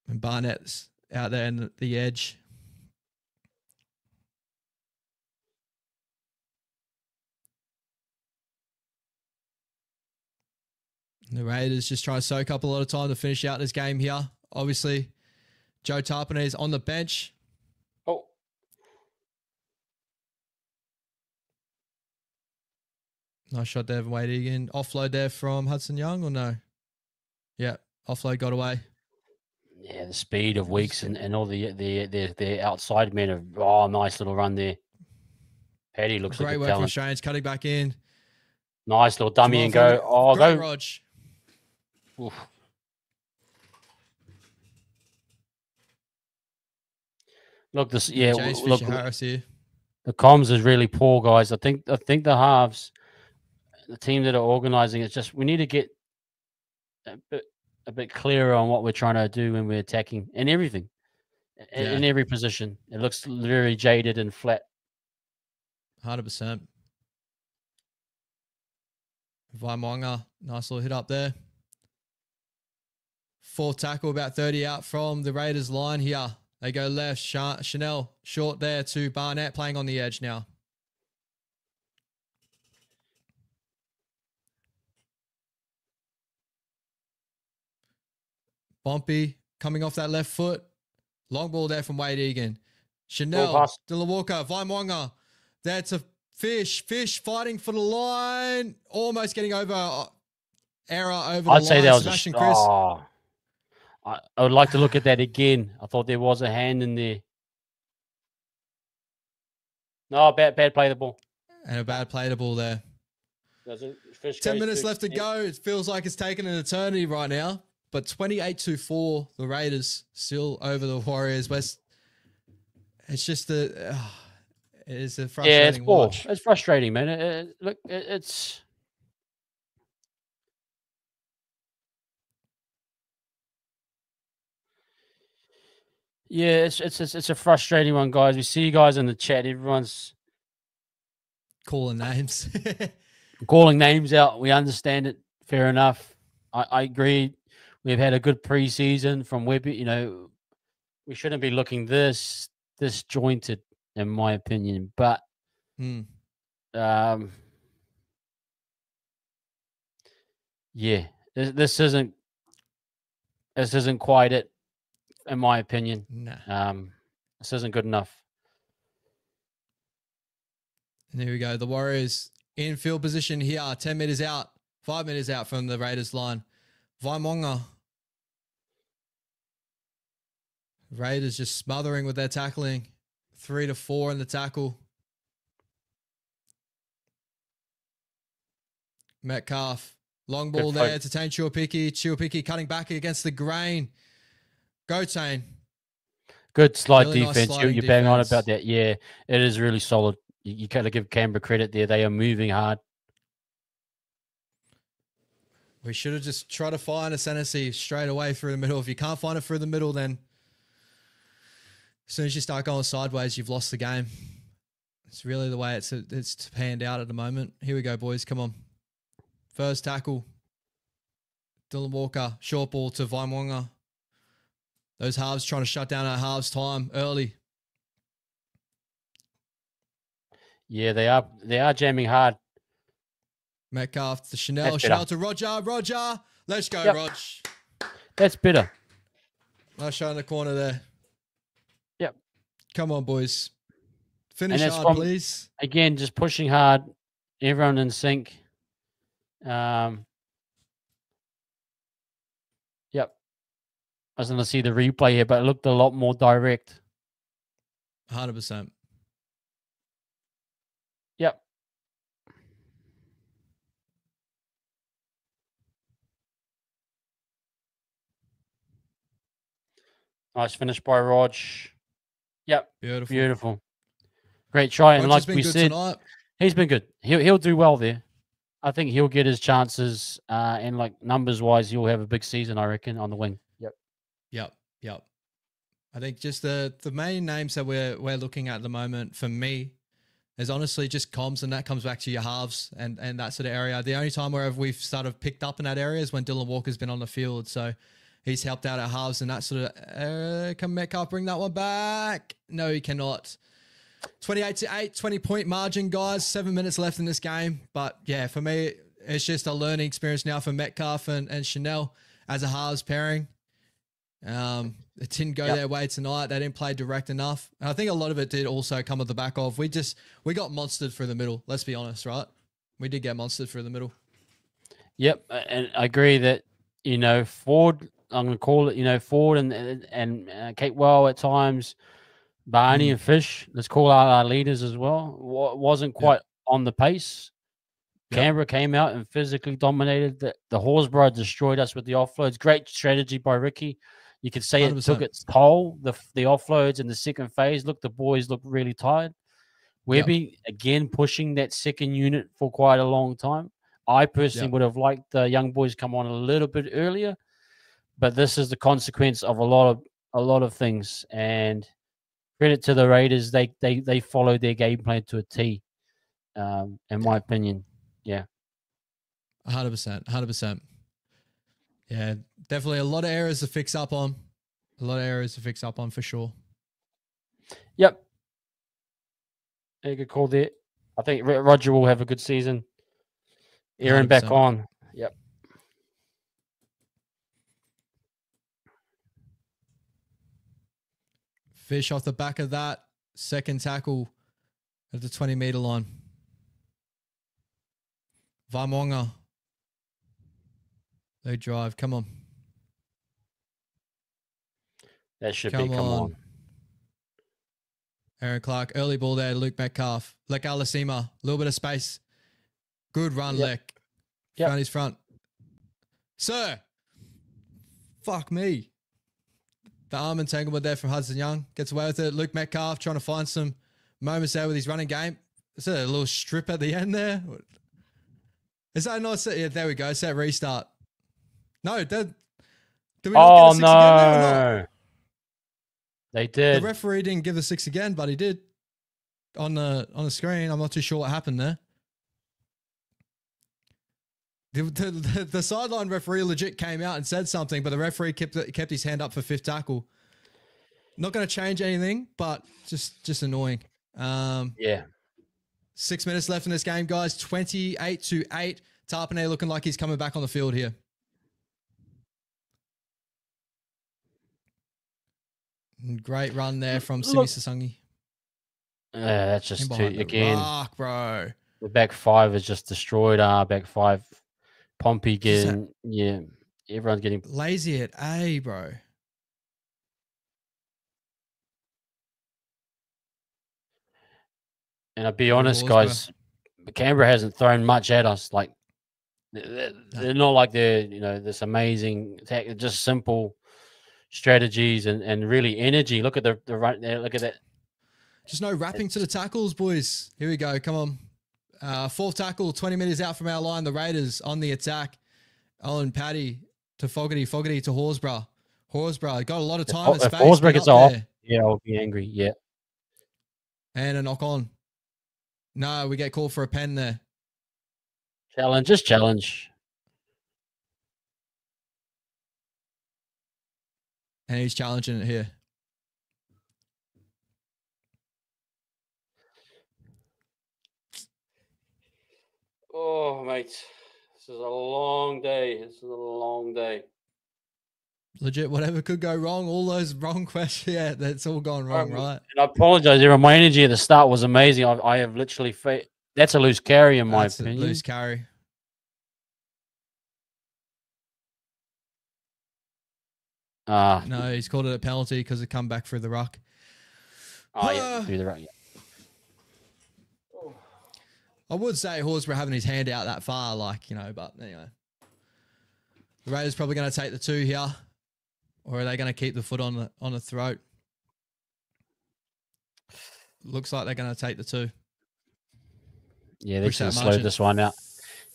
Speaker 2: And Barnett's out there in the edge. The Raiders just trying to soak up a lot of time to finish out this game here. Obviously, Joe Tarpany is on the bench. Nice shot there from Wade Egan. Offload there from Hudson Young or no? Yeah, offload got away.
Speaker 1: Yeah, the speed of Weeks and all the outside men of nice little run there. Paddy looks like a
Speaker 2: great work from Strange, cutting back in.
Speaker 1: Nice little dummy and go. Oh,
Speaker 2: go,
Speaker 1: go.
Speaker 2: Rog.
Speaker 1: Oof. Look, this look.
Speaker 2: Harris here.
Speaker 1: The comms is really poor, guys. I think the halves, the team that are organizing, it's just we need to get a bit clearer on what we're trying to do when we're attacking and everything, in every position. It looks very jaded and flat.
Speaker 2: 100%. Vaimonga, nice little hit up there. Fourth tackle, about 30 out from the Raiders line here. They go left. Chanel short there to Barnett, playing on the edge now. Bumpy coming off that left foot. Long ball there from Wade Egan. Chanel, Dylan Walker, Vaimonga. That's a Fish fighting for the line. Almost getting over. Error over the line.
Speaker 1: I'd say that was
Speaker 2: Sebastian
Speaker 1: a...
Speaker 2: Chris.
Speaker 1: Oh, I would like to look at that again. I thought there was a hand in there. No, bad play the ball.
Speaker 2: And a bad play the ball there. 10 minutes left to go. It feels like it's taken an eternity right now. But 28-4, the Raiders still over the Warriors. It's just a... it is a frustrating watch.
Speaker 1: It's frustrating, man. It's... Yeah, it's a frustrating one, guys. We see you guys in the chat. Everyone's
Speaker 2: calling names.
Speaker 1: Calling names out. We understand it. Fair enough. I agree. We've had a good preseason from Webby. You know, we shouldn't be looking this disjointed, in my opinion. But yeah, this isn't quite it, in my opinion.
Speaker 2: Nah.
Speaker 1: This isn't good enough.
Speaker 2: And there we go. The Warriors in field position here, 10 meters out, 5 meters out from the Raiders line. Vaimonga. Raiders just smothering with their tackling. 3-4 in the tackle. Metcalf. Long ball there to Tane Chiopiki. Chiopiki cutting back against the grain. Go, Tane.
Speaker 1: Good slide
Speaker 2: really
Speaker 1: defense.
Speaker 2: Nice
Speaker 1: You're bang on about that. Yeah, it is really solid. You got to give Canberra credit there. They are moving hard.
Speaker 2: We should have just tried to find a center C straight away through the middle. If you can't find it through the middle, then as soon as you start going sideways, you've lost the game. It's really the way it's panned out at the moment. Here we go, boys. Come on. First tackle. Dylan Walker. Short ball to Vaimonga. Those halves trying to shut down our halves time early.
Speaker 1: Yeah, they are jamming hard.
Speaker 2: Metcalf to Chanel. Chanel to Roger. Roger. Let's go, Rog.
Speaker 1: That's better.
Speaker 2: Nice shot in the corner there.
Speaker 1: Yep.
Speaker 2: Come on, boys. Finish hard, please.
Speaker 1: Again, just pushing hard. Everyone in sync. Yep. I was going to see the replay here, but it looked a lot more direct.
Speaker 2: 100%.
Speaker 1: Yep. Nice finish by Rog. Yep. Beautiful. Great try. And like we said, he's been good. He'll do well there. I think he'll get his chances. And like numbers wise, he'll have a big season, I reckon, on the wing.
Speaker 2: Yep. I think just the main names that we're looking at the moment for me is honestly just comms, and that comes back to your halves and that sort of area. The only time where we've sort of picked up in that area is when Dylan Walker's been on the field. So he's helped out our halves and that sort of... can Metcalf bring that one back? No, he cannot. 28-8, 20-point margin, guys. 7 minutes left in this game. But yeah, for me, it's just a learning experience now for Metcalf and Chanel as a halves pairing. It didn't go their way tonight. They didn't play direct enough. And I think a lot of it did also come at the back of we got monstered through the middle. Let's be honest, right? We did get monstered through the middle. Yep,
Speaker 1: and I agree that Ford. I'm going to call it Ford and Capewell at times, Barney and Fish. Let's call out our leaders as well. Wasn't quite on the pace. Canberra came out and physically dominated. The Horsburgh destroyed us with the offloads. Great strategy by Ricky. You could say 100%. It took its toll. The offloads in the second phase. Look, the boys look really tired. Webby, again, pushing that second unit for quite a long time. I personally would have liked the young boys come on a little bit earlier, but this is the consequence of a lot of things. And credit to the Raiders, they followed their game plan to a T, in my opinion. Yeah.
Speaker 2: 100%. 100%. Yeah, definitely a lot of areas to fix up on. A lot of areas to fix up on for sure.
Speaker 1: Yep. A good call there. I think Roger will have a good season. Aaron
Speaker 2: 100%.
Speaker 1: back on. Yep.
Speaker 2: Fish off the back of that. Second tackle at the 20-meter line. Vaimonga. They drive. Come on.
Speaker 1: That should be. Come on.
Speaker 2: Aaron Clark. Early ball there. Luke Metcalf. Lek Alasima. A little bit of space. Good run,
Speaker 1: Yep.
Speaker 2: Lek.
Speaker 1: Yep.
Speaker 2: Found his front. Sir. Fuck me. The arm entanglement there from Hudson Young. Gets away with it. Luke Metcalf trying to find some moments there with his running game. Is that a little strip at the end there? Is that not set? Yeah, there we go. Set restart. No, did we not get a 6 again there or not?
Speaker 1: They did.
Speaker 2: The referee didn't give the 6 again, but he did on the screen. I'm not too sure what happened there. The sideline referee legit came out and said something, but the referee kept his hand up for 5th tackle. Not going to change anything, but just annoying.
Speaker 1: Yeah.
Speaker 2: 6 minutes left in this game, guys. 28-8. Tarpanay looking like he's coming back on the field here. Great run there from Simi Sasangi.
Speaker 1: That's just too, again.
Speaker 2: Rock, bro.
Speaker 1: The back 5 is just destroyed. Back 5. Pompey getting, yeah. Everyone's getting
Speaker 2: lazy at A, bro.
Speaker 1: And I'll be honest, guys, Canberra hasn't thrown much at us. Like, they're not like they're, this amazing attack. They're just simple strategies and really energy. Look at the run there. Look at that.
Speaker 2: Just no wrapping to the tackles, boys. Here we go. Come on. 4th tackle, 20 meters out from our line. The Raiders on the attack. Owen Paddy to Fogarty. Fogarty to Horsburgh. Horsburgh got a lot of time and space. If
Speaker 1: Horsburgh gets off, yeah, I'll be angry. Yeah.
Speaker 2: And a knock on. No, we get called for a pen there.
Speaker 1: Challenge, just challenge.
Speaker 2: And he's challenging it here.
Speaker 1: Oh, mate. This is a long day. This is a long day.
Speaker 2: Legit, whatever could go wrong, all those wrong questions, yeah, that's all gone wrong, right?
Speaker 1: And I apologize, everyone. My energy at the start was amazing. I have literally... That's a loose carry, in my opinion.
Speaker 2: Loose carry. No, he's called it a penalty because it come back through the ruck.
Speaker 1: Oh, yeah, through the ruck, yeah.
Speaker 2: I would say Horsburgh having his hand out that far, but anyway. The Raiders probably going to take the 2 here. Or are they going to keep the foot on the throat? Looks like they're going to take the 2.
Speaker 1: Yeah, they're going to slow this one out.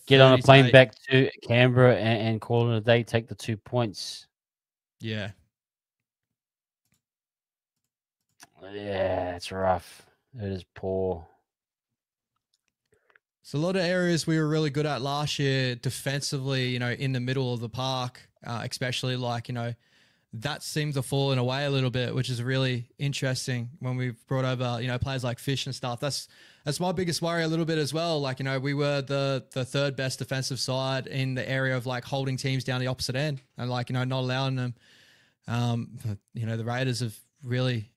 Speaker 1: Get on a plane back to Canberra and call it a day. Take the 2 points.
Speaker 2: Yeah.
Speaker 1: Yeah, it's rough. It is poor.
Speaker 2: It's a lot of areas we were really good at last year defensively, in the middle of the park, especially that seemed to fall in away a little bit, which is really interesting when we've brought over, players like Fish and stuff. That's my biggest worry a little bit as well. We were the 3rd best defensive side in the area of holding teams down the opposite end and not allowing them. The Raiders have really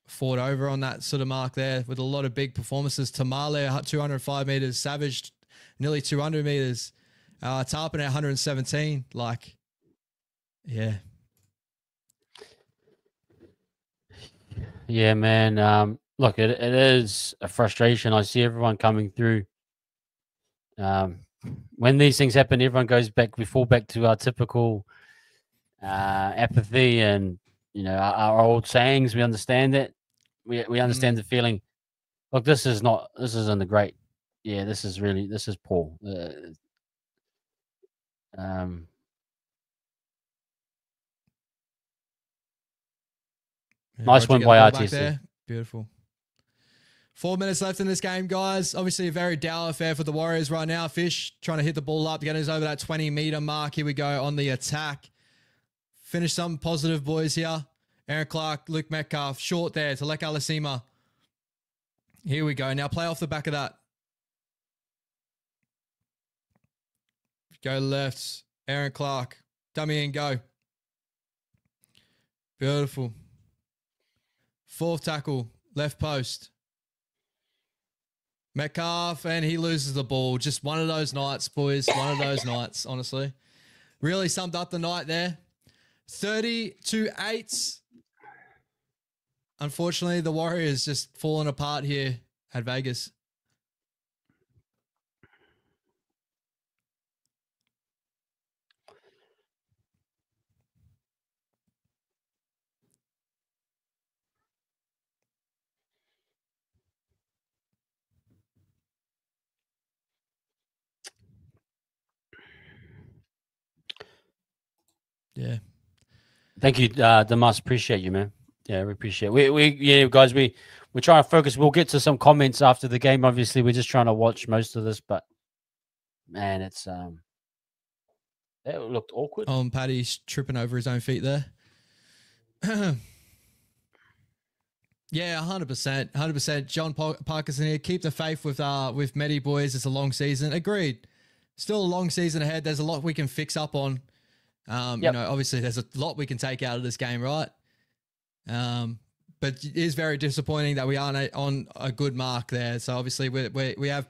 Speaker 2: fought over on that sort of mark there with a lot of big performances. Tamale, 205 meters. Savage, nearly 200 meters. Tarpon at 117. Yeah.
Speaker 1: Yeah, man. Look, it is a frustration. I see everyone coming through. When these things happen, everyone goes back. We fall back to our typical apathy and, our old sayings. We understand it. We understand the feeling. Look, this isn't the great. Yeah, this is poor. Nice win by RTC.
Speaker 2: Beautiful. 4 minutes left in this game, guys. Obviously, a very dour affair for the Warriors right now. Fish trying to hit the ball up, getting us over that 20-meter mark. Here we go on the attack. Finish something positive, boys, here. Aaron Clark, Luke Metcalf, short there to Lek Alasima. Here we go. Now play off the back of that. Go left. Aaron Clark. Dummy and go. Beautiful. Fourth tackle. Left post. Metcalf, and he loses the ball. Just one of those nights, boys. One of those nights, honestly. Really summed up the night there. 30-8. Unfortunately, the Warriors just falling apart here at Vegas. Yeah.
Speaker 1: Thank you, Damas. Appreciate you, man. Yeah, we appreciate it. Yeah, guys, we're trying to focus. We'll get to some comments after the game. Obviously, we're just trying to watch most of this, but man, it's it looked awkward.
Speaker 2: Paddy's tripping over his own feet there. Yeah, 100%. 100%. John Parkinson here. Keep the faith with Medi, boys. It's a long season. Agreed. Still a long season ahead. There's a lot we can fix up on. You know, obviously there's a lot we can take out of this game, right? But it is very disappointing that we aren't on a good mark there. So obviously we're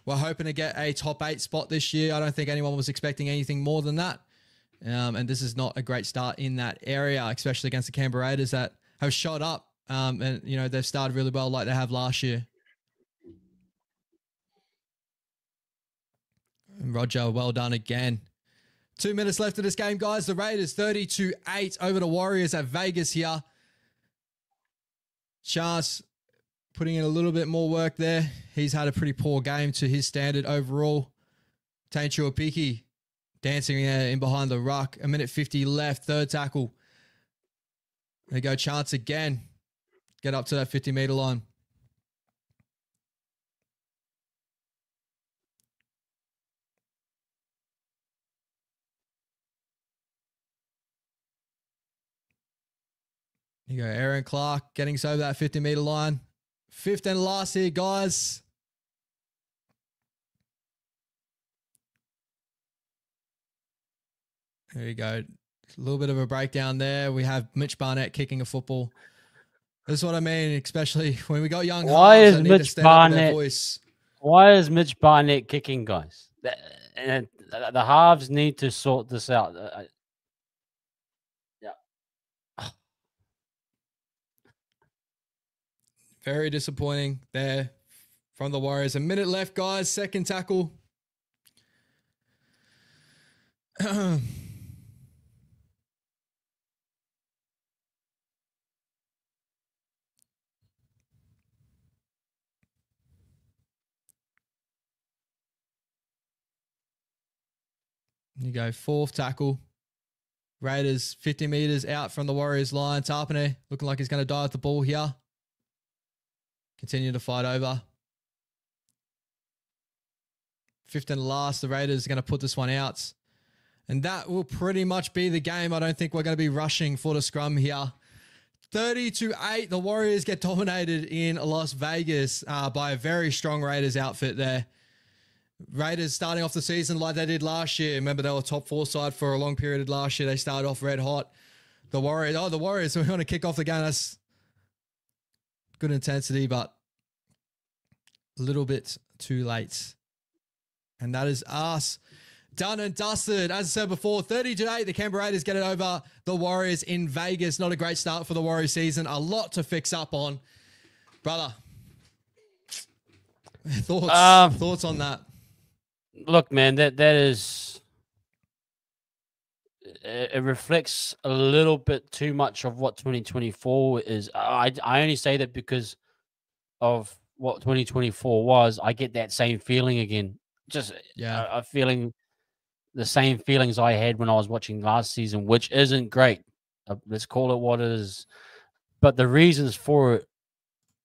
Speaker 2: hoping to get a top 8 spot this year. I don't think anyone was expecting anything more than that. And this is not a great start in that area, especially against the Canberra Raiders that have shot up. And you know, they've started really well like they have last year. And Roger, well done again. 2 minutes left of this game, guys. The Raiders 30-8 over the Warriors at Vegas here. Chance putting in a little bit more work there. He's had a pretty poor game to his standard overall. Tain Chuapiki dancing in behind the ruck. 1:50 left. Third tackle. There you go. Chance again. Get up to that 50-meter line. You go, Aaron Clark getting us over that 50-meter line. Fifth and last here, guys. There you go. A little bit of a breakdown there. We have Mitch Barnett kicking a football. This is what I mean, especially when we got young.
Speaker 1: Why is Mitch Barnett? Why is Mitch Barnett kicking, guys? The halves need to sort this out.
Speaker 2: Very disappointing there from the Warriors. A minute left, guys. Second tackle. You go, fourth tackle. Raiders 50 meters out from the Warriors line. Tarpane looking like he's going to die with the ball here. Continue to fight over. Fifth and last, the Raiders are going to put this one out. And that will pretty much be the game. I don't think we're going to be rushing for the scrum here. 30-8, the Warriors get dominated in Las Vegas by a very strong Raiders outfit there. Raiders starting off the season like they did last year. Remember, they were top 4 side for a long period last year. They started off red hot. The Warriors, we want to kick off the game. That's good intensity, but a little bit too late. And that is us. Done and dusted. As I said before, 30-8, the Canberra Raiders get it over the Warriors in Vegas. Not a great start for the Warriors season. A lot to fix up on. Brother, thoughts on that?
Speaker 1: Look, man, that is... It reflects a little bit too much of what 2024 is. I only say that because of what 2024 was. I get that same feeling again. Just a feeling, the same feelings I had when I was watching last season, which isn't great. Let's call it what it is. But the reasons for it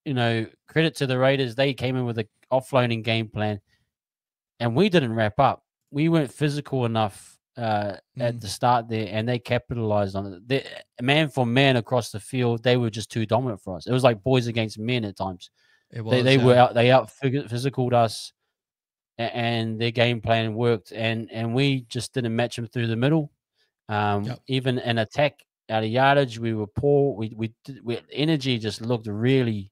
Speaker 1: credit to the Raiders. They came in with an offloading game plan, and we didn't wrap up. We weren't physical enough at the start there, and they capitalized on it. Man for man across the field, they were just too dominant for us. It was like boys against men at times. They out physicaled us, and their game plan worked, and we just didn't match them through the middle. Even in attack, out of yardage, we were poor. We energy just looked really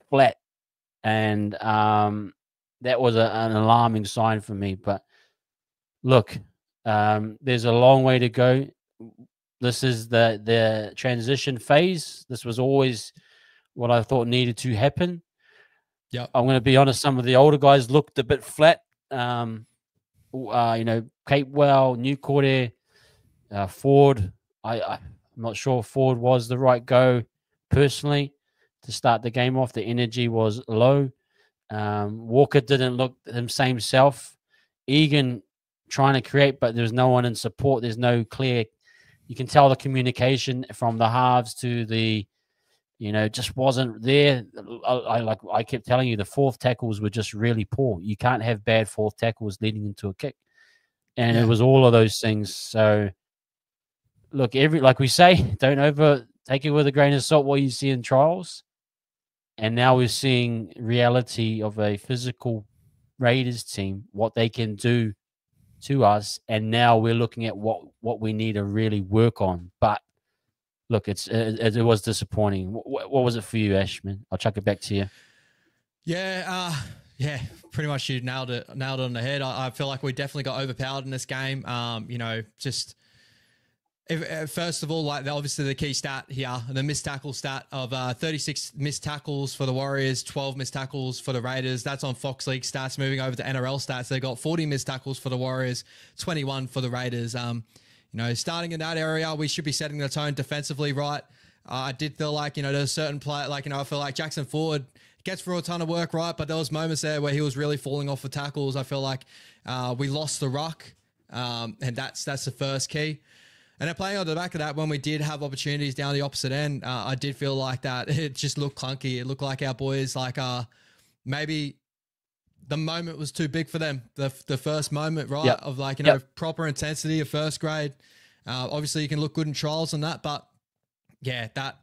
Speaker 1: flat, and that was an alarming sign for me. But look, there's a long way to go. This is the transition phase. This was always what I thought needed to happen.
Speaker 2: Yeah,
Speaker 1: I'm going to be honest. Some of the older guys looked a bit flat. Capewell, Newcorder, Ford. I'm not sure Ford was the right go personally to start the game off. The energy was low. Walker didn't look the same self. Egan trying to create, but there's no one in support. There's no clear. You can tell the communication from the halves to the, just wasn't there. I kept telling you, the fourth tackles were just really poor. You can't have bad fourth tackles leading into a kick, and it was all of those things. So, look, like we say, don't take it with a grain of salt what you see in trials. And now we're seeing reality of a physical Raiders team, what they can do to us, and now we're looking at what we need to really work on. But look, it was disappointing. What was it for you, Ashman? I'll chuck it back to you.
Speaker 2: Yeah, pretty much you nailed it on the head. I feel like we definitely got overpowered in this game. First of all, like obviously the key stat here, the missed tackle stat of 36 missed tackles for the Warriors, 12 missed tackles for the Raiders. That's on Fox League stats. Moving over to NRL stats, they got 40 missed tackles for the Warriors, 21 for the Raiders. Starting in that area, we should be setting the tone defensively, right? I did feel like, there's a certain play, I feel like Jackson Ford gets through a ton of work, right? But there was moments there where he was really falling off the tackles. I feel like we lost the ruck, and that's the first key. And then playing on the back of that, when we did have opportunities down the opposite end, I did feel like that it just looked clunky. It looked like our boys, maybe the moment was too big for them. The first moment, right, of proper intensity of first grade. Obviously, you can look good in trials and that, but yeah, that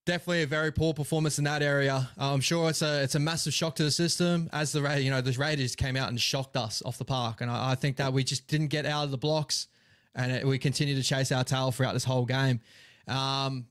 Speaker 2: definitely a very poor performance in that area. I'm sure it's a massive shock to the system as the Raiders came out and shocked us off the park, and I think that we just didn't get out of the blocks. And we continue to chase our tail throughout this whole game. The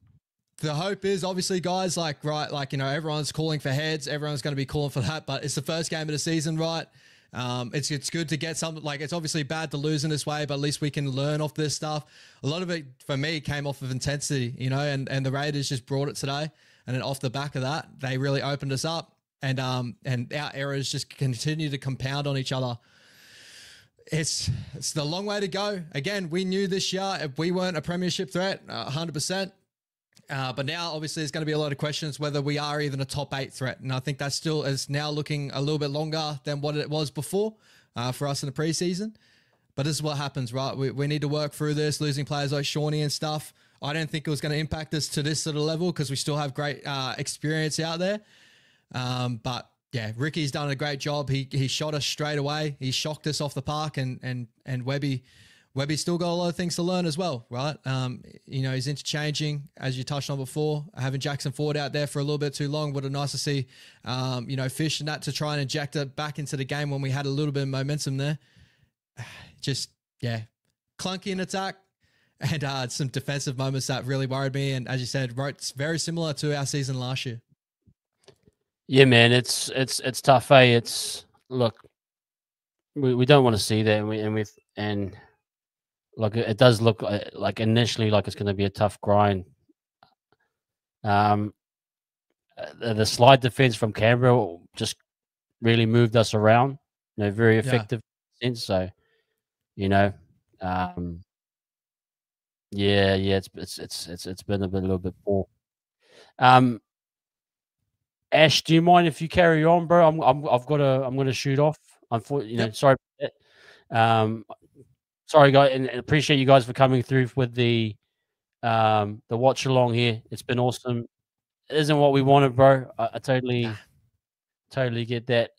Speaker 2: hope is obviously, guys, everyone's calling for heads. Everyone's going to be calling for that, but it's the first game of the season, right? It's good to get something. It's obviously bad to lose in this way, but at least we can learn off this stuff. A lot of it for me came off of intensity, and the Raiders just brought it today. And then off the back of that, they really opened us up, and our errors just continue to compound on each other. It's the long way to go. Again, we knew this year if we weren't a premiership threat, 100%. But now, obviously, there's going to be a lot of questions whether we are even a top 8 threat. And I think that still is now looking a little bit longer than what it was before for us in the preseason. But this is what happens, right? We need to work through this, losing players like Shawnee and stuff. I don't think it was going to impact us to this sort of level because we still have great experience out there. But yeah, Ricky's done a great job. He shot us straight away. He shocked us off the park, and Webby's still got a lot of things to learn as well, right? He's interchanging, as you touched on before. Having Jackson Ford out there for a little bit too long would have nice to see, Fish and that to try and inject it back into the game when we had a little bit of momentum there. Just, yeah, clunky in attack and some defensive moments that really worried me. And as you said, it's very similar to our season last year.
Speaker 1: Yeah, man, it's tough, eh? Look, we don't want to see that, and like it does look like initially like it's going to be a tough grind. The slide defense from Canberra just really moved us around, very effective sense. So, it's been a little bit poor. Ash, do you mind if you carry on, bro? I'm going to shoot off. Unfortunately, sorry. Sorry, guys, and appreciate you guys for coming through with the watch along here. It's been awesome. isn't what we wanted, bro. I totally get that.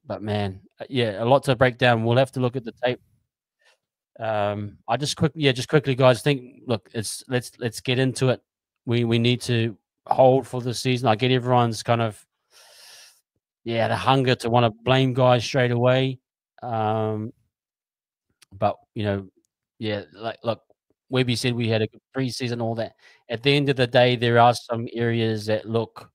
Speaker 1: But man, yeah, a lot to break down. We'll have to look at the tape. Just quickly, guys. Look, let's get into it. We need to hold for the season. I get everyone's kind of the hunger to want to blame guys straight away. But look, Webby said we had a good preseason, all that. At the end of the day, there are some areas that look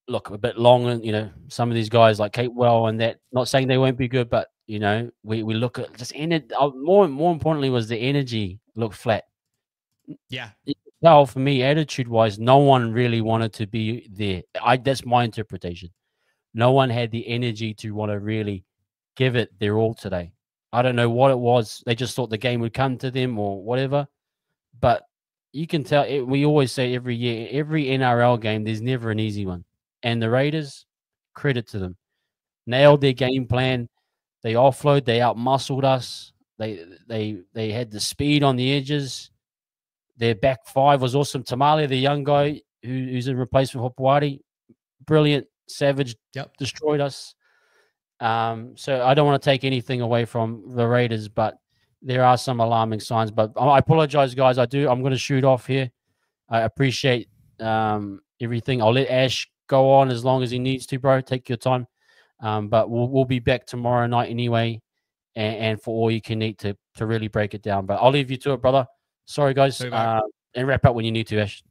Speaker 1: a bit long, and some of these guys like Kate Well and that. Not saying they won't be good, but we look at just more importantly was the energy looked flat.
Speaker 2: Yeah.
Speaker 1: Well, for me, attitude wise, no one really wanted to be there. That's my interpretation. No one had the energy to want to really give it their all today. I don't know what it was. They just thought the game would come to them or whatever. But you can tell. We always say every year, every NRL game, there's never an easy one. And the Raiders, credit to them, nailed their game plan. They offload. They outmuscled us. They had the speed on the edges. Their back five was awesome. Tamale, the young guy who's in replacement for Hopewadi, brilliant, savage, destroyed us. So I don't want to take anything away from the Raiders, but there are some alarming signs. But I apologize, guys. I'm going to shoot off here. I appreciate everything. I'll let Ash go on as long as he needs to, bro. Take your time. But we'll be back tomorrow night anyway, and for all you can eat to really break it down. But I'll leave you to it, brother. Sorry, guys. And wrap up when you need to, Ash.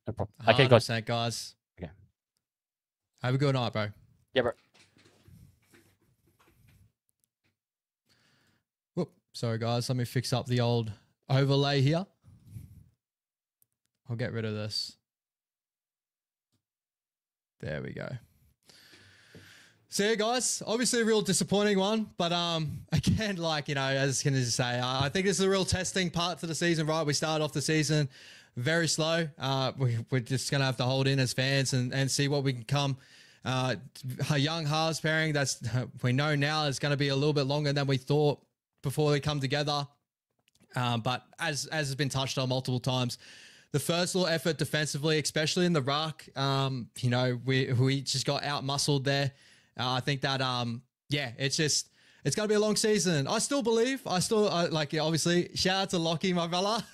Speaker 1: No problem. Okay,
Speaker 2: guys.
Speaker 1: Okay.
Speaker 2: Have a good night, bro.
Speaker 1: Yeah, bro.
Speaker 2: Whoop. Sorry, guys. Let me fix up the old overlay here. I'll get rid of this. There we go. So yeah, guys, obviously a real disappointing one, but again, as can say, I think this is a real testing part to the season, right? We started off the season very slow. We're just gonna have to hold in as fans and see what we can come. A young halves pairing we know now is going to be a little bit longer than we thought before they come together. But as has been touched on multiple times, the first little effort defensively, especially in the ruck, we just got out-muscled there. I think that, it's going to be a long season. I still believe, obviously, shout out to Lockie, my fella.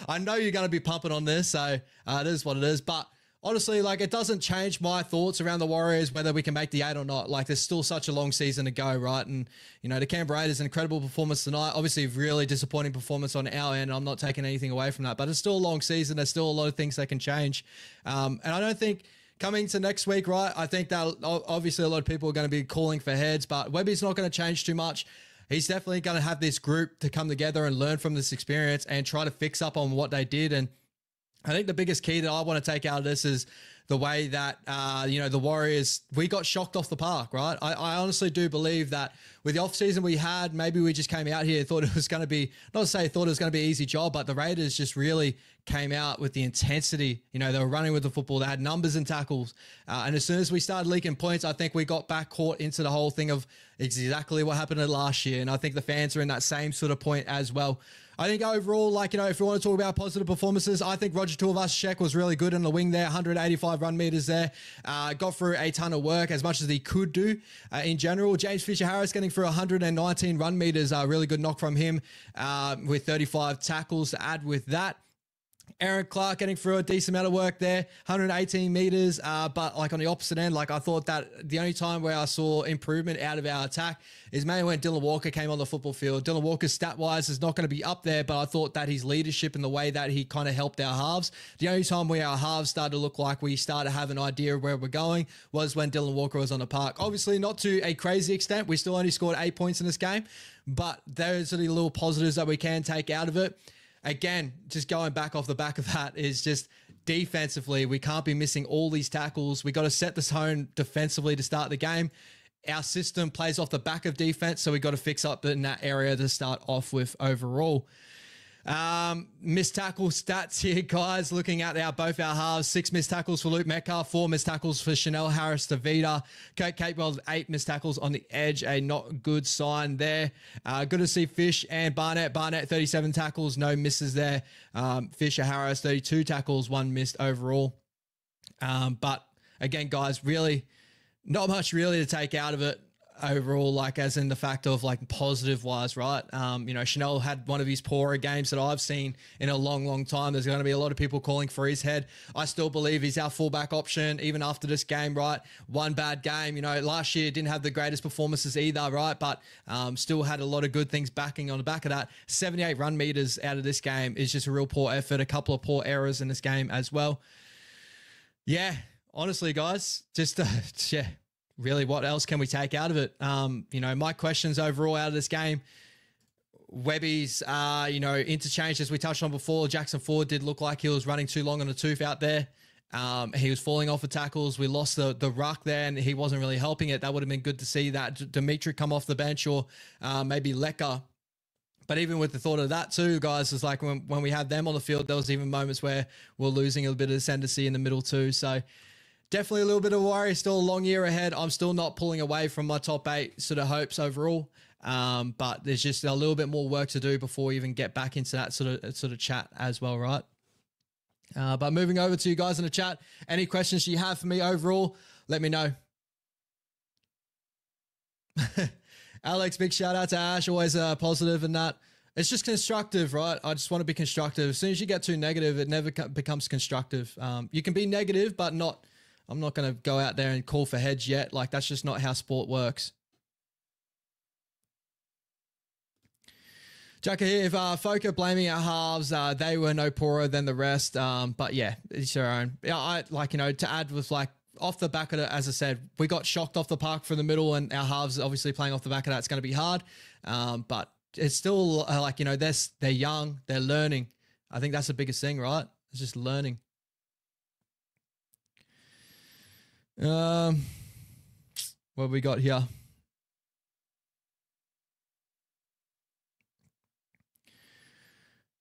Speaker 2: I know you're going to be pumping on this, so it is what it is. But honestly, it doesn't change my thoughts around the Warriors, whether we can make the 8 or not. There's still such a long season to go, right? And, the Canberra Raiders, an incredible performance tonight. Obviously, really disappointing performance on our end. I'm not taking anything away from that, but it's still a long season. There's still a lot of things that can change. And I don't think coming to next week, right, I think that obviously a lot of people are going to be calling for heads, but Webby's not going to change too much. He's definitely going to have this group to come together and learn from this experience and try to fix up on what they did. And I think the biggest key that I want to take out of this is the way that, the Warriors, we got shocked off the park, right? I honestly do believe that with the offseason we had, maybe we just came out here, thought it was going to be, not to say thought it was going to be an easy job, but the Raiders just really came out with the intensity. They were running with the football. They had numbers and tackles. And as soon as we started leaking points, I think we got back caught into the whole thing of exactly what happened last year. And I think the fans are in that same sort of point as well. I think overall, if we want to talk about positive performances, I think Roger Tuivasa-Sheck was really good in the wing there, 185 run meters there. Got through a ton of work, as much as he could do in general. James Fisher-Harris getting through 119 run meters, really good knock from him with 35 tackles to add with that. Aaron Clark getting through a decent amount of work there, 118 meters. But on the opposite end, I thought that the only time where I saw improvement out of our attack is mainly when Dylan Walker came on the football field. Dylan Walker, stat-wise, is not going to be up there, but I thought that his leadership and the way that he kind of helped our halves, the only time where our halves started to look like we started to have an idea of where we're going was when Dylan Walker was on the park. Obviously, not to a crazy extent. We still only scored 8 points in this game, but those are the little positives that we can take out of it. Again, just going back off the back of that is just defensively, we can't be missing all these tackles. We got to set the tone defensively to start the game. Our system plays off the back of defense, so we got to fix up in that area to start off with overall. Missed tackle stats here, guys. Looking at both our halves, 6 missed tackles for Luke Metcalf, 4 missed tackles for Chanel Harris-Tavita. Kurt Capewell, 8 missed tackles on the edge, a not good sign there. Good to see Fish and Barnett. Barnett, 37 tackles, no misses there. Fisher Harris, 32 tackles, 1 missed overall. But again, guys, really not much really to take out of it overall, like as in the fact of like positive wise, right? You know, Chanel had one of his poorer games that I've seen in a long, long time. There's going to be a lot of people calling for his head. I still believe he's our fullback option, even after this game, right? One bad game, you know, last year didn't have the greatest performances either, right? But still had a lot of good things backing on the back of that. 78 run meters out of this game is just a real poor effort. A couple of poor errors in this game as well. Yeah, honestly, guys, just, yeah. Really, what else can we take out of it? You know, my questions overall out of this game, Webby's, you know, interchange, as we touched on before, Jackson Ford did look like he was running too long on the tooth out there. He was falling off the tackles. We lost the ruck there, and he wasn't really helping it. That would have been good to see that Dimitri come off the bench, or maybe Lecker. But even with the thought of that too, guys, it's like when we had them on the field, there was even moments where we're losing a bit of ascendancy in the middle too. So definitely a little bit of worry. Still a long year ahead. I'm still not pulling away from my top 8 sort of hopes overall. But there's just a little bit more work to do before we even get back into that sort of chat as well, right? But moving over to you guys in the chat, any questions you have for me overall, let me know. Alex, big shout out to Ash. Always positive in that. It's just constructive, right? I just want to be constructive. As soon as you get too negative, it never becomes constructive. You can be negative, but not. I'm not going to go out there and call for heads yet. Like, that's just not how sport works. Jacka here, if folk are blaming our halves, they were no poorer than the rest. But yeah, it's your own. Yeah, I like, you know, to add with like off the back of it, as I said, we got shocked off the park from the middle, and our halves obviously playing off the back of that, it's going to be hard. But it's still like, you know, they're young, they're learning. I think that's the biggest thing, right? It's just learning. What have we got here?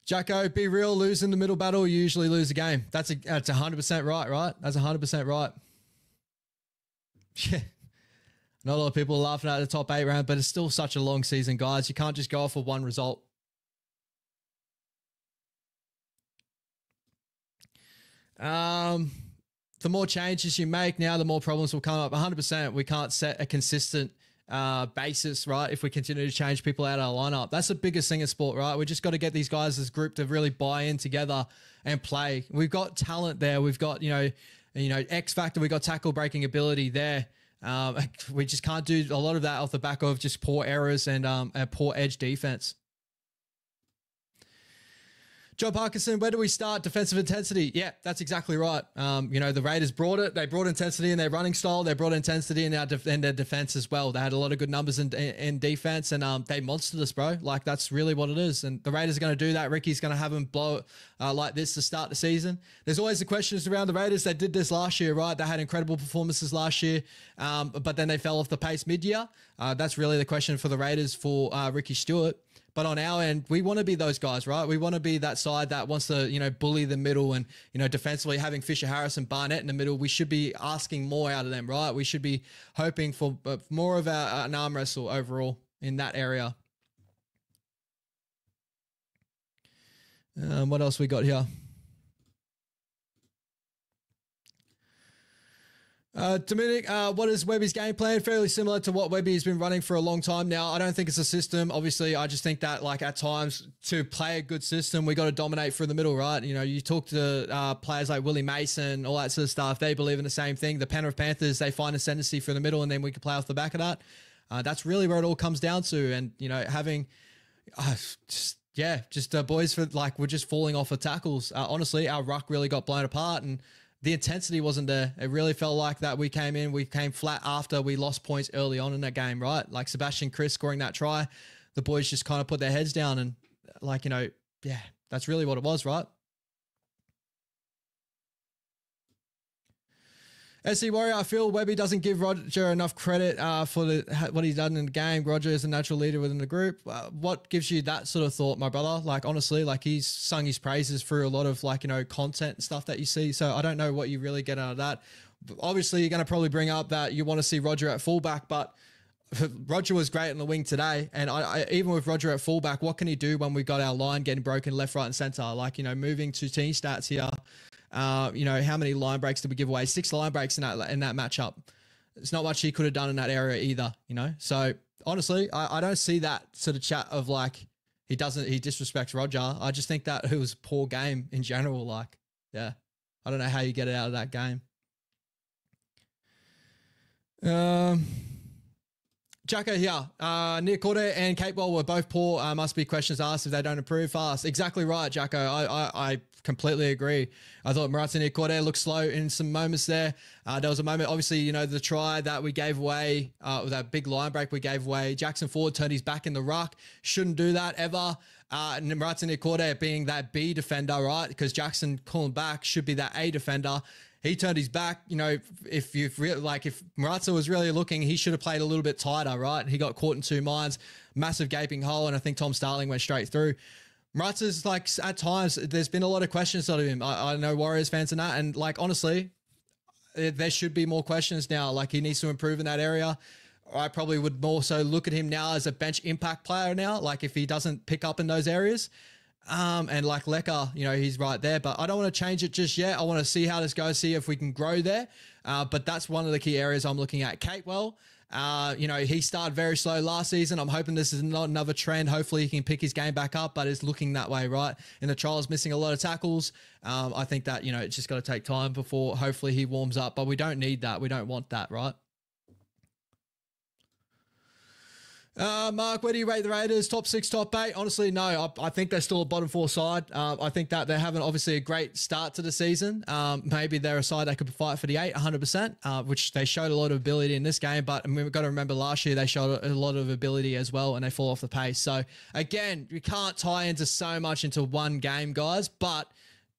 Speaker 2: Jacko, be real, lose in the middle battle, you usually lose the game. That's 100% right? That's 100% right. Yeah. Not a lot of people are laughing at the top 8 round, but it's still such a long season, guys. You can't just go off of one result. The more changes you make now, the more problems will come up. 100%. We can't set a consistent basis, right? If we continue to change people out of our lineup, that's the biggest thing in sport, right? We just got to get these guys as a group to really buy in together and play. We've got talent there. We've got, you know, X factor. We've got tackle breaking ability there. We just can't do a lot of that off the back of just poor errors and a poor edge defense. Joe Parkinson, where do we start? Defensive intensity. Yeah, that's exactly right. You know, the Raiders brought it. They brought intensity in their running style. They brought intensity in their defense as well. They had a lot of good numbers in defense, and they monstered us, bro. Like, that's really what it is. And the Raiders are going to do that. Ricky's going to have them blow it like this to start the season. There's always the questions around the Raiders. They did this last year, right? They had incredible performances last year, but then they fell off the pace mid-year. That's really the question for the Raiders for Ricky Stewart. But on our end, we want to be those guys, right? We want to be that side that wants to, you know, bully the middle, and, you know, defensively having Fisher Harris and Barnett in the middle. We should be asking more out of them, right? We should be hoping for more of an arm wrestle overall in that area. What else we got here? Dominic, what is Webby's game plan? Fairly similar to what Webby has been running for a long time now. I don't think it's a system. Obviously, I just think that, like, at times to play a good system, we got to dominate through the middle, right? You know, you talk to players like Willie Mason, all that sort of stuff. They believe in the same thing. The Penrith Panthers, they find ascendancy through the middle, and then we can play off the back of that. That's really where it all comes down to. And, you know, having boys for, like, we're just falling off of tackles. Honestly, our ruck really got blown apart, and the intensity wasn't there. It really felt like that we came flat after we lost points early on in that game, right? Like Sebastian Chris scoring that try, the boys just kind of put their heads down, and, like, you know, yeah, that's really what it was, right? SC Warrior, I feel Webby doesn't give Roger enough credit for what he's done in the game. Roger is a natural leader within the group. What gives you that sort of thought, my brother? Like, honestly, like he's sung his praises through a lot of like, you know, content and stuff that you see. So I don't know what you really get out of that. Obviously, you're going to probably bring up that you want to see Roger at fullback, but Roger was great in the wing today. And I even with Roger at fullback, what can he do when we got our line getting broken left, right, and center? Like, you know, moving to team stats here. You know, how many line breaks did we give away? 6 line breaks in that matchup. It's not much he could have done in that area either, you know? So honestly, I don't see that sort of chat of like, he disrespects Roger. I just think that it was a poor game in general. Like, yeah, I don't know how you get it out of that game. Jacko here. Near Corday and Capewell were both poor. Must be questions asked if they don't improve fast. Exactly right, Jacko. I completely agree. I thought Maratha Near Corday looked slow in some moments there. There was a moment, obviously, you know, the try that we gave away, that big line break we gave away. Jackson Ford turned his back in the ruck. Shouldn't do that ever. And Maratha Near Corday being that B defender, right? Because Jackson calling back should be that A defender. He turned his back. You know, if Maratha was really looking, he should have played a little bit tighter, right? He got caught in 2 minds, massive gaping hole, and I think Tom Starling went straight through. Maratha's like, at times, there's been a lot of questions out of him. I know Warriors fans and that, and like, honestly, there should be more questions now. Like, he needs to improve in that area. I probably would more so look at him now as a bench impact player now, like if he doesn't pick up in those areas. And like Lecker, you know, he's right there, but I don't want to change it just yet. I want to see how this goes, see if we can grow there. But that's one of the key areas I'm looking at. Capewell, you know, he started very slow last season. I'm hoping this is not another trend. Hopefully he can pick his game back up, but it's looking that way, right? In the trials, missing a lot of tackles. I think that, you know, it's just got to take time before hopefully he warms up, but we don't need that. We don't want that, right? Mark, where do you rate the Raiders? Top 6, top 8? Honestly, no. I think they're still a bottom 4 side. I think that they're having obviously a great start to the season. Maybe they're a side that could fight for the 8, 100%, which they showed a lot of ability in this game. But I mean, we've got to remember last year they showed a lot of ability as well, and they fall off the pace. So again, we can't tie into so much into one game, guys. But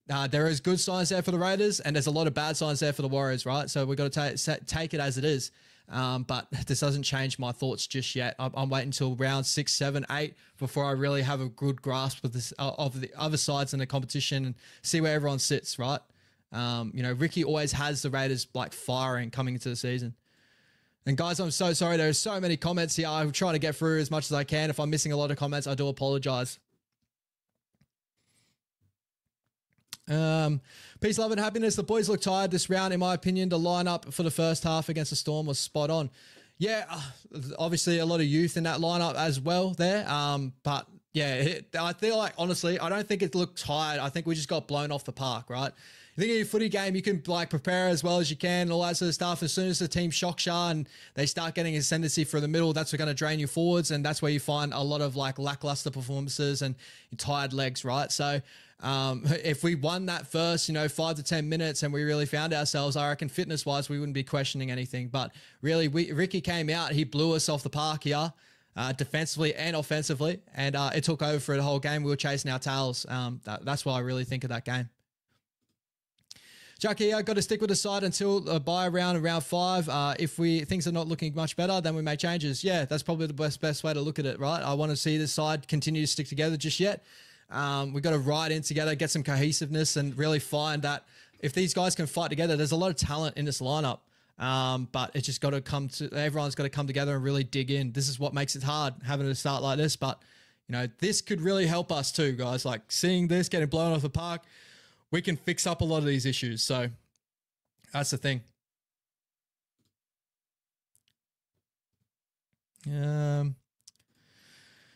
Speaker 2: there is good signs there for the Raiders, and there's a lot of bad signs there for the Warriors, right? So we've got to take it as it is. But this doesn't change my thoughts just yet. I'm waiting until round 6, 7, 8 before I really have a good grasp of this of the other sides in the competition and see where everyone sits, right? You know, Ricky always has the Raiders like firing coming into the season. And guys, I'm so sorry. There's so many comments here. I'm trying to get through as much as I can. If I'm missing a lot of comments, I do apologize. Peace, love, and happiness. The boys look tired this round. In my opinion, the lineup for the first half against the Storm was spot on. Yeah, obviously a lot of youth in that lineup as well there. But yeah, I feel like, honestly, I don't think it looked tired. I think we just got blown off the park, right? You think in your footy game, you can like prepare as well as you can and all that sort of stuff. As soon as the team shocks you and they start getting ascendancy for the middle, that's going to drain you forwards. And that's where you find a lot of like lackluster performances and tired legs, right? So if we won that first, you know, 5 to 10 minutes and we really found ourselves, I reckon fitness wise, we wouldn't be questioning anything. But really, Ricky came out, he blew us off the park here. Defensively and offensively, and it took over for the whole game. We were chasing our tails. That's what I really think of that game. Jackie, I've got to stick with the side until bye round and round 5. If things are not looking much better, then we make changes. Yeah, that's probably the best way to look at it, right? I want to see this side continue to stick together just yet. We've got to ride in together, get some cohesiveness, and really find that if these guys can fight together, there's a lot of talent in this lineup. But it's just got to everyone's got to come together and really dig in. This is what makes it hard, having to start like this. But, you know, this could really help us too, guys. Like seeing this, getting blown off the park, we can fix up a lot of these issues. So that's the thing.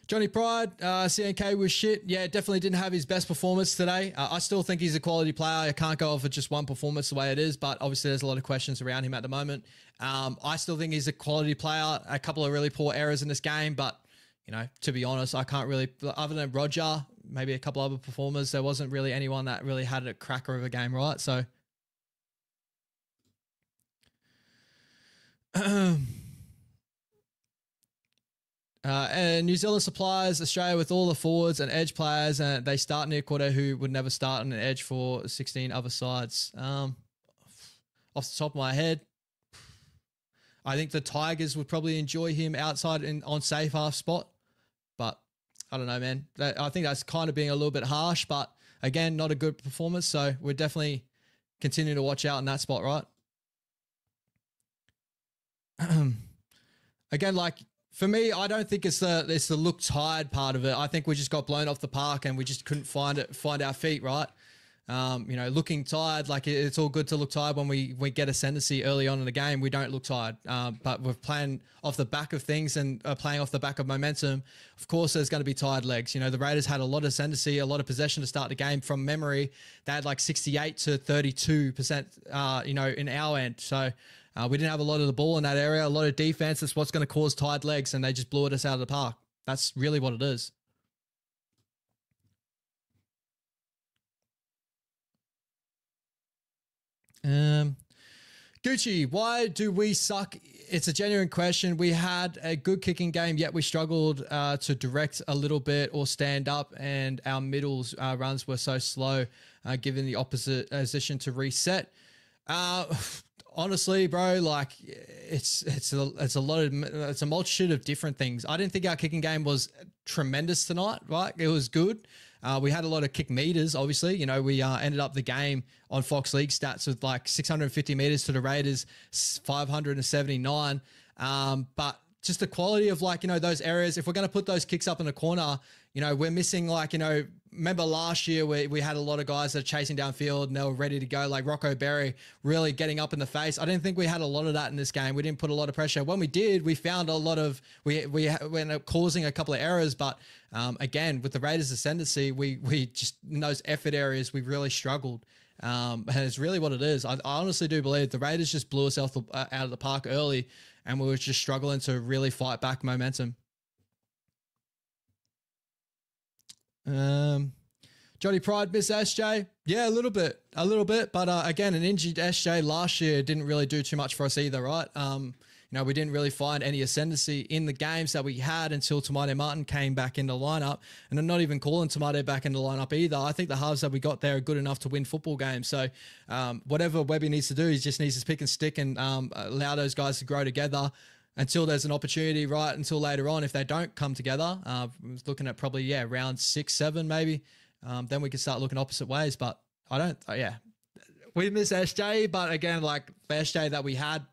Speaker 2: Johnny Pride, CNK was shit. Yeah, definitely didn't have his best performance today. I still think he's a quality player. I can't go off with just one performance the way it is, but obviously there's a lot of questions around him at the moment. I still think he's a quality player. A couple of really poor errors in this game, but, you know, to be honest, I can't really, other than Roger, maybe a couple other performers, there wasn't really anyone that really had a cracker of a game, right? So, and New Zealand supplies Australia with all the forwards and edge players, and they start near quarter who would never start on an edge for 16 other sides. off the top of my head. I think the Tigers would probably enjoy him outside on safe half spot, but I don't know, man. I think that's kind of being a little bit harsh, but again, not a good performance. So we're definitely continuing to watch out in that spot, right? Again, like for me, I don't think it's the look tired part of it. I think we just got blown off the park and we just couldn't find our feet, right? Looking tired, like it's all good to look tired when we get ascendancy early on in the game. We don't look tired, but we're playing off the back of things and playing off the back of momentum. Of course, there's going to be tired legs. The Raiders had a lot of ascendancy, a lot of possession to start the game. From memory, they had like 68 to 32%, in our end. So we didn't have a lot of the ball in that area, a lot of defense. That's what's going to cause tired legs, and they just blew us out of the park. That's really what it is. Gucci, why do we suck? It's a genuine question. We had a good kicking game, yet we struggled to direct a little bit or stand up, and our middles runs were so slow, given the opposite position to reset. Honestly, bro, like it's a multitude of different things. I didn't think our kicking game was tremendous tonight, right? It was good. We had a lot of kick meters, obviously. We ended up the game on Fox League stats with like 650 meters to the Raiders, 579. But just the quality of those areas, if we're going to put those kicks up in the corner, we're missing remember last year we had a lot of guys that are chasing downfield and they were ready to go, like Rocco Berry really getting up in the face. I didn't think we had a lot of that in this game. We didn't put a lot of pressure. When we did, we found a lot of, we ended up causing a couple of errors, but again, with the Raiders' ascendancy, we just, in those effort areas, we really struggled. And it's really what it is. I honestly do believe the Raiders just blew us out of the park early, and we were just struggling to really fight back momentum. Johnny Pride, miss SJ? Yeah, a little bit. But again, an injured SJ last year didn't really do too much for us either, right? We didn't really find any ascendancy in the games that we had until Tamate Martin came back in the lineup. And I'm not even calling Tamate back in the lineup either. I think the halves that we got there are good enough to win football games. So whatever Webby needs to do, he just needs to pick and stick and allow those guys to grow together until there's an opportunity, right? Until later on, if they don't come together, I was looking at probably, round 6, 7 maybe. Then we can start looking opposite ways. But I don't, we miss SJ. But again, like the SJ that we had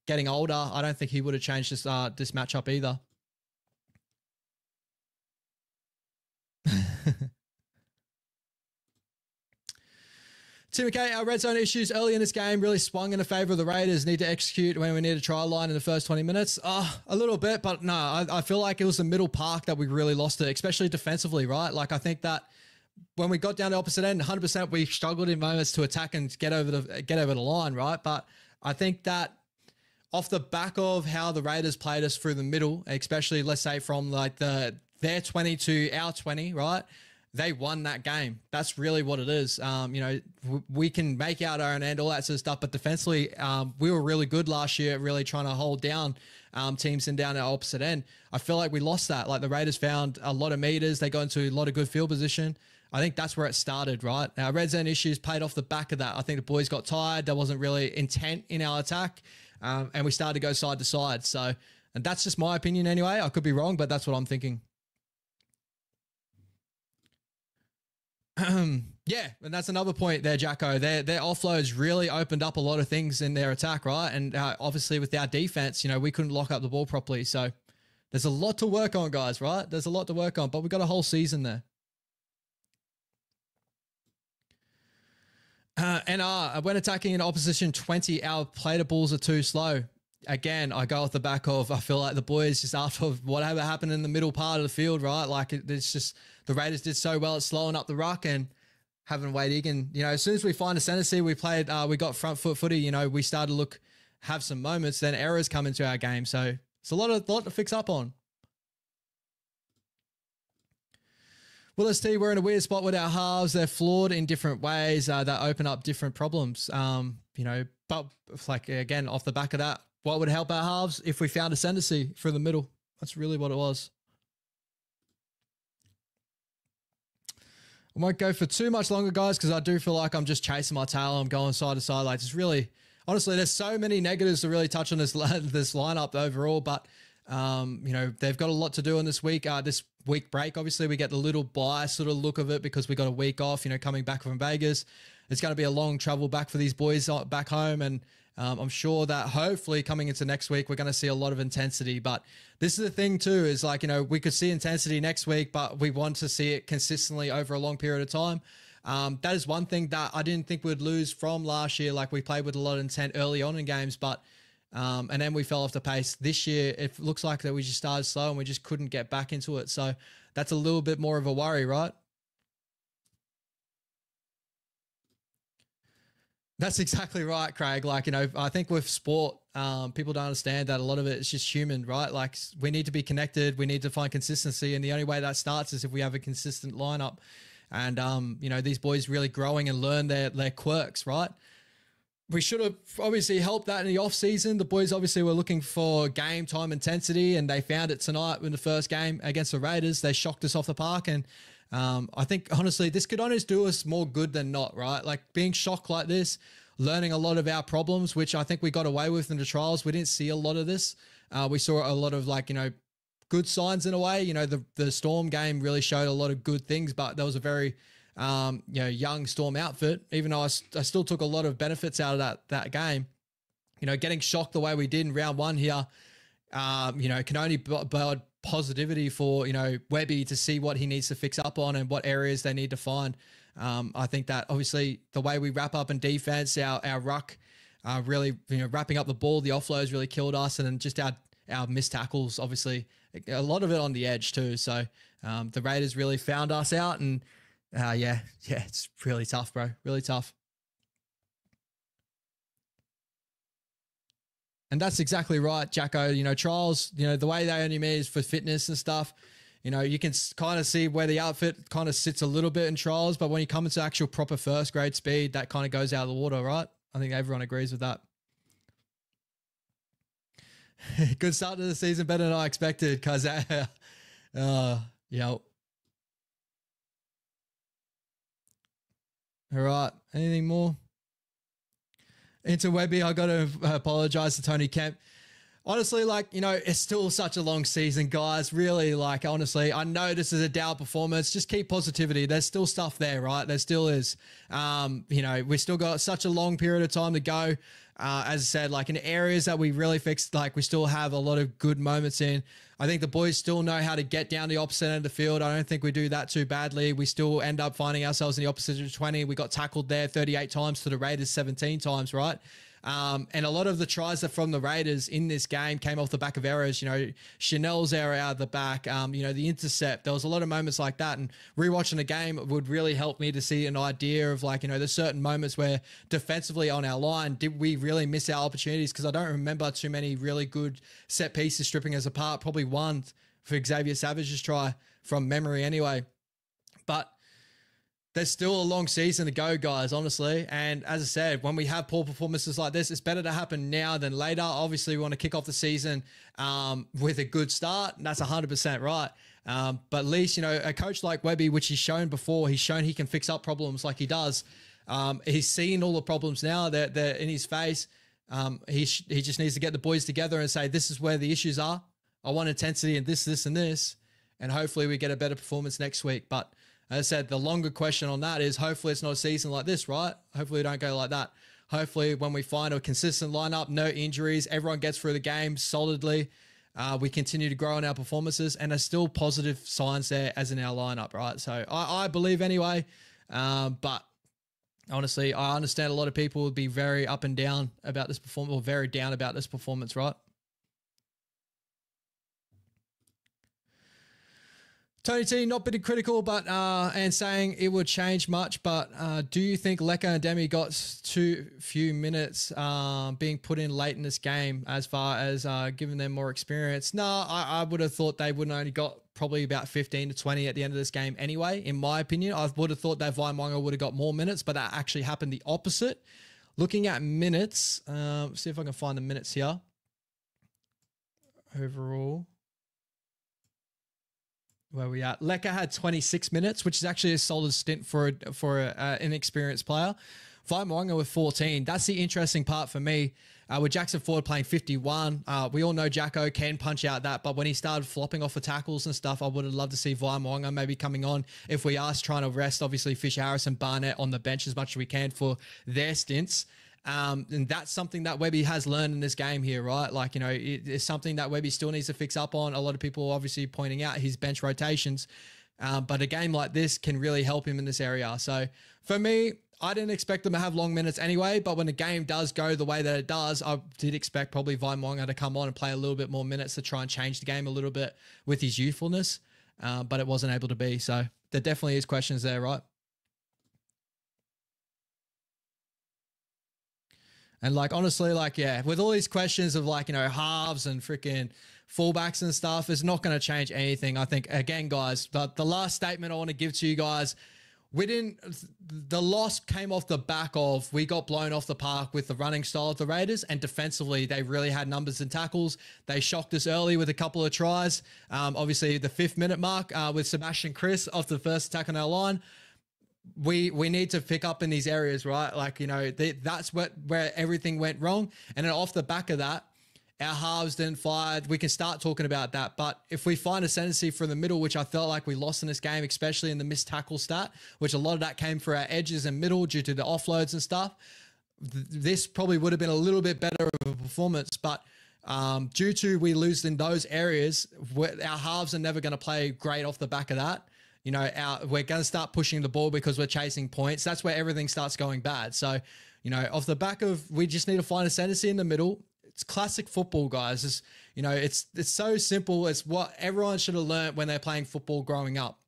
Speaker 2: getting older, I don't think he would have changed this matchup either. Tim McKay, our red zone issues early in this game really swung in the favor of the Raiders. Need to execute when we need a try line in the first 20 minutes. A little bit, but no, I feel like it was the middle park that we really lost it, especially defensively, right? Like I think that when we got down the opposite end, 100% we struggled in moments to attack and get over the line, right? But I think that off the back of how the Raiders played us through the middle, especially let's say from like their 20 to our 20, right? They won that game. That's really what it is. We can make out our own end, all that sort of stuff, but defensively, we were really good last year, really trying to hold down teams and down our opposite end. I feel like we lost that. Like the Raiders found a lot of meters. They got into a lot of good field position. I think that's where it started, right? Our red zone issues played off the back of that. I think the boys got tired. There wasn't really intent in our attack, and we started to go side to side. So, and that's just my opinion anyway. I could be wrong, but that's what I'm thinking. Yeah, and that's another point there, Jacko. Their offloads really opened up a lot of things in their attack, right? And obviously with our defense, we couldn't lock up the ball properly. So there's a lot to work on, guys, right? There's a lot to work on, but we got a whole season there. When attacking in opposition 20, our play to balls are too slow. Again, I go off the back of, I feel like the boys just after whatever happened in the middle part of the field, right? Like it's just the Raiders did so well at slowing up the ruck and having Wade Egan. As soon as we find a ascendancy, we got front foot footy. We started to have some moments. Then errors come into our game, so it's a lot to fix up on. Willis T, we're in a weird spot with our halves. They're flawed in different ways that open up different problems. But like again, off the back of that, what would help our halves if we found ascendancy through the middle? That's really what it was. I won't go for too much longer, guys, because I do feel like I'm just chasing my tail. I'm going side to side. Like it's really, honestly, there's so many negatives to really touch on this lineup overall, but you know, they've got a lot to do on this week break. Obviously, we get the little bias sort of look of it because we got a week off, you know, coming back from Vegas. It's going to be a long travel back for these boys back home, and I'm sure that hopefully coming into next week, we're going to see a lot of intensity. But this is the thing too, is like, you know, we could see intensity next week, but we want to see it consistently over a long period of time. That is one thing that I didn't think we'd lose from last year. Like, we played with a lot of intent early on in games, but and then we fell off the pace. This year, it looks like that we just started slow and we just couldn't get back into it. So that's a little bit more of a worry, right? That's exactly right, Craig. Like, you know, I think with sport, people don't understand that a lot of it is just human, right? Like, we need to be connected. We need to find consistency. And the only way that starts is if we have a consistent lineup. And, you know, these boys really growing and learn their quirks, right? We should have obviously helped that in the off season. The boys obviously were looking for game time intensity, and they found it tonight in the first game against the Raiders. They shocked us off the park. And I think, honestly, this could honestly do us more good than not, right? Like, being shocked like this, learning a lot of our problems, which I think we got away with in the trials. We didn't see a lot of this. We saw a lot of, like, you know, good signs in a way. You know, the Storm game really showed a lot of good things, but there was a very, you know, young Storm outfit, even though I still took a lot of benefits out of that game. You know, getting shocked the way we did in round one here, you know, can only bode positivity for, you know, Webby to see what he needs to fix up on and what areas they need to find. I think that obviously the way we wrap up in defense, our ruck, really, you know, wrapping up the ball, the offloads really killed us, and then just our missed tackles, obviously a lot of it on the edge too. So the Raiders really found us out, and yeah, it's really tough, bro. Really tough. And that's exactly right, Jacko. You know, trials, you know, the way they only mean is for fitness and stuff. You know, you can kind of see where the outfit kind of sits a little bit in trials, but when you come into actual proper first grade speed, that kind of goes out of the water, right? I think everyone agrees with that. Good start to the season, better than I expected, cuz yeah. All right, anything more? Into Webby, I got to apologize to Tony Kemp. Honestly, like, you know, it's still such a long season, guys. Really, like, honestly, I know this is a down performance. Just keep positivity. There's still stuff there, right? There still is. You know, we still got such a long period of time to go. As I said, like, in areas that we really fixed, like, we still have a lot of good moments in. I think the boys still know how to get down the opposite end of the field. I don't think we do that too badly. We still end up finding ourselves in the opposite of 20. We got tackled there 38 times to the Raiders 17 times, right? And a lot of the tries that from the Raiders in this game came off the back of errors. You know, Chanel's error out of the back, you know, the intercept. There was a lot of moments like that, and rewatching the game would really help me to see an idea of, like, you know, there's certain moments where defensively on our line, did we really miss our opportunities? Because I don't remember too many really good set pieces stripping us apart. Probably one for Xavier Savage's try from memory anyway. But there's still a long season to go, guys, honestly. And as I said, when we have poor performances like this, it's better to happen now than later. Obviously, we want to kick off the season with a good start, and that's 100% right. But at least, you know, a coach like Webby, which he's shown before, he's shown he can fix up problems like he does. He's seen all the problems now. They're in his face. He just needs to get the boys together and say, this is where the issues are. I want intensity and this, and this. And hopefully we get a better performance next week. But as I said, the longer question on that is hopefully it's not a season like this, right? Hopefully we don't go like that. Hopefully when we find a consistent lineup, no injuries, everyone gets through the game solidly, we continue to grow in our performances, and there's still positive signs there as in our lineup, right? So I believe anyway, but honestly, I understand a lot of people would be very up and down about this performance, or very down about this performance, right? Tony T, not being critical, but and saying it would change much. But do you think Leka and Demi got too few minutes being put in late in this game as far as giving them more experience? No, I would have thought they would have only got probably about 15 to 20 at the end of this game anyway, in my opinion. I would have thought that Vaimonga would have got more minutes, but that actually happened the opposite. Looking at minutes, see if I can find the minutes here. Overall, where we at? Leka had 26 minutes, which is actually a solid stint for an inexperienced player. Waimaonga with 14. That's the interesting part for me. With Jackson Ford playing 51, we all know Jacko can punch out that, but when he started flopping off the tackles and stuff, I would have loved to see Waimaonga maybe coming on if we are trying to rest, obviously, Fisher Harris and Barnett on the bench as much as we can for their stints. And that's something that Webby has learned in this game here, right? Like, you know, it's something that Webby still needs to fix up on. A lot of people obviously pointing out his bench rotations, but a game like this can really help him in this area. So for me, I didn't expect them to have long minutes anyway, but when the game does go the way that it does, I did expect probably Waimaonga to come on and play a little bit more minutes to try and change the game a little bit with his youthfulness, but it wasn't able to be. So there definitely is questions there, right? And like, honestly, like, yeah, with all these questions of like, you know, halves and freaking fullbacks and stuff, it's not going to change anything. I think, again, guys, the last statement I want to give to you guys, the loss came off the back of, we got blown off the park with the running style of the Raiders, and defensively, they really had numbers and tackles. They shocked us early with a couple of tries. Obviously, the 5th minute mark with Sebastian Chris off the first attack on our line. We need to pick up in these areas, right? Like, you know, that's where everything went wrong. And then off the back of that, our halves didn't fire. We can start talking about that. But if we find a ascendancy from the middle, which I felt like we lost in this game, especially in the missed tackle stat, which a lot of that came for our edges and middle due to the offloads and stuff, this probably would have been a little bit better of a performance. But due to we lose in those areas, our halves are never going to play great off the back of that. You know, we're going to start pushing the ball because we're chasing points. That's where everything starts going bad. So, you know, off the back of, we just need to find a ascendancy in the middle. It's classic football, guys. It's, you know, it's so simple. It's what everyone should have learned when they're playing football growing up.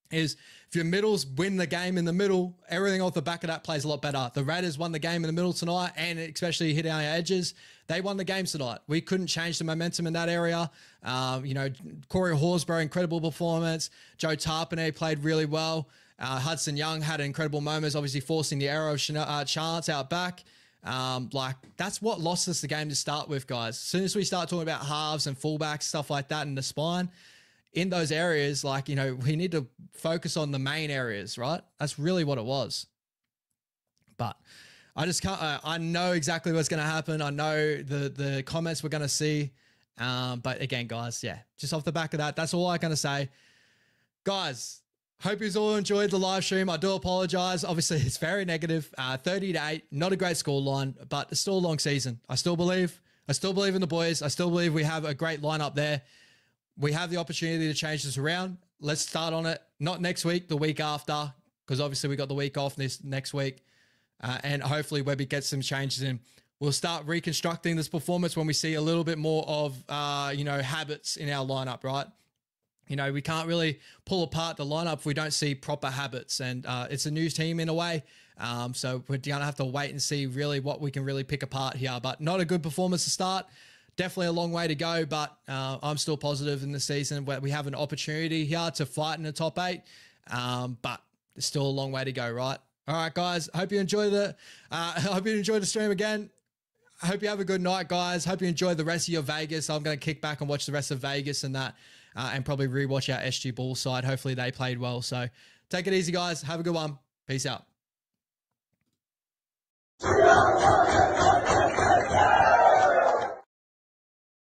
Speaker 2: Is if your middles win the game in the middle, everything off the back of that plays a lot better. The Raiders won the game in the middle tonight, and especially hitting our edges. They won the game tonight. We couldn't change the momentum in that area. You know, Corey Horsburgh, incredible performance. Joe Tarpanay played really well. Hudson Young had incredible moments, obviously forcing the error of Chance out back. Like, that's what lost us the game to start with, guys. As soon as we start talking about halves and fullbacks, stuff like that in the spine, in those areas, like, you know, we need to focus on the main areas, right? That's really what it was. But I just can't, I know exactly what's going to happen. I know the comments we're going to see. But again, guys, yeah, just off the back of that, that's all I'm going to say. Guys, hope you all enjoyed the live stream. I do apologize. Obviously, it's very negative. 30-8, not a great scoreline, but it's still a long season. I still believe in the boys. I still believe we have a great lineup there. We have the opportunity to change this around. Let's start on it. Not next week, the week after, because obviously we got the week off this next week. And hopefully Webby gets some changes in. We'll start reconstructing this performance when we see a little bit more of, you know, habits in our lineup, right? You know, we can't really pull apart the lineup if we don't see proper habits. And it's a new team in a way. So we're going to have to wait and see really what we can really pick apart here. But not a good performance to start. Definitely a long way to go, but I'm still positive in the season where we have an opportunity here to fight in the top 8. But there's still a long way to go, right? All right, guys. Hope you enjoy the stream again. I hope you have a good night, guys. Hope you enjoy the rest of your Vegas. I'm going to kick back and watch the rest of Vegas and that, and probably rewatch our SG Bulls side. Hopefully they played well. So take it easy, guys. Have a good one. Peace out.